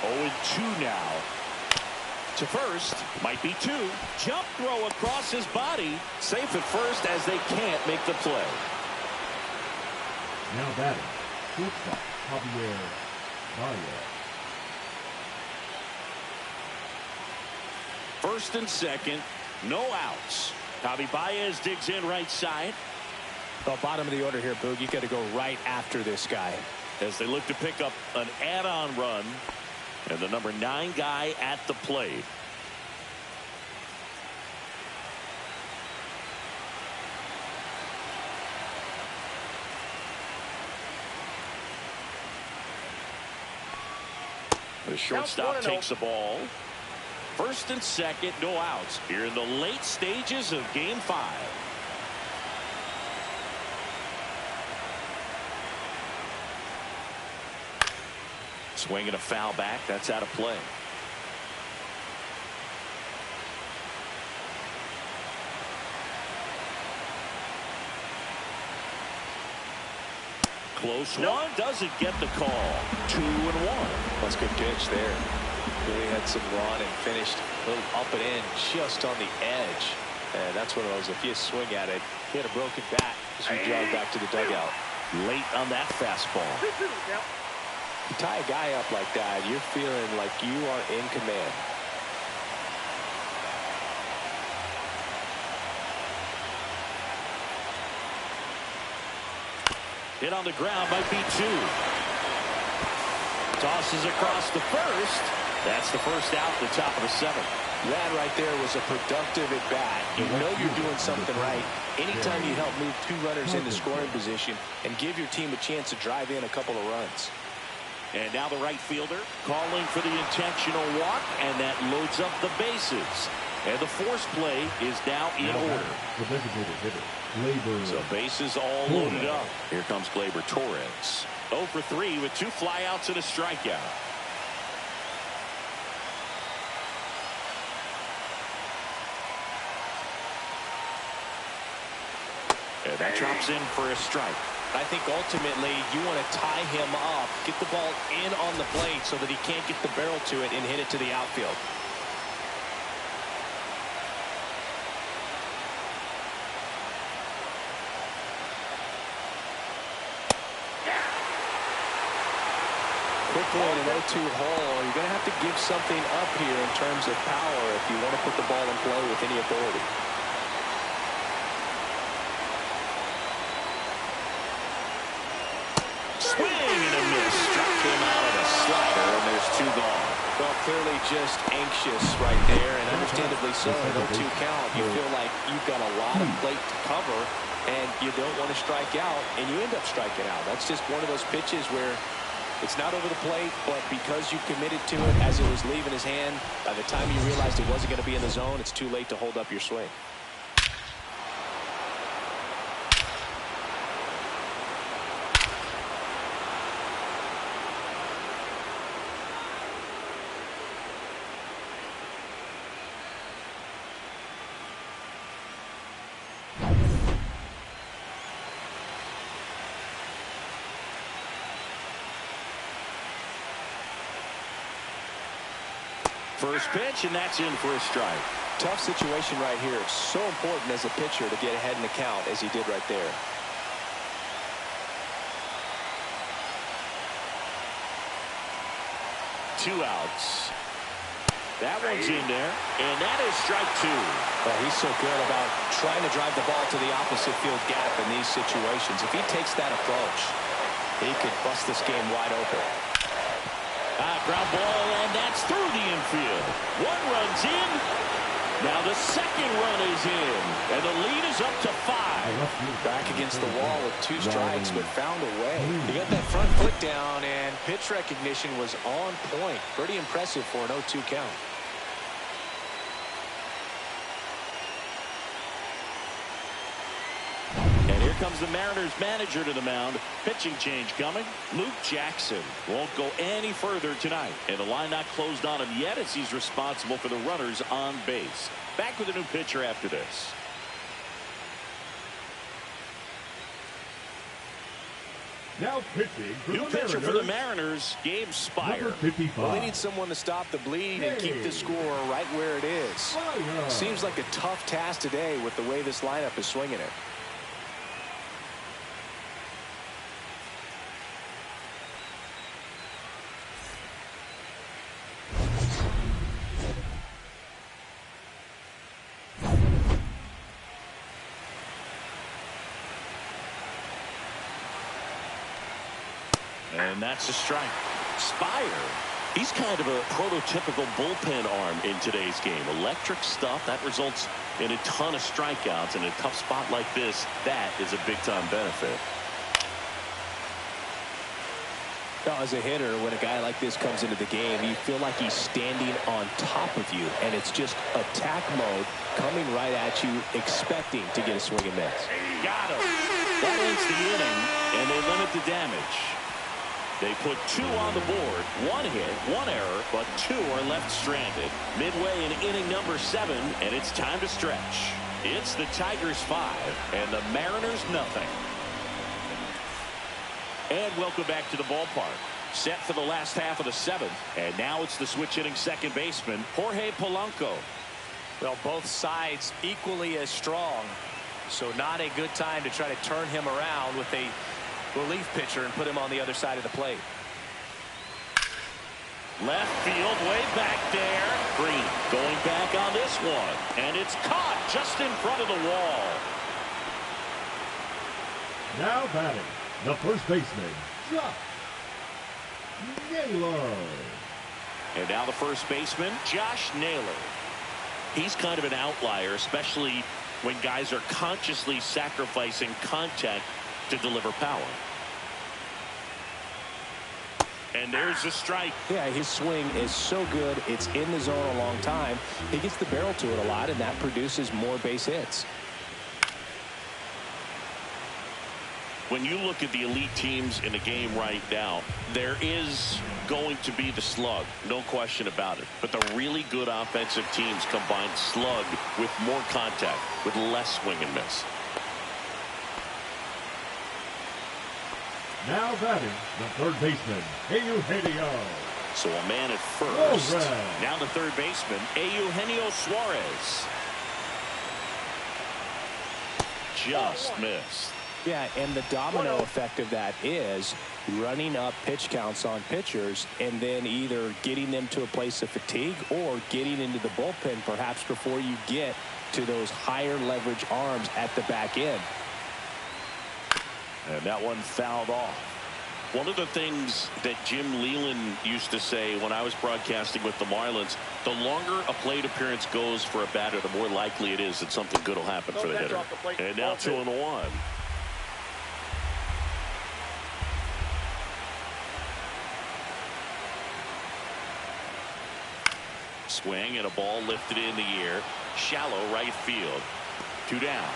[SPEAKER 1] Oh, 2 now. To first, might be 2. Jump throw across his body. Safe at first as they can't make the play.
[SPEAKER 5] Now batting, shortstop Javier Barrios.
[SPEAKER 1] First and second, no outs. Javi Baez digs in right side.
[SPEAKER 2] Well, bottom of the order here, Boog. You got to go right after this guy.
[SPEAKER 1] As they look to pick up an add-on run. And the number 9 guy at the plate. The shortstop takes the ball. First and second, no outs. Here in the late stages of Game 5. Swinging a foul back. That's out of play. Close one. Doesn't get the call. 2-1.
[SPEAKER 3] That's a good pitch there. Really had some run and finished a little up and in just on the edge. And that's one of those, if you swing at it, he had a broken bat as we drive back to the dugout.
[SPEAKER 1] Late on that fastball.
[SPEAKER 3] You tie a guy up like that, you're feeling like you are in command.
[SPEAKER 1] Hit on the ground, might be 2. Tosses across the first. That's the first out, the top of the 7th.
[SPEAKER 3] That right there was a productive at bat. You know you're doing something right anytime you help move 2 runners into scoring position and give your team a chance to drive in a couple of runs.
[SPEAKER 1] And now the right fielder calling for the intentional walk, and that loads up the bases. And the force play is now in order.
[SPEAKER 5] The designated hitter,
[SPEAKER 1] So bases all loaded up. Here comes Gleyber Torres. 0 for 3 with 2 flyouts and a strikeout. And that drops in for a strike.
[SPEAKER 3] I think ultimately you want to tie him up, get the ball in on the plate so that he can't get the barrel to it and hit it to the outfield. Quickly in an 0-2 hole, you're going to have to give something up here in terms of power if you want to put the ball in play with any authority.
[SPEAKER 1] Swing and a miss. Struck him out of a slider, and there's 2 gone.
[SPEAKER 3] Well, clearly just anxious right there, and understandably so. An 0-2 count, you feel like you've got a lot of plate to cover, and you don't want to strike out, and you end up striking out. That's just one of those pitches where it's not over the plate, but because you committed to it as it was leaving his hand, by the time you realized it wasn't going to be in the zone, it's too late to hold up your swing.
[SPEAKER 1] First pitch, and that's in for a strike.
[SPEAKER 3] Tough situation right here. So important as a pitcher to get ahead in the count as he did right there.
[SPEAKER 1] Two outs. That one's in there, and that is strike 2.
[SPEAKER 3] Well, he's so good about trying to drive the ball to the opposite field gap in these situations. If he takes that approach, he could bust this game wide open.
[SPEAKER 1] Ground ball, and that's through the infield. 1 run's in. Now the second run is in, and the lead is up to 5.
[SPEAKER 3] Back against the wall with 2 strikes, but found a way. He got that front foot down, and pitch recognition was on point. Pretty impressive for an 0-2 count.
[SPEAKER 1] And here comes the Mariners manager to the mound. Pitching change coming. Luke Jackson won't go any further tonight. And the line not closed on him yet as he's responsible for the runners on base. Back with a new pitcher after this.
[SPEAKER 5] Now pitching for
[SPEAKER 1] New pitcher for the Mariners, Gabe Spire.
[SPEAKER 3] Well, they need someone to stop the bleed and keep the score right where it is. Seems like a tough task today with the way this lineup is swinging it.
[SPEAKER 1] And that's a strike. Spire, he's kind of a prototypical bullpen arm in today's game. Electric stuff that results in a ton of strikeouts. In a tough spot like this, that is a big-time benefit.
[SPEAKER 2] Now, as a hitter, when a guy like this comes into the game, you feel like he's standing on top of you, and it's just attack mode coming right at you, expecting to get a swing and miss.
[SPEAKER 1] Got him. That ends the inning, and they limit the damage. They put 2 on the board, 1 hit, 1 error, but 2 are left stranded. Midway in inning number 7, and it's time to stretch. It's the Tigers 5, and the Mariners nothing. And welcome back to the ballpark. Set for the last half of the 7th, and now it's the switch-hitting second baseman, Jorge Polanco.
[SPEAKER 3] Well, both sides equally as strong, so not a good time to try to turn him around with a relief pitcher and put him on the other side of the plate.
[SPEAKER 1] Left field, way back there. Green going back on this one, and it's caught just in front of the wall.
[SPEAKER 5] Now batting, the first baseman, Josh Naylor.
[SPEAKER 1] And now the first baseman, Josh Naylor. He's kind of an outlier, especially when guys are consciously sacrificing contact to deliver power. And there's a strike.
[SPEAKER 2] Yeah, his swing is so good. It's in the zone a long time. He gets the barrel to it a lot, and that produces more base hits.
[SPEAKER 1] When you look at the elite teams in the game right now, there is going to be the slug, no question about it. But the really good offensive teams combine slug with more contact, with less swing and miss.
[SPEAKER 5] Now batting, the third baseman, Eugenio.
[SPEAKER 1] So a man at first.
[SPEAKER 5] Suarez.
[SPEAKER 1] Now the third baseman, Eugenio Suarez. Just missed.
[SPEAKER 2] Yeah, and the domino effect of that is running up pitch counts on pitchers and then either getting them to a place of fatigue or getting into the bullpen perhaps before you get to those higher leverage arms at the back end.
[SPEAKER 1] And that one fouled off. One of the things that Jim Leland used to say when I was broadcasting with the Marlins, the longer a plate appearance goes for a batter, the more likely it is that something good will happen for the hitter. And now 2-1. Swing and a ball lifted in the air. Shallow right field. 2 down.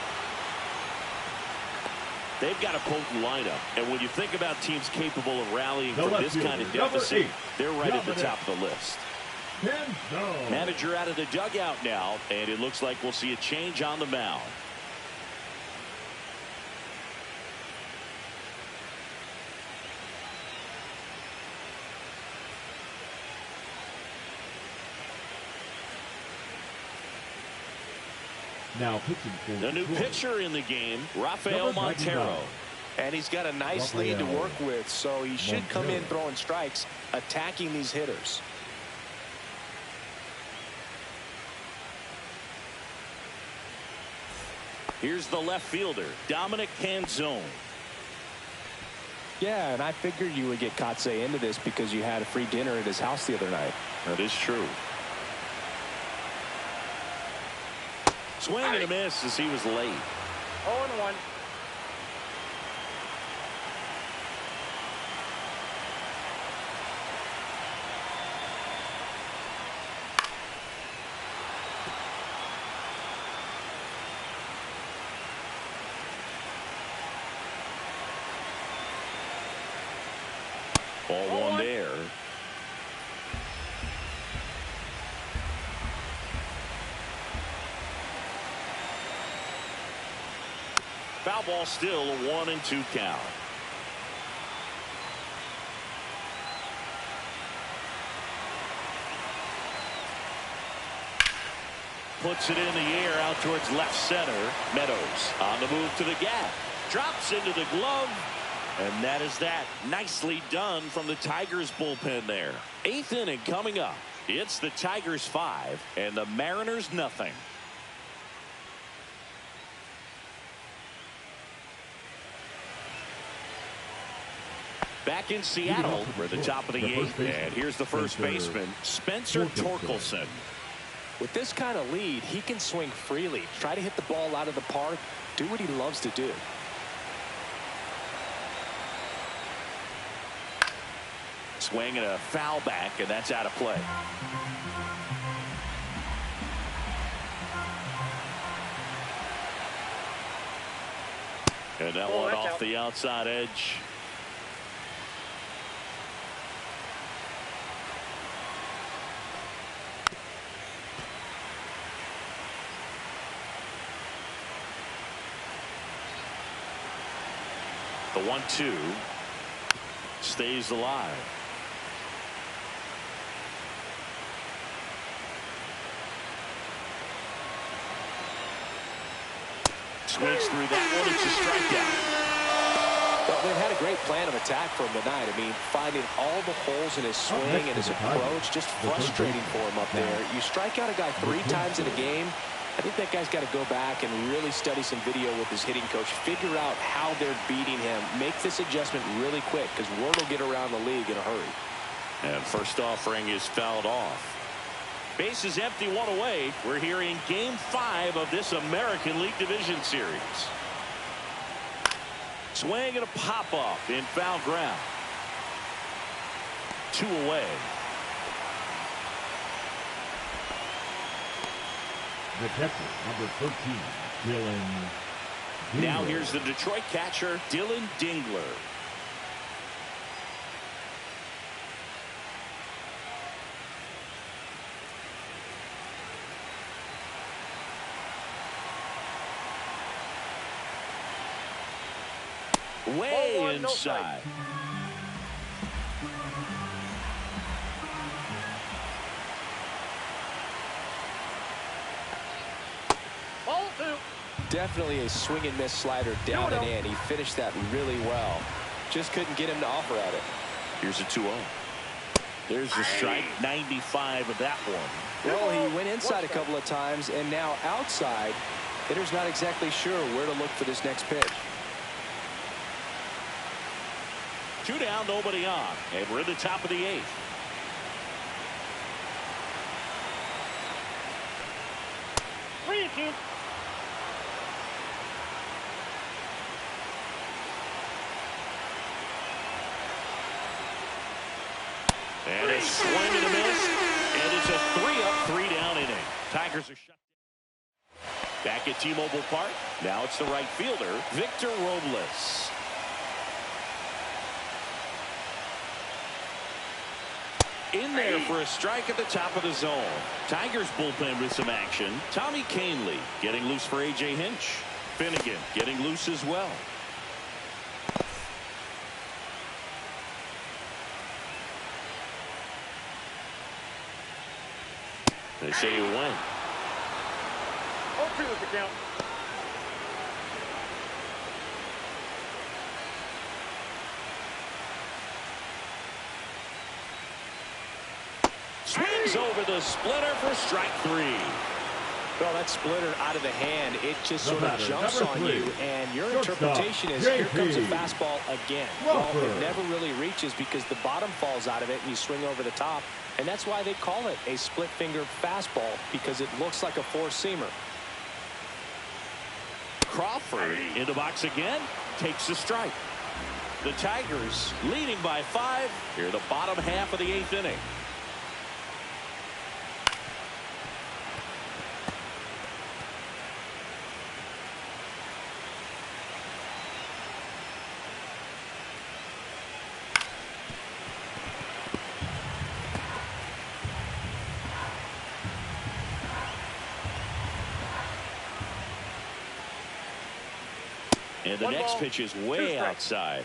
[SPEAKER 1] They've got a potent lineup, and when you think about teams capable of rallying from this kind of deficit, they're right at the top of the list. Manager out of the dugout now, and it looks like we'll see a change on the mound.
[SPEAKER 5] Now pitching for
[SPEAKER 1] The new pitcher in the game, Rafael Montero.
[SPEAKER 3] And he's got a nice lead to work with, so he should come in throwing strikes, attacking these hitters.
[SPEAKER 1] Here's the left fielder, Dominic Canzone.
[SPEAKER 2] Yeah, and I figured you would get Kotsay into this because you had a free dinner at his house the other night.
[SPEAKER 1] That is true. Swing and a miss as he was late.
[SPEAKER 4] 0-1.
[SPEAKER 1] Ball one there. Foul ball still, a 1-2 count. Puts it in the air out towards left center. Meadows on the move to the gap. Drops into the glove. And that is that. Nicely done from the Tigers bullpen there. 8th inning coming up. It's the Tigers 5 and the Mariners nothing. Back in Seattle, we're at the top of the 8th, and here's the first baseman, Spencer Torkelson.
[SPEAKER 2] With this kind of lead, he can swing freely, try to hit the ball out of the park, do what he loves to do.
[SPEAKER 1] Swing and a foul back, and that's out of play. And that one off the outside edge. The 1-2 stays alive. Swings through that one. It's a strikeout.
[SPEAKER 2] Well, they've had a great plan of attack for him tonight. I mean, finding all the holes in his swing and his approach, just frustrating for him up there. You strike out a guy 3 times in a game, I think that guy's got to go back and really study some video with his hitting coach, figure out how they're beating him, make this adjustment really quick, because word will get around the league in a hurry.
[SPEAKER 1] And first offering is fouled off. Base is empty, 1 away. We're here in Game 5 of this American League Division Series. Swing and a pop-off in foul ground. 2 away.
[SPEAKER 5] The catcher, number 13, Dylan Dingler.
[SPEAKER 1] Now here's the Detroit catcher, Dylan Dingler. Way inside.
[SPEAKER 4] Ball 2.
[SPEAKER 2] Definitely a swing and miss slider down and in. He finished that really well. Just couldn't get him to offer at it.
[SPEAKER 1] Here's a 2-0. There's the strike, 95 of that one.
[SPEAKER 2] Well, he went inside a couple of times, and now outside. Hitter's not exactly sure where to look for this next pitch.
[SPEAKER 1] 2 down, nobody on, and we're in the top of the 8th.
[SPEAKER 4] Three and 2.
[SPEAKER 1] And a swing and a miss, and it's a 3-up, 3-down inning. Tigers are shut down. Back at T-Mobile Park, now it's the right fielder, Victor Robles. In there for a strike at the top of the zone. Tigers bullpen with some action. Tommy Canley getting loose for A.J. Hinch. Finnegan getting loose as well. They say you win.
[SPEAKER 4] 0-2 is the count.
[SPEAKER 1] Swings over the splitter for strike 3.
[SPEAKER 2] Well, that splitter out of the hand, it just sort of jumps on you, and your interpretation is, here comes a fastball again. Well, it never really reaches because the bottom falls out of it, and you swing over the top, and that's why they call it a split-finger fastball, because it looks like a four-seamer.
[SPEAKER 1] Crawford into box again, takes the strike. The Tigers leading by 5 here the bottom half of the 8th inning. And the next pitch is way outside.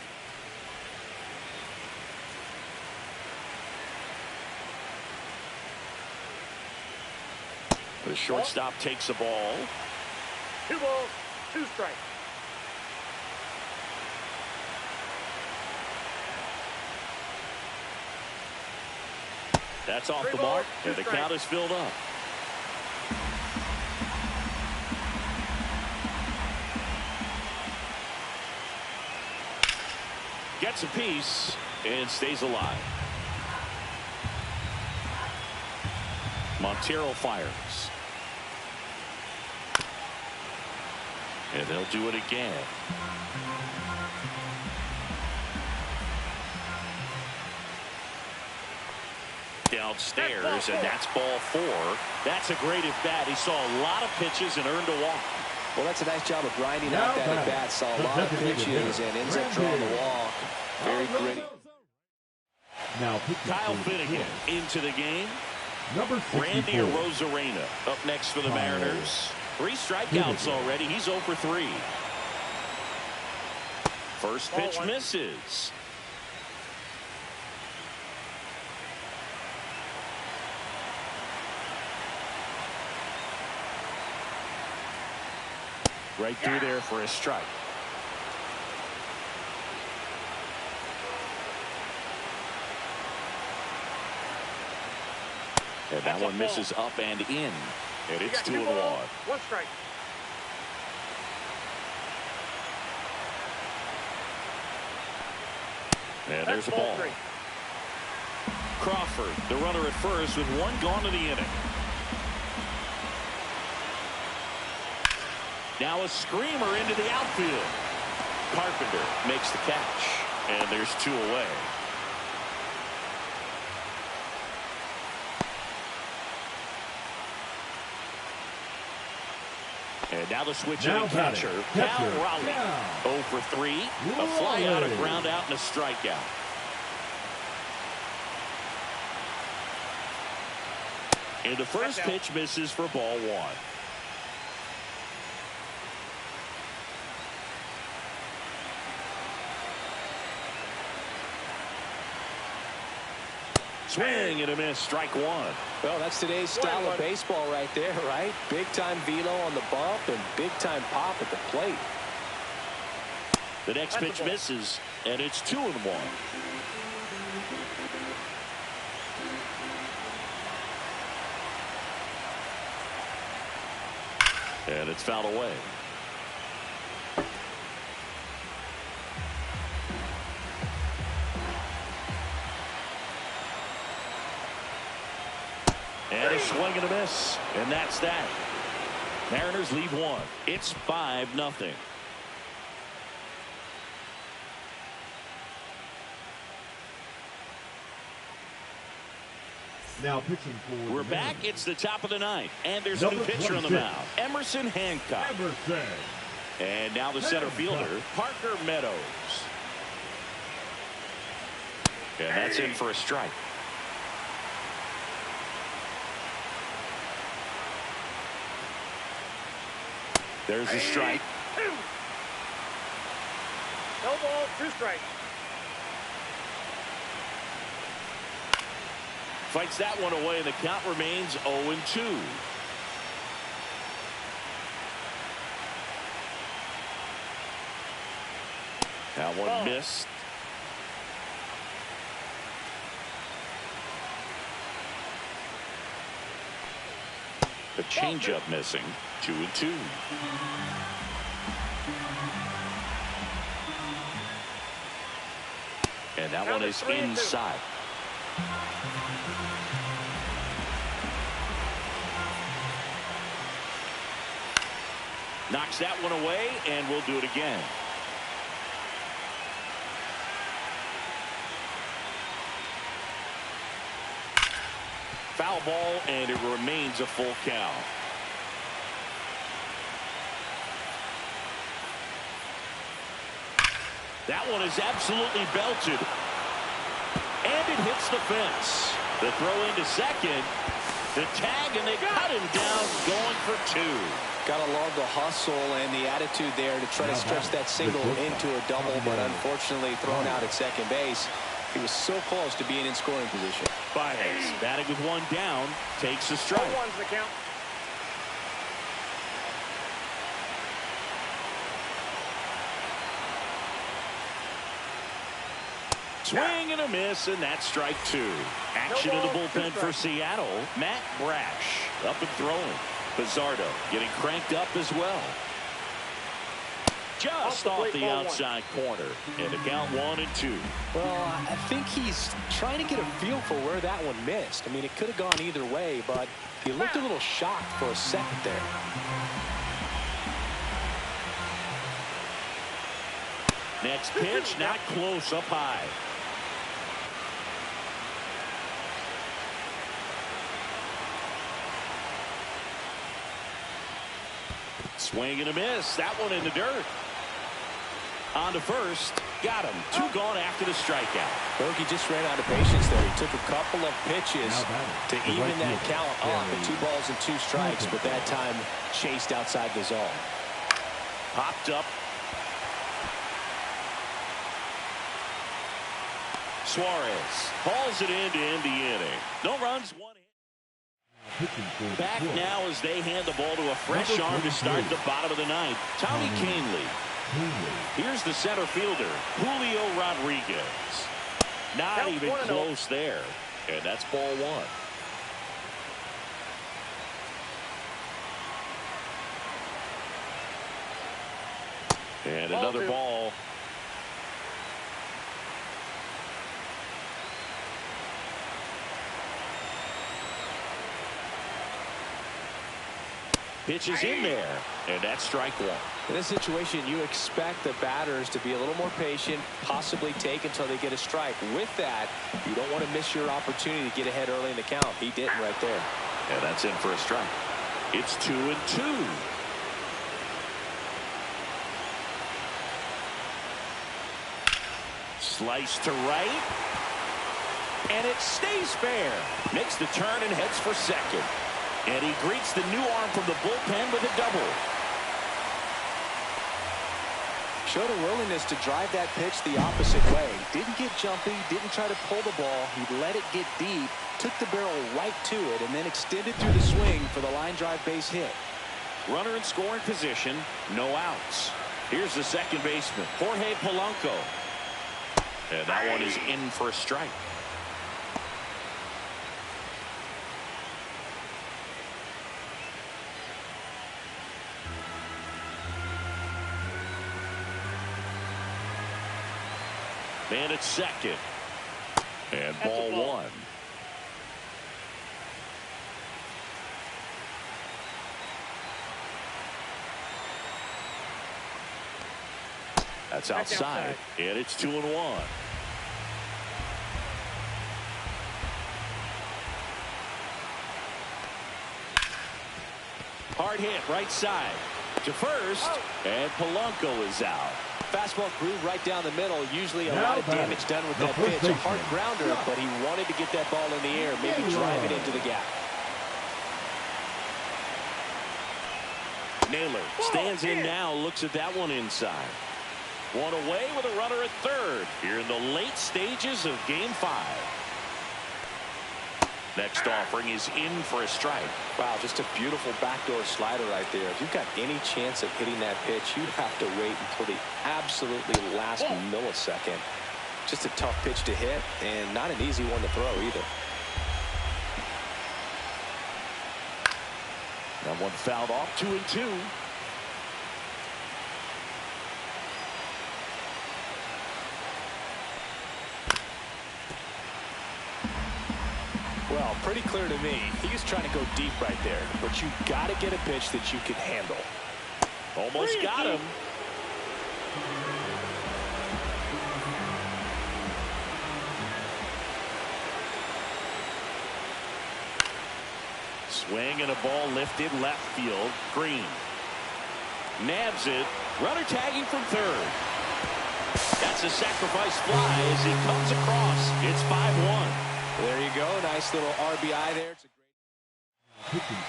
[SPEAKER 1] The shortstop takes the ball.
[SPEAKER 4] 2 balls, 2 strikes.
[SPEAKER 1] That's off the mark, and the count is filled up. Gets a piece, and stays alive. Montero fires. And they'll do it again. Downstairs, and that's ball 4. That's a great at-bat. He saw a lot of pitches and earned a walk.
[SPEAKER 2] Well, that's a nice job of grinding out that at-bat. Saw a lot of pitches and ends up drawing the walk. Very gritty.
[SPEAKER 5] Now,
[SPEAKER 1] Kyle Finnegan into the game.
[SPEAKER 5] Number 64.
[SPEAKER 1] Randy Arozarena up next for the Mariners. 3 strikeouts already. He's 0 for 3. First pitch misses. Right through there for a strike. And that one misses up and in. And it's 2-1.
[SPEAKER 4] 1 strike.
[SPEAKER 1] And there's a ball.
[SPEAKER 4] 3.
[SPEAKER 1] Crawford, the runner at first with 1 gone to the inning. Now a screamer into the outfield. Carpenter makes the catch. And there's 2 away. And now the switch in catcher, Cal Raleigh. 0 for 3. A fly out, a ground out, and a strikeout. And the first pitch misses for ball 1. Swing and a miss, strike 1.
[SPEAKER 2] Well, that's today's style of baseball right there, right? Big-time velo on the bump and big-time pop at the plate.
[SPEAKER 1] The next pitch misses, and it's 2-1. And it's fouled away. And a swing and a miss. And that's that. Mariners leave 1. It's 5-0.
[SPEAKER 5] Now pitching for
[SPEAKER 1] We're back. It's the top of the 9th. And there's a new pitcher on the mound. Emerson Hancock. And now the center fielder, Parker Meadows. And that's in for a strike. There's a strike.
[SPEAKER 4] 2. No ball, 2 strikes.
[SPEAKER 1] Fights that one away, and the count remains 0-2. That one missed. The changeup missing. 2-2. And that one is inside. Knocks that one away, and we'll do it again. Foul ball, and it remains a full count. That one is absolutely belted. And it hits the fence. The throw into second. The tag, and they got him down, going for 2.
[SPEAKER 2] Gotta love the hustle and the attitude there to try to stretch that single into a double, but unfortunately thrown out at second base. He was so close to being in scoring position.
[SPEAKER 1] Baez, batting with 1 down, takes a strike.
[SPEAKER 4] 1's the count.
[SPEAKER 1] Swing and a miss, and that's strike 2. Action in the bullpen for Seattle. Matt Brash up and throwing. Pizzardo getting cranked up as well. just off the outside corner. And the count 1-2.
[SPEAKER 2] Well, I think he's trying to get a feel for where that one missed. I mean, it could have gone either way, but he looked a little shocked for a second there.
[SPEAKER 1] Next pitch, not close, up high. Swing and a miss. That one in the dirt. On to first. Got him. 2 gone after the strikeout.
[SPEAKER 2] Bogey just ran out of patience there. He took a couple of pitches to even that count off at 2 balls and 2 strikes, but that time chased outside the zone.
[SPEAKER 1] Popped up. Suarez hauls it in to end the inning. No runs, 1 hit. Back now as they hand the ball to a fresh arm to start the bottom of the 9th. Tommy Kahnle. Here's the center fielder, Julio Rodriguez. Not even close there. And that's ball 1. And another ball. Pitches in there, and that's strike 1.
[SPEAKER 2] In this situation, you expect the batters to be a little more patient, possibly take until they get a strike. With that, you don't want to miss your opportunity to get ahead early in the count. He didn't right there.
[SPEAKER 1] And that's in for a strike. It's 2-2. Slice to right, and it stays fair. Makes the turn and heads for second. And he greets the new arm from the bullpen with a double.
[SPEAKER 2] Showed a willingness to drive that pitch the opposite way. Didn't get jumpy, didn't try to pull the ball. He let it get deep, took the barrel right to it, and then extended through the swing for the line drive base hit.
[SPEAKER 1] Runner in scoring position, no outs. Here's the second baseman, Jorge Polanco. And that one is in for a strike. Man at second. And ball 1. That's outside. And it's 2-1. Hard hit right side to first. And Polanco is out.
[SPEAKER 2] Fastball groove right down the middle. Usually a lot of damage done with that pitch. A hard grounder, but he wanted to get that ball in the air, maybe drive it into the gap.
[SPEAKER 1] Naylor stands in now, looks at that one inside. One away with a runner at third here in the late stages of Game 5. Next offering is in for a strike.
[SPEAKER 2] Wow, just a beautiful backdoor slider right there. If you've got any chance of hitting that pitch, you have to wait until the absolutely last millisecond. Just a tough pitch to hit, and not an easy one to throw either.
[SPEAKER 1] That one fouled off, 2-2.
[SPEAKER 2] Well, pretty clear to me. He was trying to go deep right there, but you got to get a pitch that you can handle.
[SPEAKER 1] Almost got him. Swing and a ball lifted left field. Green nabs it. Runner tagging from third. That's a sacrifice fly as he comes across. It's 5-1.
[SPEAKER 2] There you go. Nice little RBI there. It's a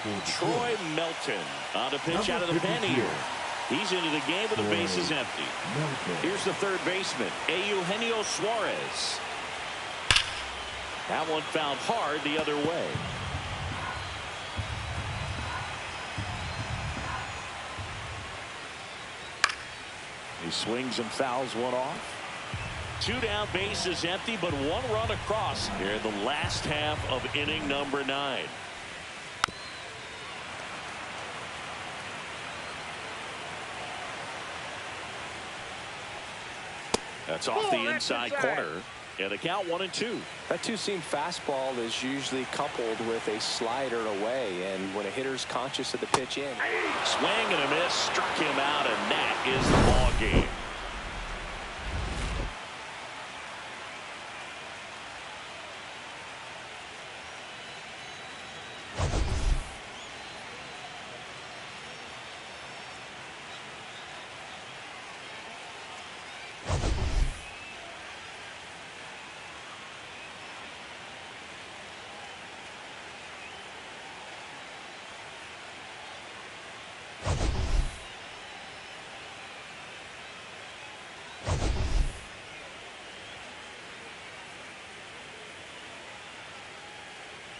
[SPEAKER 1] great... Troy Melton on a pitch out of the pen here. He's into the game with the bases empty. Here's the third baseman, Eugenio Suarez. That one found hard the other way. He swings and fouls one off. 2 down, bases empty, but 1 run across here in the last half of inning number 9. That's off the inside corner. And the count 1-2.
[SPEAKER 2] That two-seam fastball is usually coupled with a slider away, and when a hitter's conscious of the pitch in.
[SPEAKER 1] Swing and a miss, struck him out, and that is the ball game.